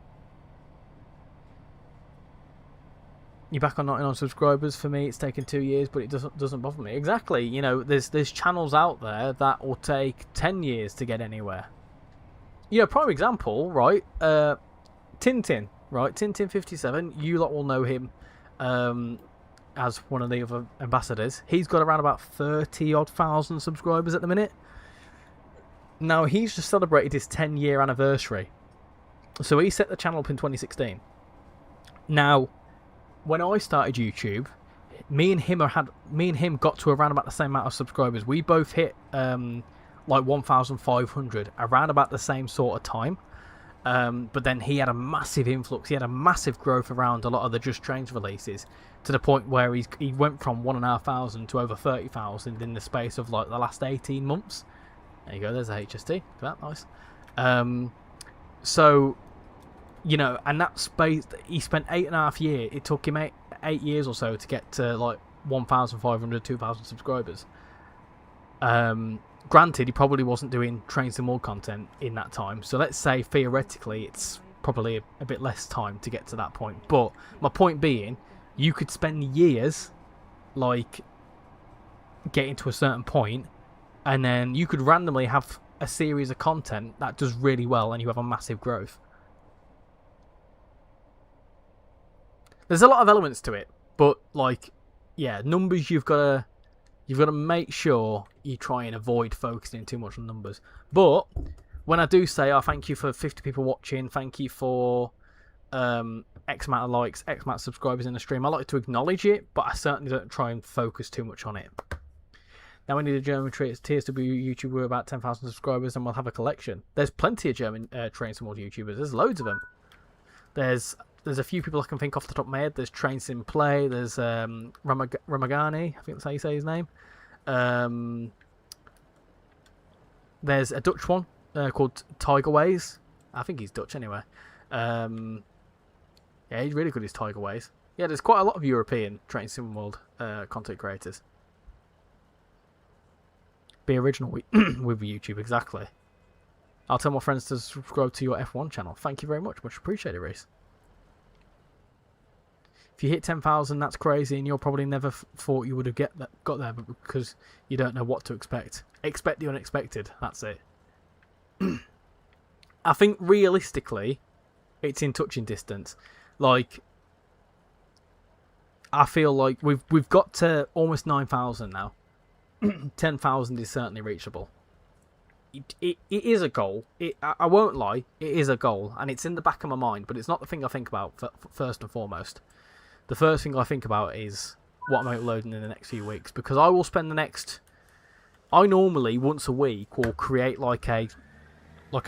Speaker 1: You're back on 99 subscribers. For me, it's taken 2 years, but it doesn't bother me. Exactly. You know, there's channels out there that will take 10 years to get anywhere. You know, prime example, right? Tintin, right? Tintin57. You lot will know him as one of the other ambassadors. He's got around about 30,000 subscribers at the minute. Now, he's just celebrated his 10-year anniversary. So he set the channel up in 2016. Now, when I started YouTube, me and him got to around about the same amount of subscribers. We both hit like 1,500 around about the same sort of time. But then he had a massive influx. He had a massive growth around a lot of the Just Trains releases, to the point where he went from 1,500 to over 30,000 in the space of like the last 18 months. There you go. There's a HST. That nice. So, you know, and that space, he spent 8.5 years. It took him 8 years or so to get to like 1,500, 2,000 subscribers. Granted, he probably wasn't doing Train Sim World content in that time, so let's say theoretically it's probably a bit less time to get to that point. But my point being, you could spend years like getting to a certain point, and then you could randomly have a series of content that does really well and you have a massive growth. There's a lot of elements to it, but like, yeah, numbers you've got to make sure you try and avoid focusing too much on numbers. But when I do say, thank you for 50 people watching, thank you for X amount of likes, X amount of subscribers in the stream, I like to acknowledge it, but I certainly don't try and focus too much on it. Now we need a German TSW YouTuber with about 10,000 subscribers and we'll have a collection. There's plenty of German Train Sim World YouTubers. There's loads of them. There's a few people I can think off the top of my head. There's Train Sim Play. There's Ramagani. I think that's how you say his name. There's a Dutch one called Tigerways. I think he's Dutch anyway. Yeah, he's really good at his Tigerways. Yeah, there's quite a lot of European Train Sim World content creators. Be original with YouTube, exactly. I'll tell my friends to subscribe to your F1 channel. Thank you very much. Much appreciated, Reese. If you hit 10,000, that's crazy, and you'll probably never thought you would have got there, but because you don't know what to expect. Expect the unexpected. That's it. I think realistically, it's in touching distance. Like, I feel like we've got to almost 9,000 now. 10,000 is certainly reachable. It is a goal. I won't lie, it is a goal, and it's in the back of my mind, but it's not the thing I think about first and foremost. The first thing I think about is what I'm uploading in the next few weeks, because I will spend the next... I normally, once a week, will create like a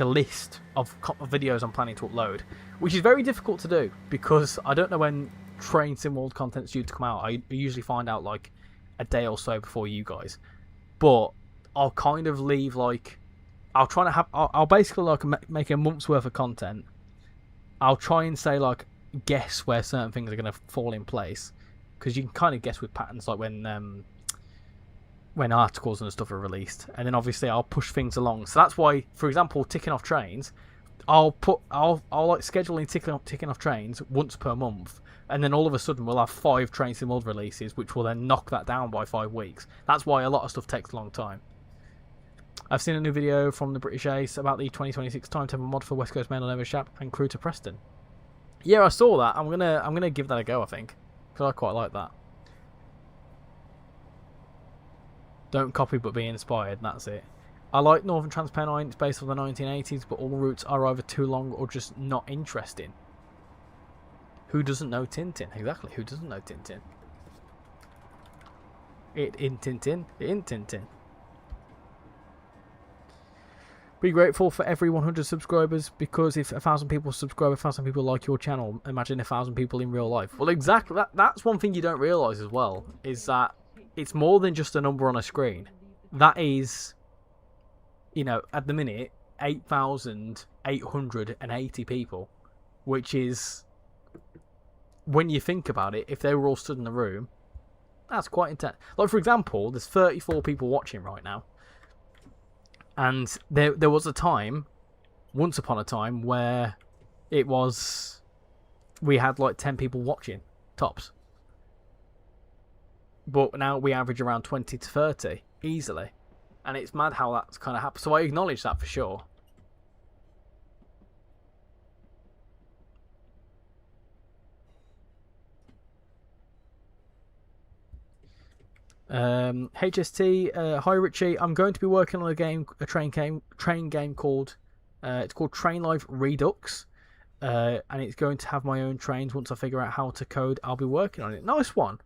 Speaker 1: list of videos I'm planning to upload, which is very difficult to do, because I don't know when Train Sim World content's due to come out. I usually find out like a day or so before you guys, but I'll kind of leave like... I'll basically like make a month's worth of content. I'll try and say like guess where certain things are going to fall in place, because you can kind of guess with patterns like when articles and stuff are released, and then obviously I'll push things along. So that's why, for example, ticking off trains, I'll like scheduling ticking off trains once per month, and then all of a sudden we'll have 5 Train Sim World releases, which will then knock that down by 5 weeks. That's why a lot of stuff takes a long time. I've seen a new video from the British Ace about the 2026 timetable mod for West Coast Mail and Overshap and Crew to Preston. Yeah, I saw that. I'm gonna give that a go, I think, because I quite like that. Don't copy but be inspired, and that's it. I like Northern Transpennine. It's based on the 1980s, but all routes are either too long or just not interesting. Who doesn't know Tintin? Exactly, who doesn't know Tintin? It in Tintin. It in Tintin. Be grateful for every 100 subscribers, because if 1,000 people subscribe, 1,000 people like your channel, imagine 1,000 people in real life. Well, exactly. That's one thing you don't realise as well, is that it's more than just a number on a screen. That is, you know, at the minute, 8,880 people, which is, when you think about it, if they were all stood in the room, that's quite intense. Like, for example, there's 34 people watching right now. And there was a time, once upon a time, where we had like 10 people watching, tops. But now we average around 20 to 30, easily. And it's mad how that's kind of happened. So I acknowledge that for sure. HST, hi Richie. I'm going to be working on a train game called it's called Train Life Redux, and it's going to have my own trains. Once I figure out how to code, I'll be working on it. Nice one.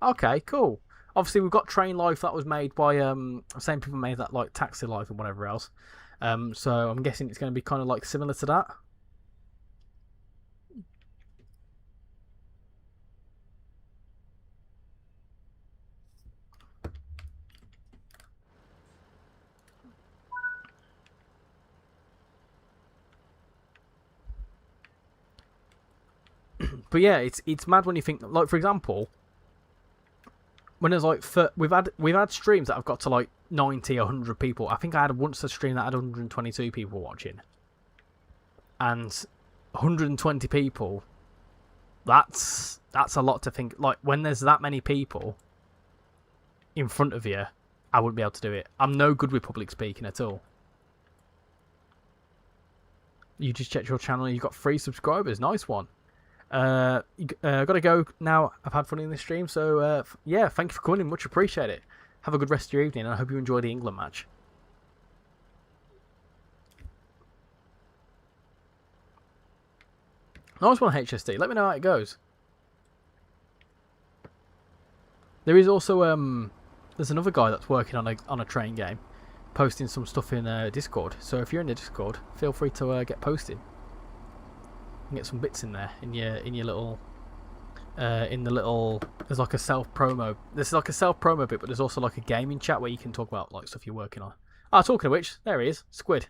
Speaker 1: Okay, cool. Obviously we've got Train Life that was made by same people made that, like Taxi Life and whatever else. So I'm guessing it's going to be kind of like similar to that. But yeah, it's mad when you think, like, for example, when there's like we've had streams that have got to like 90 or 100 people. I think I had once a stream that had 122 people watching, and 120 people. That's a lot to think. Like, when there's that many people in front of you, I wouldn't be able to do it. I'm no good with public speaking at all. You just checked your channel and you got 3 subscribers. Nice one. Gotta go now. I've had fun in this stream, so yeah, thank you for coming in. Much appreciate it. Have a good rest of your evening, and I hope you enjoy the England match. Nice one, HSD. Let me know how it goes. There is also there's another guy that's working on a train game, posting some stuff in Discord. So if you're in the Discord, feel free to get posted and get some bits in there in your little in the little. There's like a self promo. There's like a self promo bit, but there's also like a gaming chat where you can talk about like stuff you're working on. Ah, talking of which, there he is, Squid.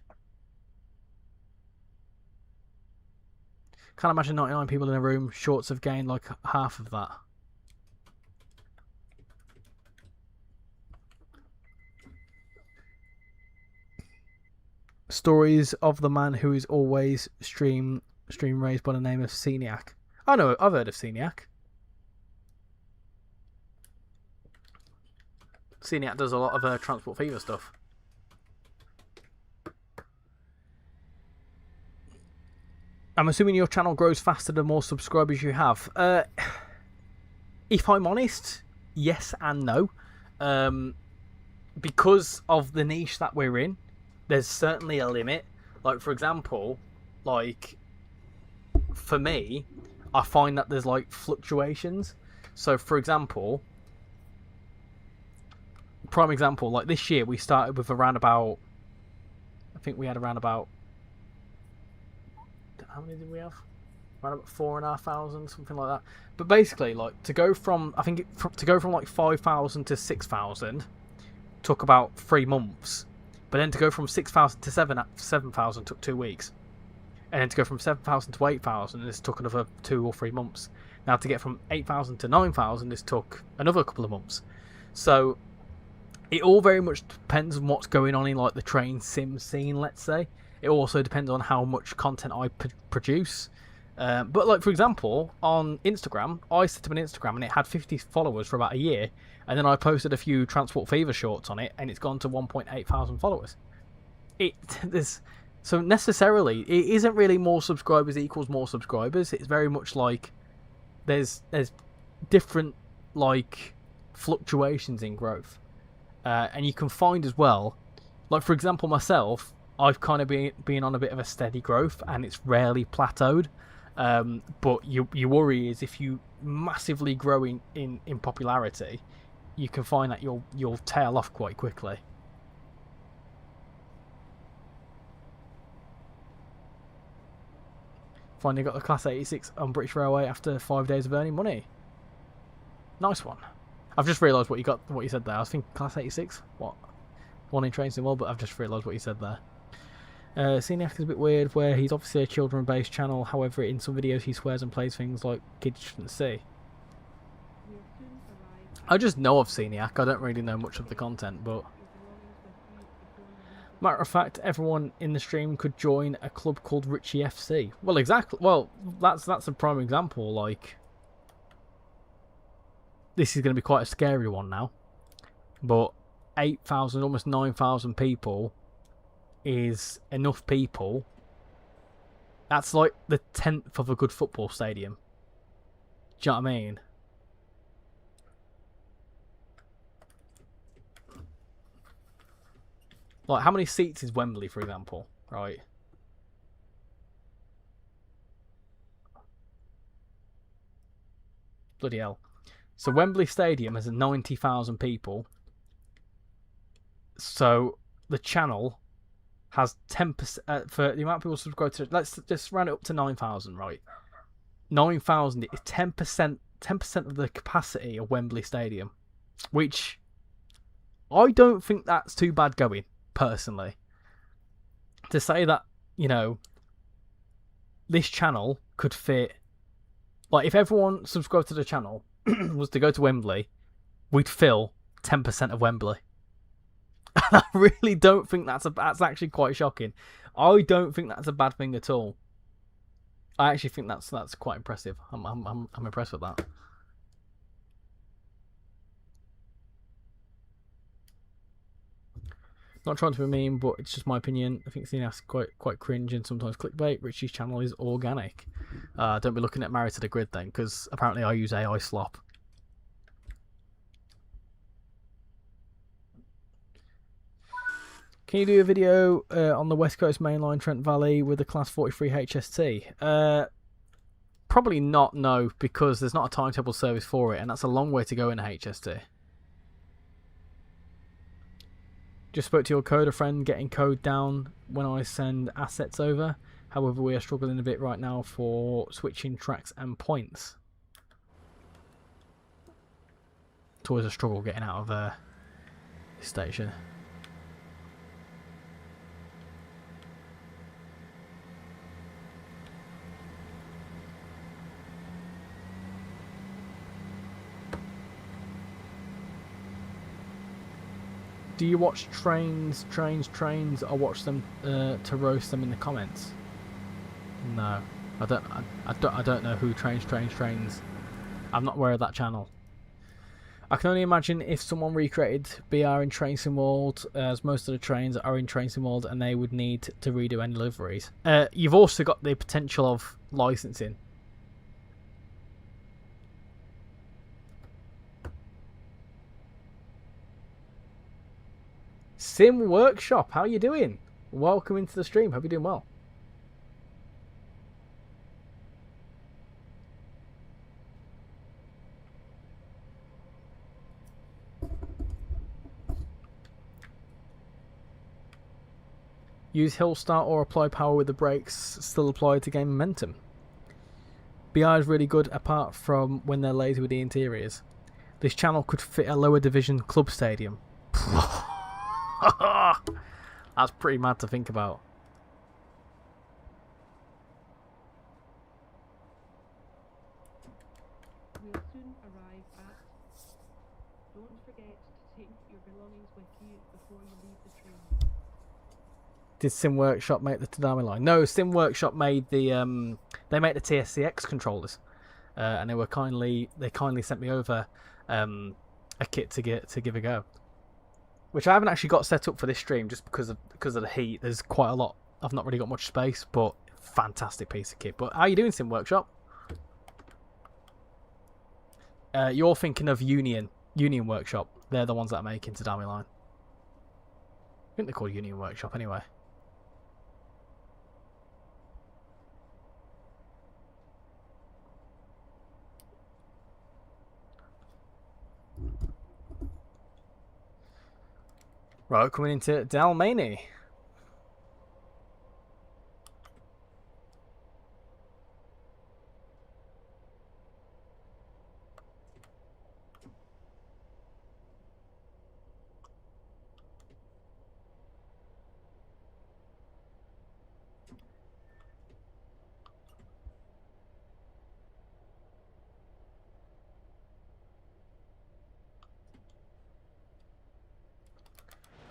Speaker 1: Can't imagine 99 people in a room. Shorts have gained like half of that. Stories of the man who is always stream raised by the name of Sceniac. I know, I've heard of Sceniac. Sceniac does a lot of Transport Fever stuff. I'm assuming your channel grows faster the more subscribers you have. If I'm honest, yes and no. Because of the niche that we're in, there's certainly a limit. Like, for example, like, for me, I find that there's, like, fluctuations. So, for example, prime example, like, this year we started with around about, I think we had around about, how many did we have? Around about 4,500, something like that. But basically, like, to go from, I think, to go from, like, 5,000 to 6,000 took about 3 months. But then to go from 6,000 to 7,000 took 2 weeks. And then to go from 7,000 to 8,000, this took another 2 or 3 months. Now to get from 8,000 to 9,000, this took another couple of months. So it all very much depends on what's going on in like the train sim scene, let's say. It also depends on how much content I produce. But like, for example, on Instagram, I set up an Instagram and it had 50 followers for about a year. And then I posted a few Transport Fever shorts on it, and it's gone to 1,800 followers. So necessarily, it isn't really more subscribers equals more subscribers. It's very much like there's different like fluctuations in growth, and you can find as well. Like, for example, myself, I've kind of been on a bit of a steady growth, and it's rarely plateaued. But your worry is if you massively grow in popularity, you can find that you'll tail off quite quickly. Finally got the Class 86 on British Railway after 5 days of earning money. Nice one. I've just realised what you said there. I was thinking Class 86? What? One in Trains in the World, but I've just realised what you said there. CNF is a bit weird, where he's obviously a children-based channel. However, in some videos he swears and plays things like kids shouldn't see. I just know of Sceniac. I don't really know much of the content, but matter of fact, everyone in the stream could join a club called Richie FC. Well, exactly. Well, that's a prime example. Like, this is going to be quite a scary one now, but 8,000, almost 9,000 people is enough people. That's like the 10th of a good football stadium. Do you know what I mean? Like, how many seats is Wembley, for example, right? Bloody hell. So Wembley Stadium has 90,000 people. So the channel has 10% for the amount of people subscribe to. Let's just round it up to 9,000, right? 9,000 is 10%. 10% of the capacity of Wembley Stadium, which I don't think that's too bad going. Personally, to say that, you know, this channel could fit, like, if everyone subscribed to the channel was to go to Wembley, we'd fill 10% of Wembley. I really don't think that's actually quite shocking. I don't think that's a bad thing at all. I actually think that's quite impressive. I'm impressed with that. Not trying to be mean, but it's just my opinion. I think CNF's quite cringe and sometimes clickbait. Richie's channel is organic. Don't be looking at Married to the Grid then, because apparently I use AI slop. Can you do a video on the West Coast Mainline Trent Valley with the Class 43 HST? Probably not, no, because there's not a timetable service for it, and that's a long way to go in a HST. Just spoke to your coder friend, getting code down when I send assets over. However, we are struggling a bit right now for switching tracks and points. It's always a struggle getting out of this station. Do you watch trains? I watch them to roast them in the comments. No, I don't know who trains. I'm not aware of that channel. I can only imagine if someone recreated BR in Train Sim World, as most of the trains are in Train Sim World, and they would need to redo any liveries. You've also got the potential of licensing. Sim Workshop, how you doing? Welcome into the stream. Hope you're doing well. Use hill start or apply power with the brakes still applied to gain momentum. BI is really good apart from when they're lazy with the interiors. This channel could fit a lower division club stadium. That's pretty mad to think about.
Speaker 4: We'll soon arrive at. Don't forget to take your belongings with you before you leave the train.
Speaker 1: Did Sim Workshop make the Tadami line? No, Sim Workshop made the they make the TSCX controllers, and they kindly sent me over a kit to give a go, which I haven't actually got set up for this stream just because of the heat. There's quite a lot. I've not really got much space, but fantastic piece of kit. But how are you doing, Sim Workshop? You're thinking of Union Workshop. They're the ones that are making Tadami line. I think they're called Union Workshop anyway. Right, coming into Dalmany.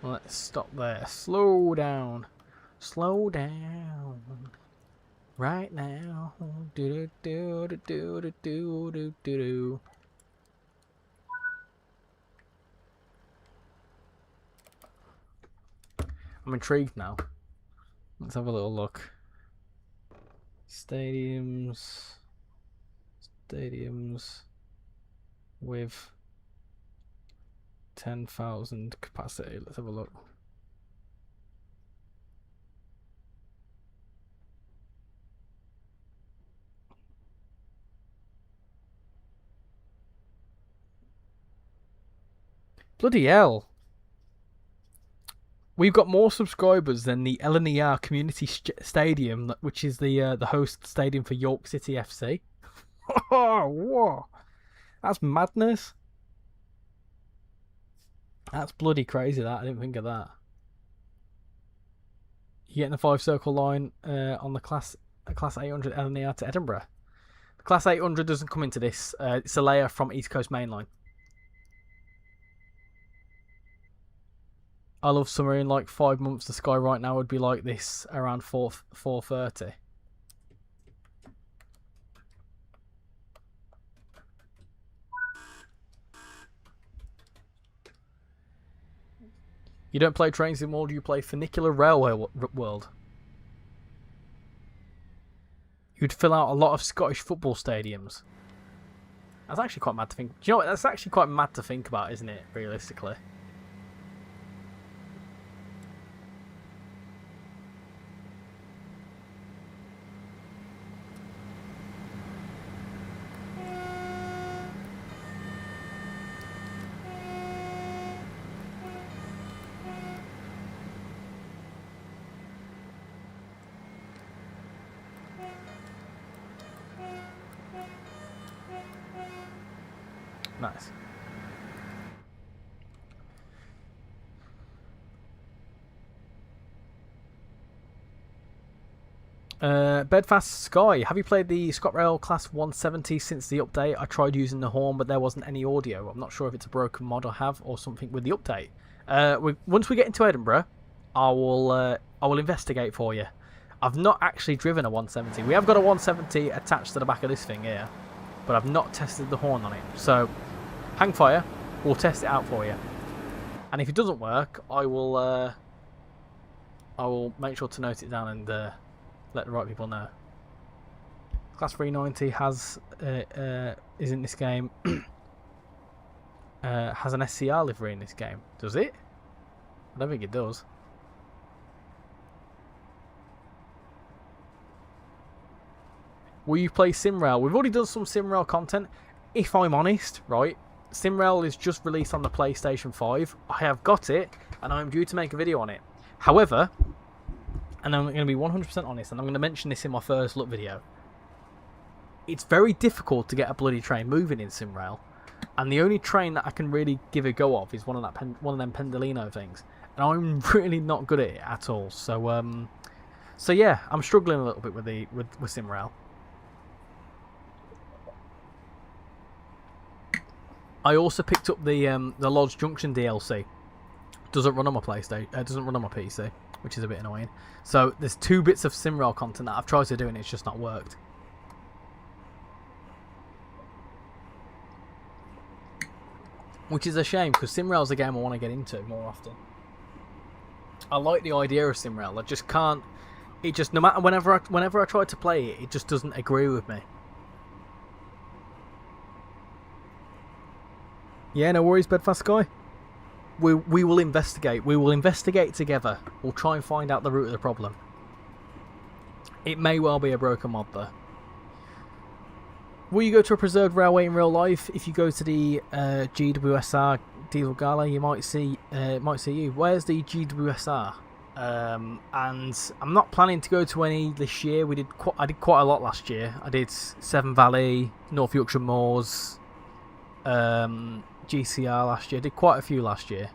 Speaker 1: Let's stop there. Slow down. Slow down. Right now. Do do do do do do do do do. I'm intrigued now. Let's have a little look. Stadiums with 10,000 capacity. Let's have a look. Bloody hell. We've got more subscribers than the LNER Community Stadium, which is the host stadium for York City FC. Oh, whoa. That's madness. That's bloody crazy, that. I didn't think of that. You're getting the 5-circle line on the Class 800 LNER to Edinburgh. The Class 800 doesn't come into this. It's a layer from East Coast Mainline. I love summer. In like 5 months, the sky right now would be like this around 4:30. You don't play Train Sim World, you play Funicular Railway World. You'd fill out a lot of Scottish football stadiums. That's actually quite mad to think. Do you know what? That's actually quite mad to think about, isn't it? Realistically. Nice. Bedfast Sky, have you played the Scotrail Class 170 since the update? I tried using the horn, but there wasn't any audio. I'm not sure if it's a broken mod I have or something with the update. Once we get into Edinburgh, I will investigate for you. I've not actually driven a 170. We have got a 170 attached to the back of this thing here, but I've not tested the horn on it. So, hang fire. We'll test it out for you. And if it doesn't work, I will make sure to note it down and let the right people know. Class 390 has is in this game. Has an SCR livery in this game. Does it? I don't think it does. Will you play SimRail? We've already done some SimRail content. If I'm honest, right, SimRail is just released on the PlayStation 5. I have got it, and I'm due to make a video on it. However, and I'm going to be 100% honest, and I'm going to mention this in my first look video, it's very difficult to get a bloody train moving in SimRail, and the only train that I can really give a go of is one of them Pendolino things, and I'm really not good at it at all. So yeah, I'm struggling a little bit with SimRail. I also picked up the Lodge Junction DLC. Doesn't run on my PlayStation. Doesn't run on my PC, which is a bit annoying. So there's 2 bits of SimRail content that I've tried to do and it's just not worked. Which is a shame, because SimRail's a game I want to get into more often. I like the idea of SimRail. I just can't. It just, no matter whenever I try to play it, it just doesn't agree with me. Yeah, no worries, Bedfast Guy. We will investigate. We will investigate together. We'll try and find out the root of the problem. It may well be a broken mod, though. Will you go to a preserved railway in real life? If you go to the GWSR Diesel Gala, you might see you. Where's the GWSR? And I'm not planning to go to any this year. I did quite a lot last year. I did Severn Valley, North Yorkshire Moors, GCR last year. I did quite a few last year.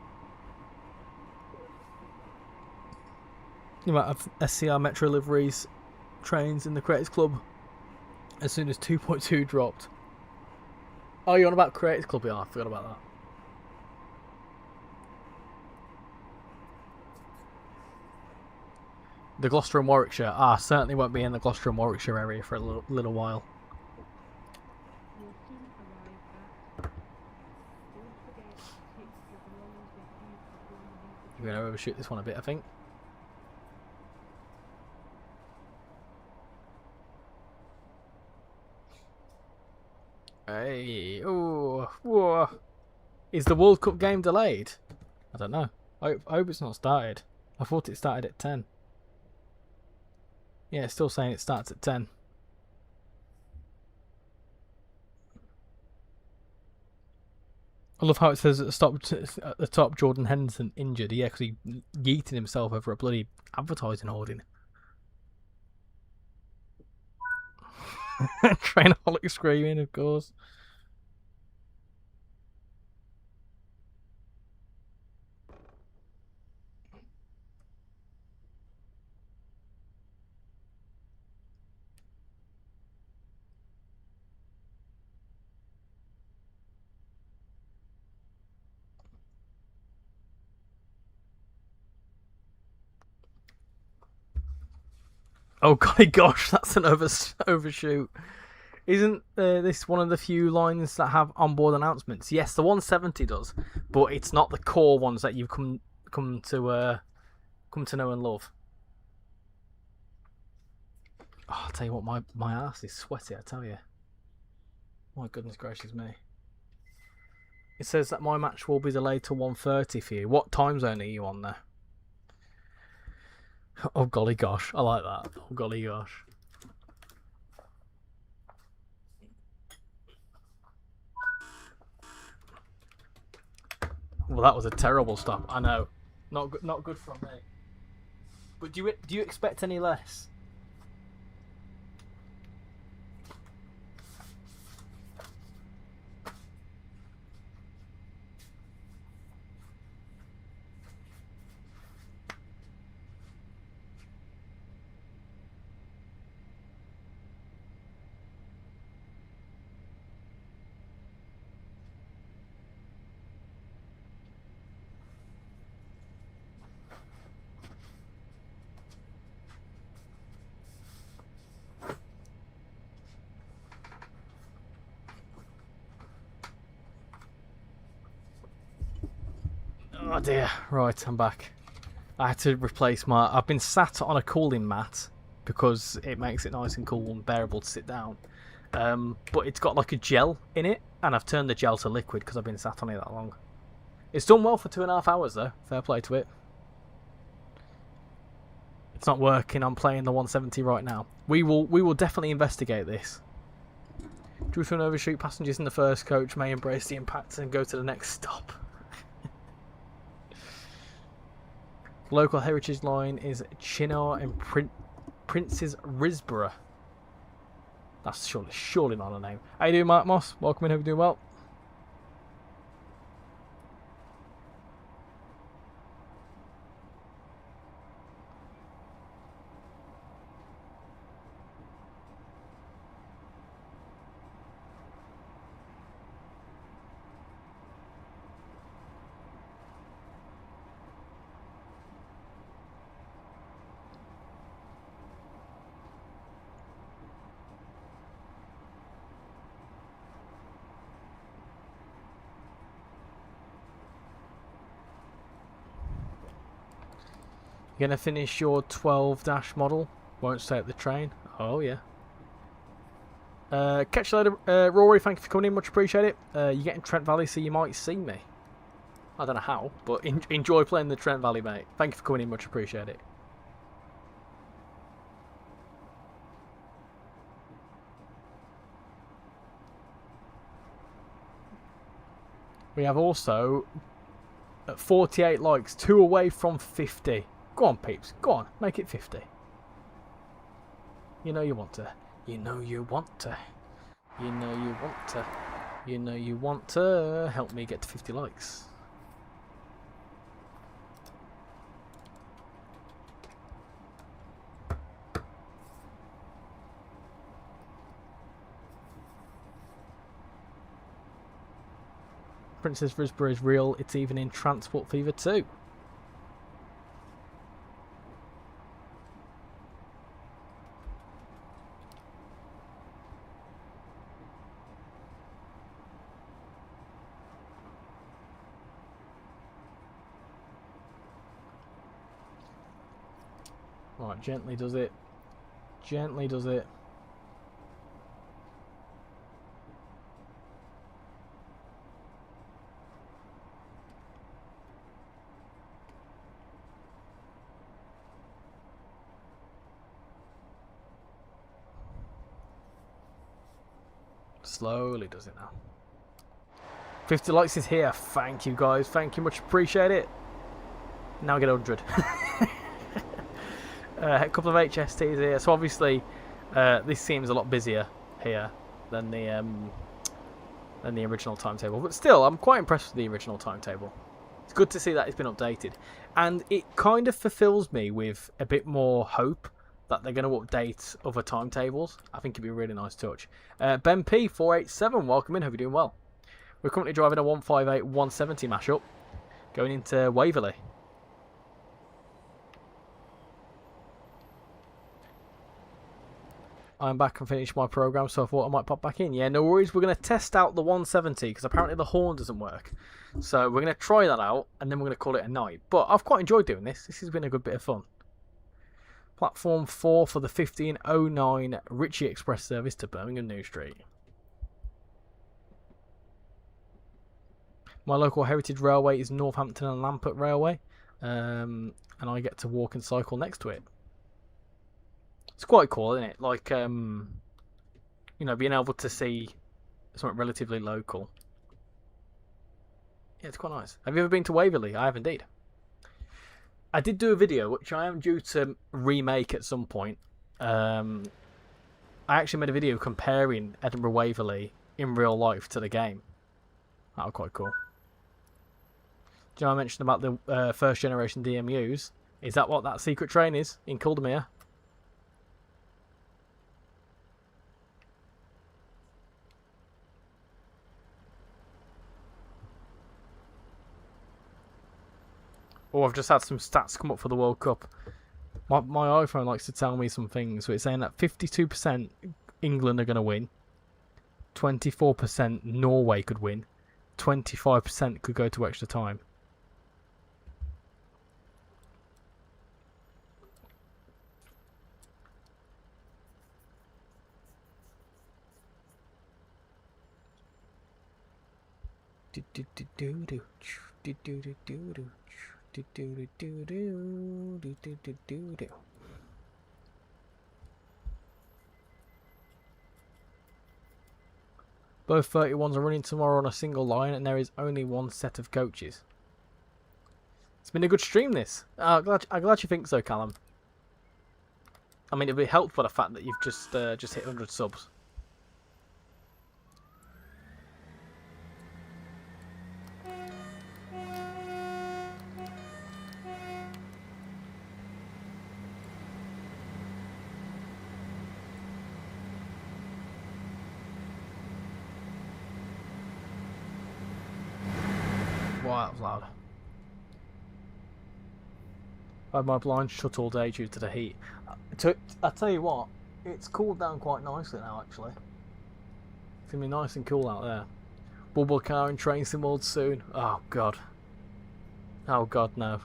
Speaker 1: You might have SCR Metro liveries, trains in the Creators Club as soon as 2.2 dropped. Oh, you're on about Creators Club? Yeah, I forgot about that. The Gloucester and Warwickshire. Certainly won't be in the Gloucester and Warwickshire area for a little while.
Speaker 4: You'll soon arrive at. Don't forget to take your belongings with you before you leave the
Speaker 1: We're going to overshoot this one a bit, I think. Hey, oh, whoa. Is the World Cup game delayed? I don't know. I hope it's not started. I thought it started at 10. Yeah, it's still saying it starts at 10. I love how it says at the top Jordan Henderson injured. Yeah, because he yeeted himself over a bloody advertising hoarding. Trainaholic screaming, of course. Oh golly gosh, that's an overshoot. Isn't this one of the few lines that have onboard announcements? Yes, the 170 does, but it's not the core ones that you come come to know and love. Oh, I'll tell you what, my ass is sweaty, I tell you. My goodness gracious me. It says that my match will be delayed to 1:30 for you. What time zone are you on there? Oh golly gosh, I like that. Oh golly gosh. Well, that was a terrible stop. I know, not good from me. But do you expect any less? Oh dear, right, I'm back. I had to replace I've been sat on a cooling mat because it makes it nice and cool and bearable to sit down. But it's got like a gel in it, and I've turned the gel to liquid because I've been sat on it that long. It's done well for 2.5 hours though, fair play to it. It's not working, I'm playing the 170 right now. We will definitely investigate this. Due to an overshoot, passengers in the first coach may embrace the impact and go to the next stop. Local heritage line is Chinar and Prince's Risborough. That's surely not a name. How you doing, Mark Moss? Welcome in, hope you're doing well. You're going to finish your 12- model? Won't stay at the train? Oh, yeah. Catch you later, Rory. Thank you for coming in. Much appreciate it. You're getting Trent Valley, so you might see me. I don't know how, but enjoy playing the Trent Valley, mate. Thank you for coming in. Much appreciate it. We have also 48 likes, 2 away from 50. Go on, peeps. Go on. Make it 50. You know you want to. You know you want to. You know you want to. You know you want to help me get to 50 likes. Princess Risborough is real. It's even in Transport Fever 2. Right, gently does it. Gently does it. Slowly does it now. 50 likes is here. Thank you, guys. Thank you. Much appreciate it. Now I get 100. A couple of HSTs here. So obviously, this seems a lot busier here than the original timetable. But still, I'm quite impressed with the original timetable. It's good to see that it's been updated, and it kind of fulfills me with a bit more hope that they're going to update other timetables. I think it'd be a really nice touch. Ben P487, welcome in. Hope you're doing well. We're currently driving a 158-170 mashup, going into Waverley. I'm back and finished my program, so I thought I might pop back in. Yeah, no worries. We're going to test out the 170 because apparently the horn doesn't work. So we're going to try that out and then we're going to call it a night. But I've quite enjoyed doing this. This has been a good bit of fun. Platform 4 for the 1509 Richie Express service to Birmingham New Street. My local heritage railway is Northampton and Lampert Railway. And I get to walk and cycle next to it. It's quite cool, isn't it? Like, you know, being able to see something relatively local. Yeah, it's quite nice. Have you ever been to Waverley? I have indeed. I did do a video, which I am due to remake at some point. I actually made a video comparing Edinburgh Waverley in real life to the game. That was quite cool. Do you know I mentioned about the first generation DMUs? Is that what that secret train is in Kildemere? Oh, I've just had some stats come up for the World Cup. My iPhone likes to tell me some things. So it's saying that 52% England are going to win. 24% Norway could win. 25% could go to extra time. Both 31s are running tomorrow on a single line, and there is only one set of coaches. It's been a good stream, this. I'm glad you think so, Callum. I mean, it'll be helped by the fact that you've just hit 100 subs. Wow, that was loud. I had my blinds shut all day due to the heat. I tell you what, it's cooled down quite nicely now, actually. It's going to be nice and cool out there. Bubble car and train sim world soon. Oh, God. Oh, God, no.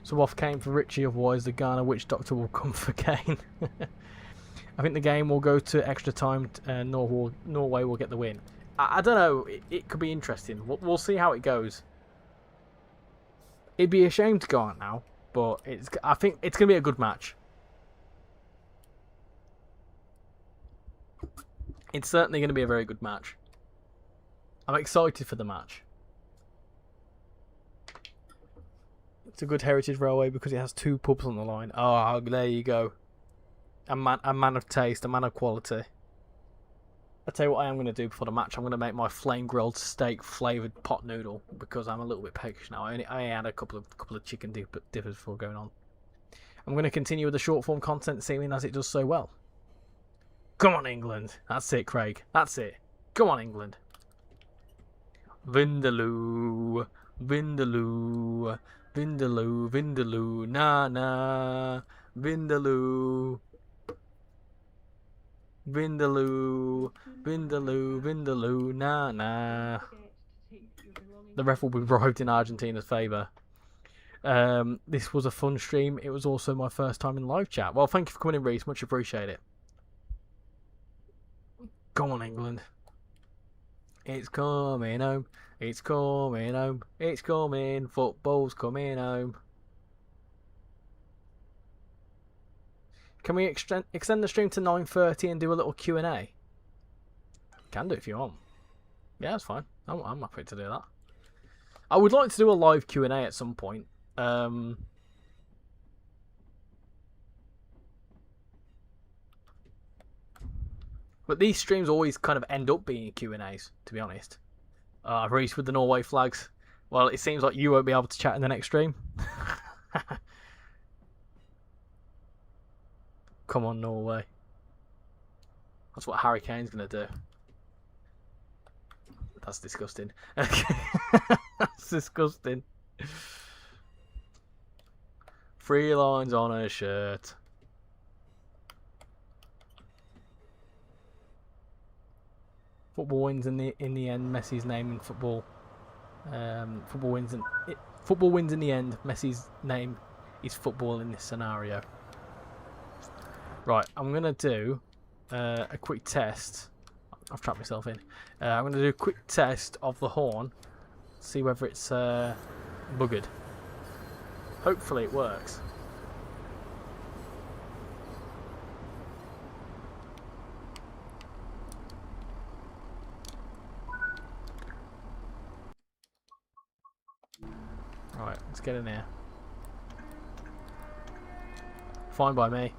Speaker 1: So off came for Richie, otherwise the Ghana Witch Doctor will come for Kane. I think the game will go to extra time and Norway will get the win. I don't know, it could be interesting. We'll see how it goes. It'd be a shame to go out now, but I think it's going to be a good match. It's certainly going to be a very good match. I'm excited for the match. It's a good heritage railway because it has 2 pubs on the line. Oh, there you go. A man of taste, a man of quality. I'll tell you what I am going to do before the match. I'm going to make my flame grilled steak flavoured pot noodle because I'm a little bit peckish now. I had a couple of chicken dippers before going on. I'm going to continue with the short form content, seeming as it does so well. Come on, England. That's it, Craig. That's it. Come on, England. Vindaloo, Vindaloo, Vindaloo, Vindaloo, na na, Vindaloo. Vindaloo, Vindaloo, Vindaloo, na na. The ref will be bribed in Argentina's favour. This was a fun stream. It was also my first time in live chat. Well, thank you for coming in, Reese. Much appreciate it. Come on, England. It's coming home. It's coming home. It's coming. Football's coming home. Can we extend the stream to 9:30 and do a little Q&A? Can do if you want. Yeah, that's fine. I'm happy to do that. I would like to do a live Q&A at some point. But these streams always kind of end up being Q&As, to be honest. Reese with the Norway flags. Well, it seems like you won't be able to chat in the next stream. Come on, Norway. That's what Harry Kane's going to do. That's disgusting. That's disgusting. 3 lines on a shirt. Football wins in the end. Messi's name in football. Football wins in the end. Messi's name is football in this scenario. Right, I'm gonna do a quick test. I've trapped myself in. I'm gonna do a quick test of the horn. See whether it's buggered. Hopefully it works. Right, let's get in here. Fine by me.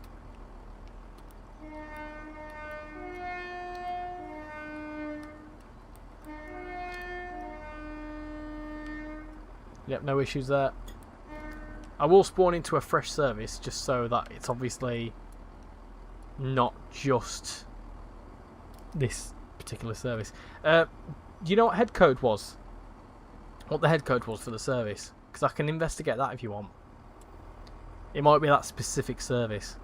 Speaker 1: Yep, no issues there. I will spawn into a fresh service just so that it's obviously not just this particular service. Do you know what head code was? What the head code was for the service? Because I can investigate that if you want. It might be that specific service.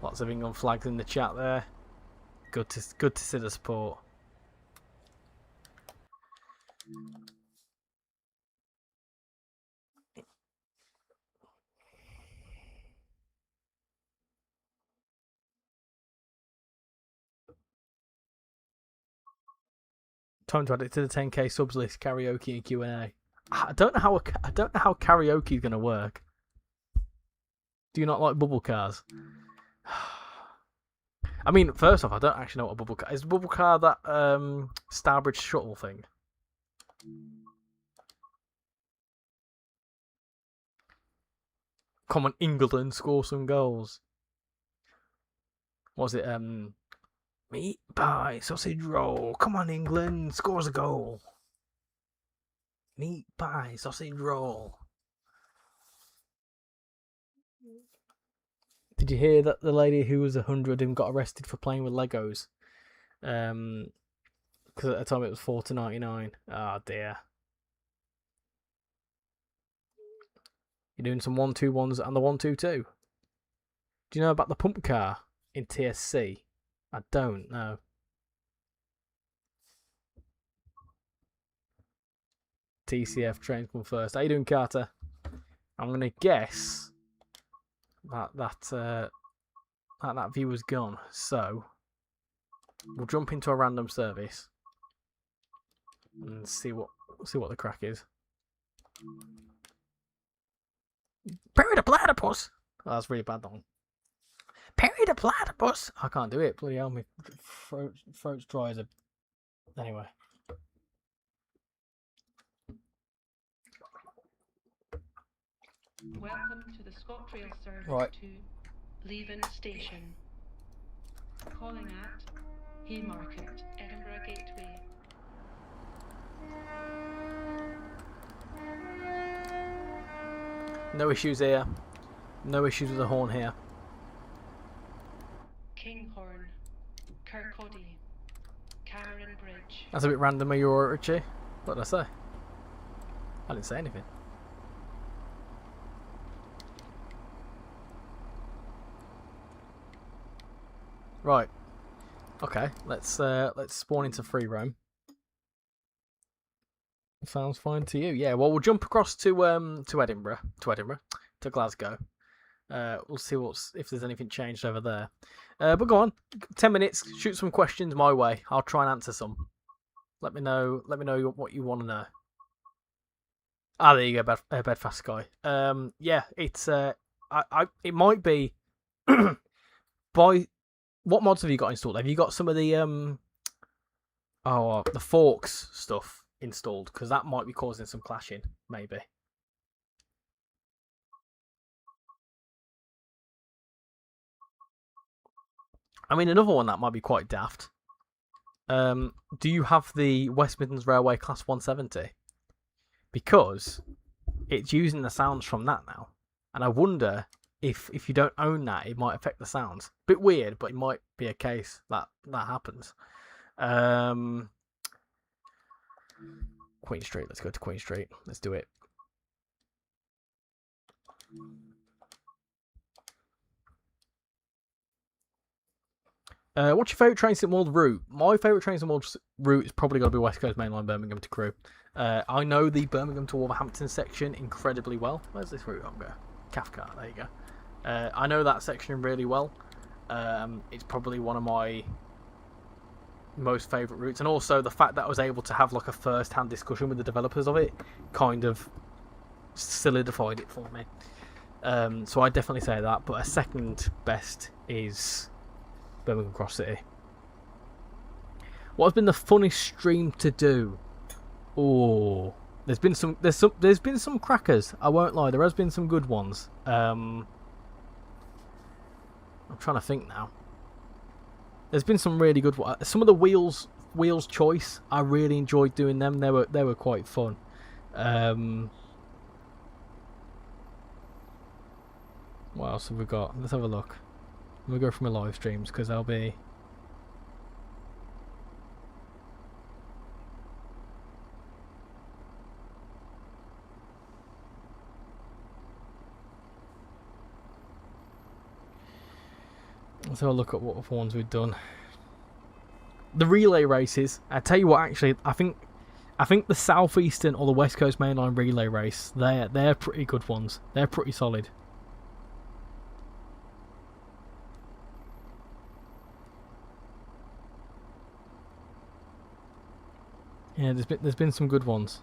Speaker 1: Lots of England flags in the chat there. Good to see the support. Time to add it to the 10k subs list. Karaoke and Q&A. I don't know how karaoke is going to work. Do you not like bubble cars? I mean, first off, I don't actually know what a bubble car is. A bubble car that Starbridge shuttle thing? Come on, England, score some goals. What was it? Meat pie, sausage roll. Come on, England, scores a goal. Meat pie, sausage roll. Did you hear that the lady who was 100 and got arrested for playing with Legos? Because at the time it was $4.99. Oh dear. You're doing some 1-2-1s and the 1-2-2. Do you know about the pump car in TSC? I don't know. TCF trains come first. How you doing, Carter? I'm gonna guess that view was gone. So we'll jump into a random service and see what the crack is. Perry the platypus. Oh, that's really bad, though. Perry the platypus. I can't do it. Bloody hell, my throat's dry as a. Anyway.
Speaker 4: Welcome to the Scotrail service
Speaker 1: Right.
Speaker 4: to Leven Station. Calling at Haymarket, Edinburgh Gateway.
Speaker 1: No issues here. No issues with the horn here.
Speaker 4: Kinghorn, Kirkcaldy, Cameron Bridge.
Speaker 1: That's a bit random, are you alright, Richie? What did I say? I didn't say anything. Right. Okay, let's spawn into free roam. Sounds fine to you. Yeah, well we'll jump across to Edinburgh. To Glasgow. We'll see if there's anything changed over there. But go on. 10 minutes, shoot some questions my way. I'll try and answer some. Let me know what you want to know. Ah, there you go, Bedfast Sky. Yeah, it's it might be by what mods have you got installed? Have you got some of the the forks stuff installed? Because that might be causing some clashing, maybe. I mean, another one that might be quite daft. Do you have the West Midlands Railway Class 170? Because it's using the sounds from that now, and I wonder if you don't own that, it might affect the sounds. Bit weird, but it might be a case that happens. Queen Street. Let's go to Queen Street. Let's do it. What's your favourite Transit World route? My favourite Transit World route is probably got to be West Coast Main Line, Birmingham to Crewe. I know the Birmingham to Wolverhampton section incredibly well. Where's this route on go? Cathcart, there you go. I know that section really well. It's probably one of my most favourite routes, and also the fact that I was able to have like a first-hand discussion with the developers of it kind of solidified it for me. So I definitely say that, but a second best is Birmingham Cross City. What has been the funnest stream to do? Oh, there's been some crackers. I won't lie, there has been some good ones. I'm trying to think now. There's been some really good ones. Some of the wheels choice, I really enjoyed doing them. They were quite fun. What else have we got? Let's have a look. We'll go from my live streams because they'll be. Let's have a look at what ones we've done. The relay races. I tell you what, actually, I think the Southeastern or the West Coast Mainline relay race, they're pretty good ones. They're pretty solid. Yeah, there's been some good ones.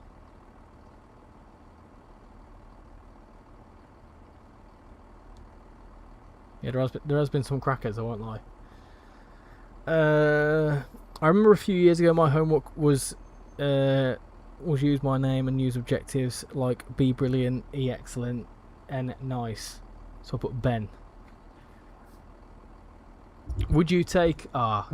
Speaker 1: Yeah, there has been some crackers, I won't lie. I remember a few years ago my homework was use my name and use objectives like be brilliant, e excellent, and nice. So I put Ben. Would you take a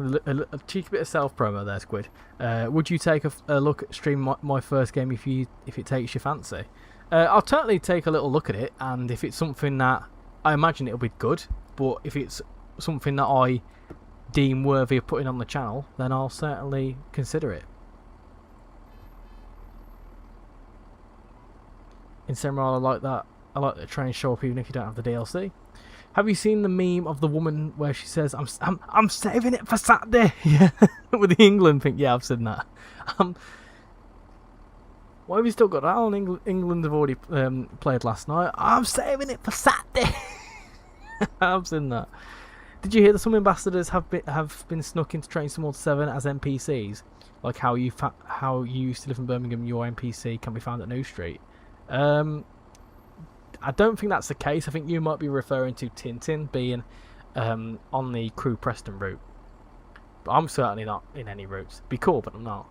Speaker 1: cheeky bit of self promo there, Squid? Would you take a look at stream my first game if it takes your fancy? I'll certainly take a little look at it, and if it's something that I imagine it'll be good, but if it's something that I deem worthy of putting on the channel, then I'll certainly consider it. In Samurai, I like that. I like the trains show up even if you don't have the DLC. Have you seen the meme of the woman where she says, "I'm saving it for Saturday"? Yeah, with the England thing. Yeah, I've seen that. Why have you still got that on? England have already played last night. I'm saving it for Saturday. I've seen that. Did you hear that some ambassadors have been snuck into Train Sim World 7 as NPCs? Like how you used to live in Birmingham, your NPC can be found at New Street. I don't think that's the case. I think you might be referring to Tintin being on the Crewe Preston route. But I'm certainly not in any routes. Be cool, but I'm not.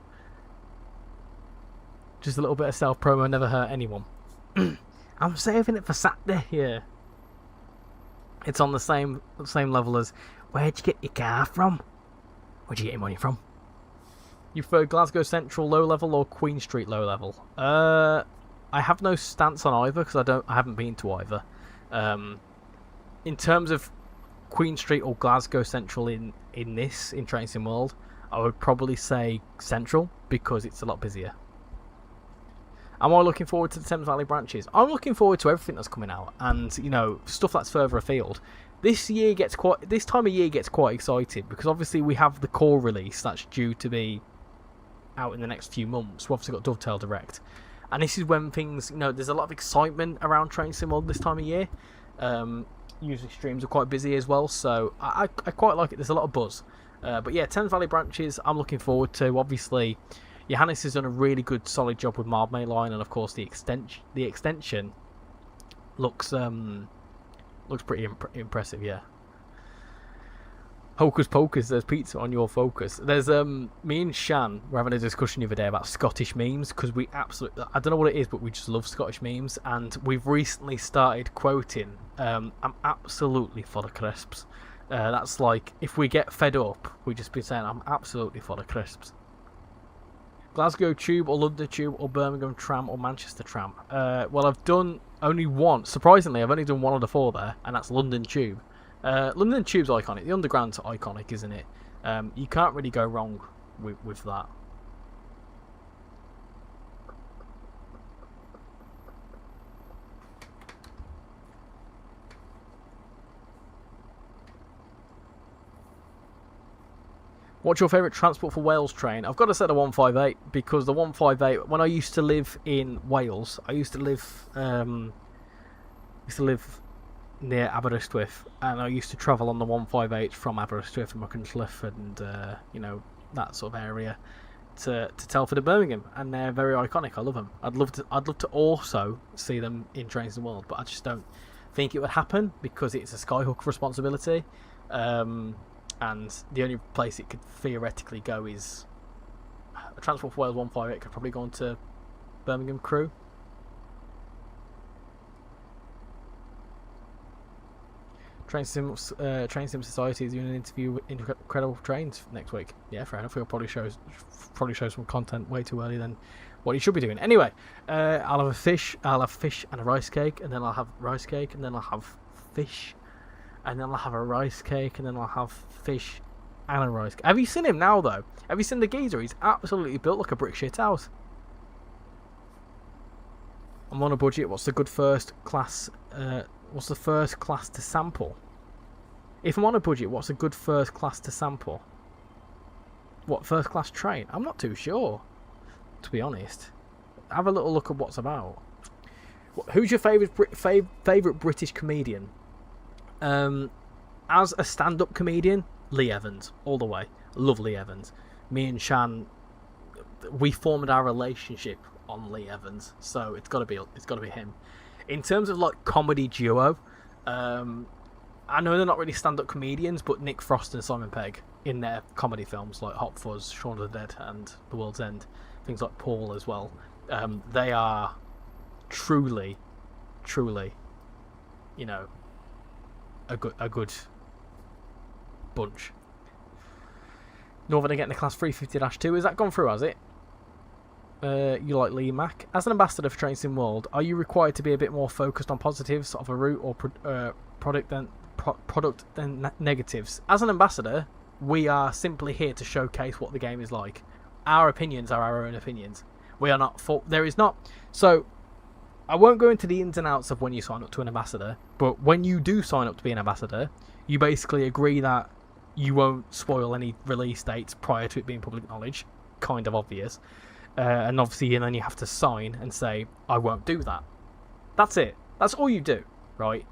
Speaker 1: Just a little bit of self-promo never hurt anyone. I'm saving it for Saturday. Yeah. It's on the same level as, where'd you get your car from? Where'd you get your money from? You prefer Glasgow Central low level or Queen Street low level? I have no stance on either because I haven't been to either. In terms of Queen Street or Glasgow Central in Train Sim World, I would probably say Central because it's a lot busier. Am I looking forward to the Thames Valley branches? I'm looking forward to everything that's coming out, and stuff that's further afield. This time of year gets quite exciting because obviously we have the core release that's due to be out in the next few months. We've obviously got Dovetail Direct. And this is when things, there's a lot of excitement around Train Sim World this time of year. Usually streams are quite busy as well, so I quite like it. There's a lot of buzz. But yeah, Thames Valley branches, I'm looking forward to. Obviously, Johannes has done a really good, solid job with Mild Main Line, and of course the extension looks pretty impressive. Yeah. Hocus pocus, there's pizza on your focus. There's me and Shan were having a discussion the other day about Scottish memes because we absolutely, I don't know what it is, but we just love Scottish memes, and we've recently started quoting I'm absolutely full of crisps. That's like, if we get fed up, we just be saying I'm absolutely full of crisps. Glasgow Tube or London Tube or Birmingham Tram or Manchester Tram? Well, I've done only one. Surprisingly, I've only done one of the four there, and that's London Tube. London Tube's iconic. The Underground's iconic, isn't it? You can't really go wrong with that. What's your favourite Transport for Wales train? I've got to say the 158, because the 158, when I used to live in Wales, I used to live near Aberystwyth, and I used to travel on the 158 from Aberystwyth and Machynlleth and that sort of area to Telford and Birmingham, and they're very iconic. I love them. I'd love to also see them in Trains in the World, but I just don't think it would happen because it's a Skyhook responsibility. And the only place it could theoretically go is a Transport for Wales 158 could probably go on to Birmingham Crew. Train Sim Society is doing an interview with Incredible Trains next week. Yeah, fair enough. He'll probably show some content way too early than what he should be doing. Anyway, I'll have fish and a rice cake, and then I'll have rice cake, and then I'll have fish, and then I'll have a rice cake, and then I'll have fish and a rice cake. Have you seen him now, though? Have you seen the geezer? He's absolutely built like a brick shit house. I'm on a budget. What's the good first class? What's the first class to sample? If I'm on a budget, what's a good first class to sample? What first class train? I'm not too sure, to be honest. Have a little look at what's about. Who's your favourite British comedian? As a stand-up comedian, Lee Evans, all the way. Love Lee Evans. Me and Shan, we formed our relationship on Lee Evans, so it's got to be him. In terms of like comedy duo, I know they're not really stand-up comedians, but Nick Frost and Simon Pegg in their comedy films like Hot Fuzz, Shaun of the Dead, and The World's End, things like Paul as well. They are truly, a good bunch. Northern are getting the class 350-2. Has that gone through? Has it? You like Lee Mack. As an ambassador for Train Sim World, are you required to be a bit more focused on positives of a route or product than negatives? As an ambassador, we are simply here to showcase what the game is like. Our opinions are our own opinions. We are not there is not. So I won't go into the ins and outs of when you sign up to an ambassador, but when you do sign up to be an ambassador, you basically agree that you won't spoil any release dates prior to it being public knowledge. Kind of obvious. And obviously, and then you have to sign and say, I won't do that. That's it. That's all you do, right?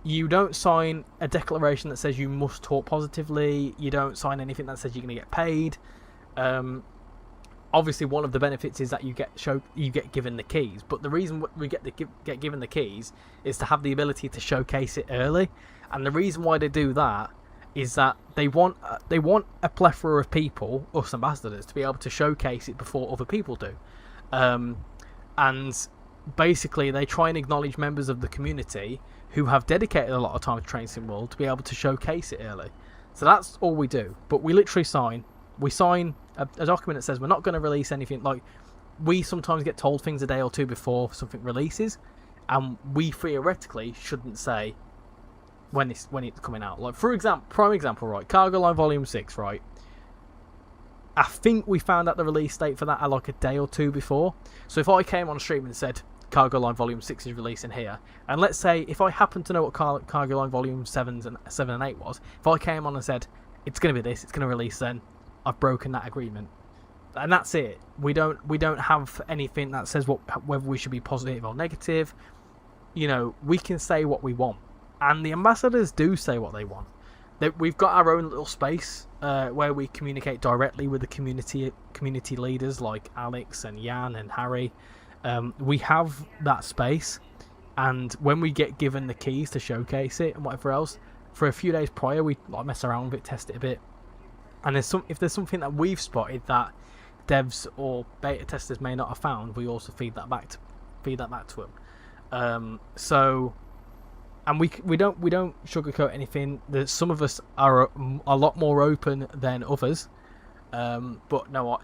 Speaker 1: You don't sign a declaration that says you must talk positively. You don't sign anything that says you're going to get paid. Obviously, one of the benefits is that you get given the keys. But the reason we get given the keys is to have the ability to showcase it early. And the reason why they do that is that they want a plethora of people, us ambassadors, to be able to showcase it before other people do. And basically, they try and acknowledge members of the community who have dedicated a lot of time to Train Sim World to be able to showcase it early. So that's all we do. But we literally sign a document that says we're not going to release anything. Like, we sometimes get told things a day or two before something releases, and we theoretically shouldn't say when it's coming out. Like, for example, prime example, right? Cargo Line Volume 6, right? I think we found out the release date for that like a day or two before. So if I came on stream and said Cargo Line Volume 6 is releasing here, and let's say if I happen to know what Cargo Line Volume 7 and 8 was, if I came on and said it's going to be this, it's going to release then, I've broken that agreement. And that's it. We don't have anything that says whether we should be positive or negative. You know, we can say what we want. And the ambassadors do say what they want. We've got our own little space where we communicate directly with the community leaders like Alex and Jan and Harry. We have that space, and when we get given the keys to showcase it and whatever else, for a few days prior we like mess around with it, test it a bit. And if there's something that we've spotted that devs or beta testers may not have found, we also feed that back to them. And we don't sugarcoat anything. Some of us are a lot more open than others. But no,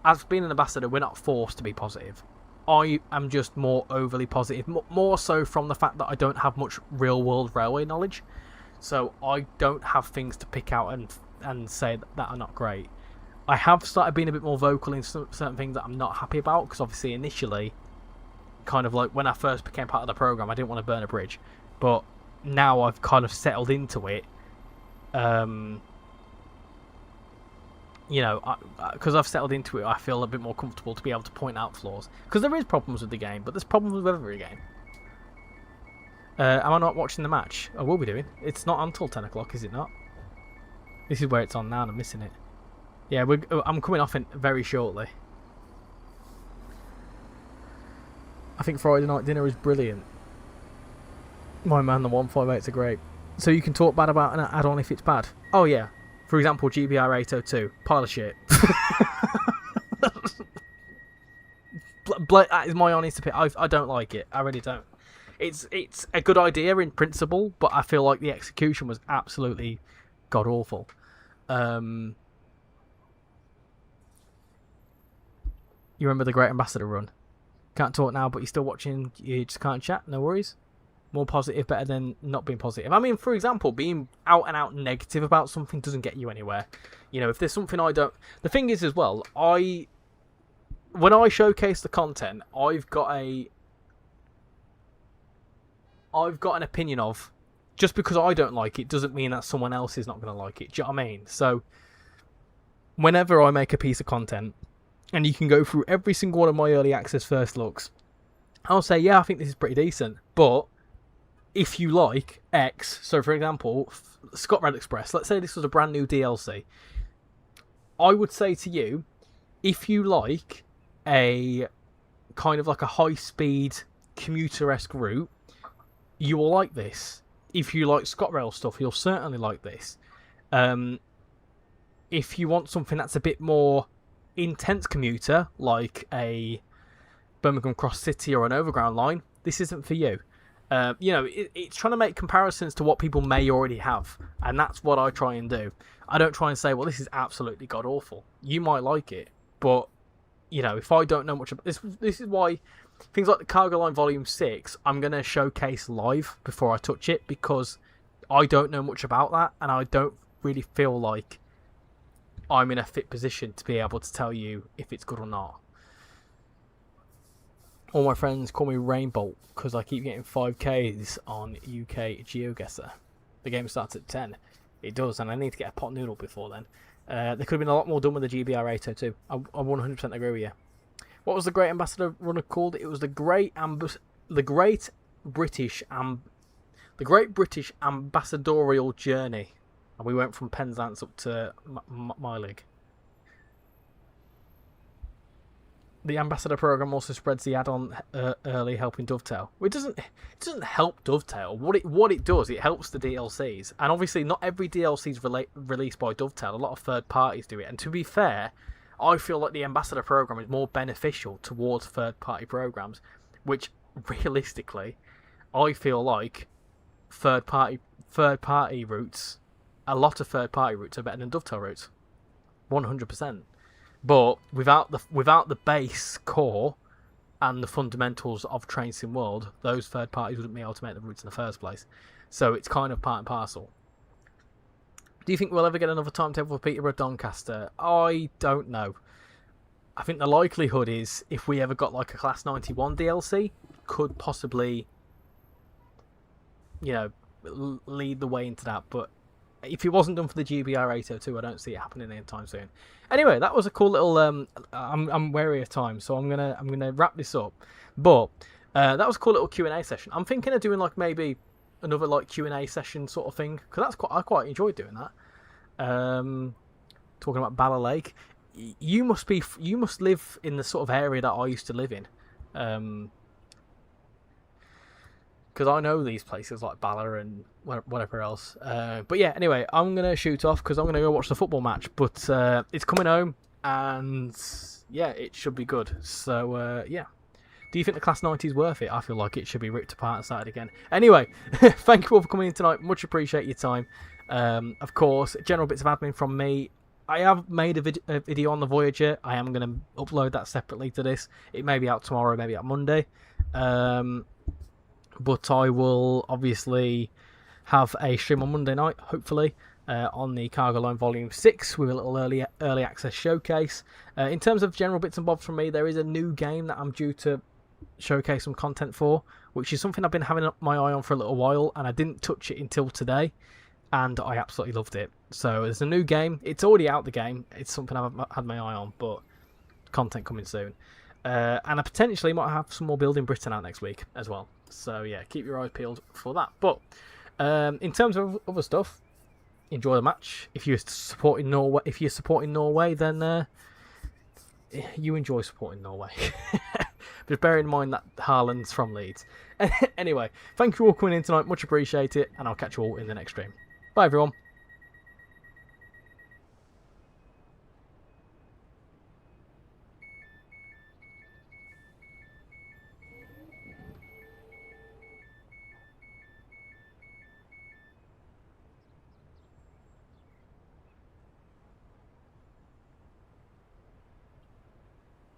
Speaker 1: as being an ambassador, we're not forced to be positive. I am just more overly positive, more so from the fact that I don't have much real world railway knowledge. So I don't have things to pick out and say that are not great. I have started being a bit more vocal in certain things that I'm not happy about, because obviously initially, kind of like when I first became part of the program, I didn't want to burn a bridge, but now I've kind of settled into it. you know, because I've settled into it, I feel a bit more comfortable to be able to point out flaws. Because there is problems with the game, but there's problems with every game. Am I not watching the match? I will be doing. It's not until 10 o'clock, is it not? This is where it's on now and I'm missing it. Yeah, I'm coming off it very shortly. I think Friday night dinner is brilliant. My man, the 158s are great. So you can talk bad about an add-on if it's bad. Oh yeah. For example, GBR 802. Pile of shit. That is my honest opinion. I don't like it. I really don't. It's a good idea in principle, but I feel like the execution was absolutely god awful. You remember the Great Ambassador run? Can't talk now, but you're still watching. You just can't chat. No worries. More positive, better than not being positive. I mean, for example, being out and out negative about something doesn't get you anywhere. You know, if there's something I don't... The thing is as well, when I showcase the content, I've got an opinion of, just because I don't like it doesn't mean that someone else is not going to like it. Do you know what I mean? So, whenever I make a piece of content, and you can go through every single one of my early access first looks, I'll say, yeah, I think this is pretty decent, but if you like X, so for example, Scotrail Express, let's say this was a brand new DLC, I would say to you, if you like a kind of like a high-speed commuter-esque route, you will like this. If you like Scotrail stuff, you'll certainly like this. If you want something that's a bit more intense commuter, like a Birmingham Cross City or an Overground line, this isn't for you. You know, it's trying to make comparisons to what people may already have, and that's what I try and do. I don't try and say, well, this is absolutely god awful. You might like it, but you know, if I don't know much about this is why things like the Cargo Line Volume 6, I'm going to showcase live before I touch it, because I don't know much about that, and I don't really feel like I'm in a fit position to be able to tell you if it's good or not. All my friends call me Rainbolt because I keep getting 5Ks on UK GeoGuessr. The game starts at 10. It does, and I need to get a pot noodle before then. There could have been a lot more done with the GBR 802. I 100% agree with you. What was the Great Ambassador runner called? It was the Great British Ambassadorial Journey, and we went from Penzance up to Mylig. The Ambassador program also spreads the add-on early, helping Dovetail. It doesn't help Dovetail. What it does, it helps the DLCs. And obviously, not every DLC is released by Dovetail. A lot of third parties do it. And to be fair, I feel like the Ambassador program is more beneficial towards third-party programs, which realistically, I feel like third-party routes, a lot of third-party routes are better than Dovetail routes, 100%. But without the base core and the fundamentals of Train Sim World, those third parties wouldn't be able to make the routes in the first place. So it's kind of part and parcel. Do you think we'll ever get another timetable for Peterborough Doncaster? I don't know. I think the likelihood is, if we ever got like a Class 91 DLC, could possibly, you know, lead the way into that. But if it wasn't done for the GBR 802, I don't see it happening anytime soon. Anyway, that was a cool little. I'm wary of time, so I'm gonna wrap this up. But that was a cool little Q&A session. I'm thinking of doing like maybe another like Q&A session sort of thing, because I quite enjoyed doing that. Talking about Bala Lake, you must live in the sort of area that I used to live in. Because I know these places like Bala and whatever else. But yeah, anyway, I'm going to shoot off because I'm going to go watch the football match. But it's coming home, and yeah, it should be good. So yeah. Do you think the Class 90 is worth it? I feel like it should be ripped apart and started again. Anyway, thank you all for coming in tonight. Much appreciate your time. Of course, general bits of admin from me. I have made a video on the Voyager. I am going to upload that separately to this. It may be out tomorrow, maybe out Monday. But I will obviously have a stream on Monday night, hopefully, on the Cargo Line Volume 6 with a little early access showcase. In terms of general bits and bobs from me, there is a new game that I'm due to showcase some content for, which is something I've been having my eye on for a little while, and I didn't touch it until today. and I absolutely loved it. So there's a new game. It's already out, the game. It's something I've had my eye on, but content coming soon. And I potentially might have some more Building Britain out next week as well. So yeah, keep your eyes peeled for that. But in terms of other stuff, enjoy the match. If you're supporting Norway, then you enjoy supporting Norway. Just bear in mind that Haaland's from Leeds. Anyway, thank you all for coming in tonight. Much appreciated, and I'll catch you all in the next stream. Bye, everyone.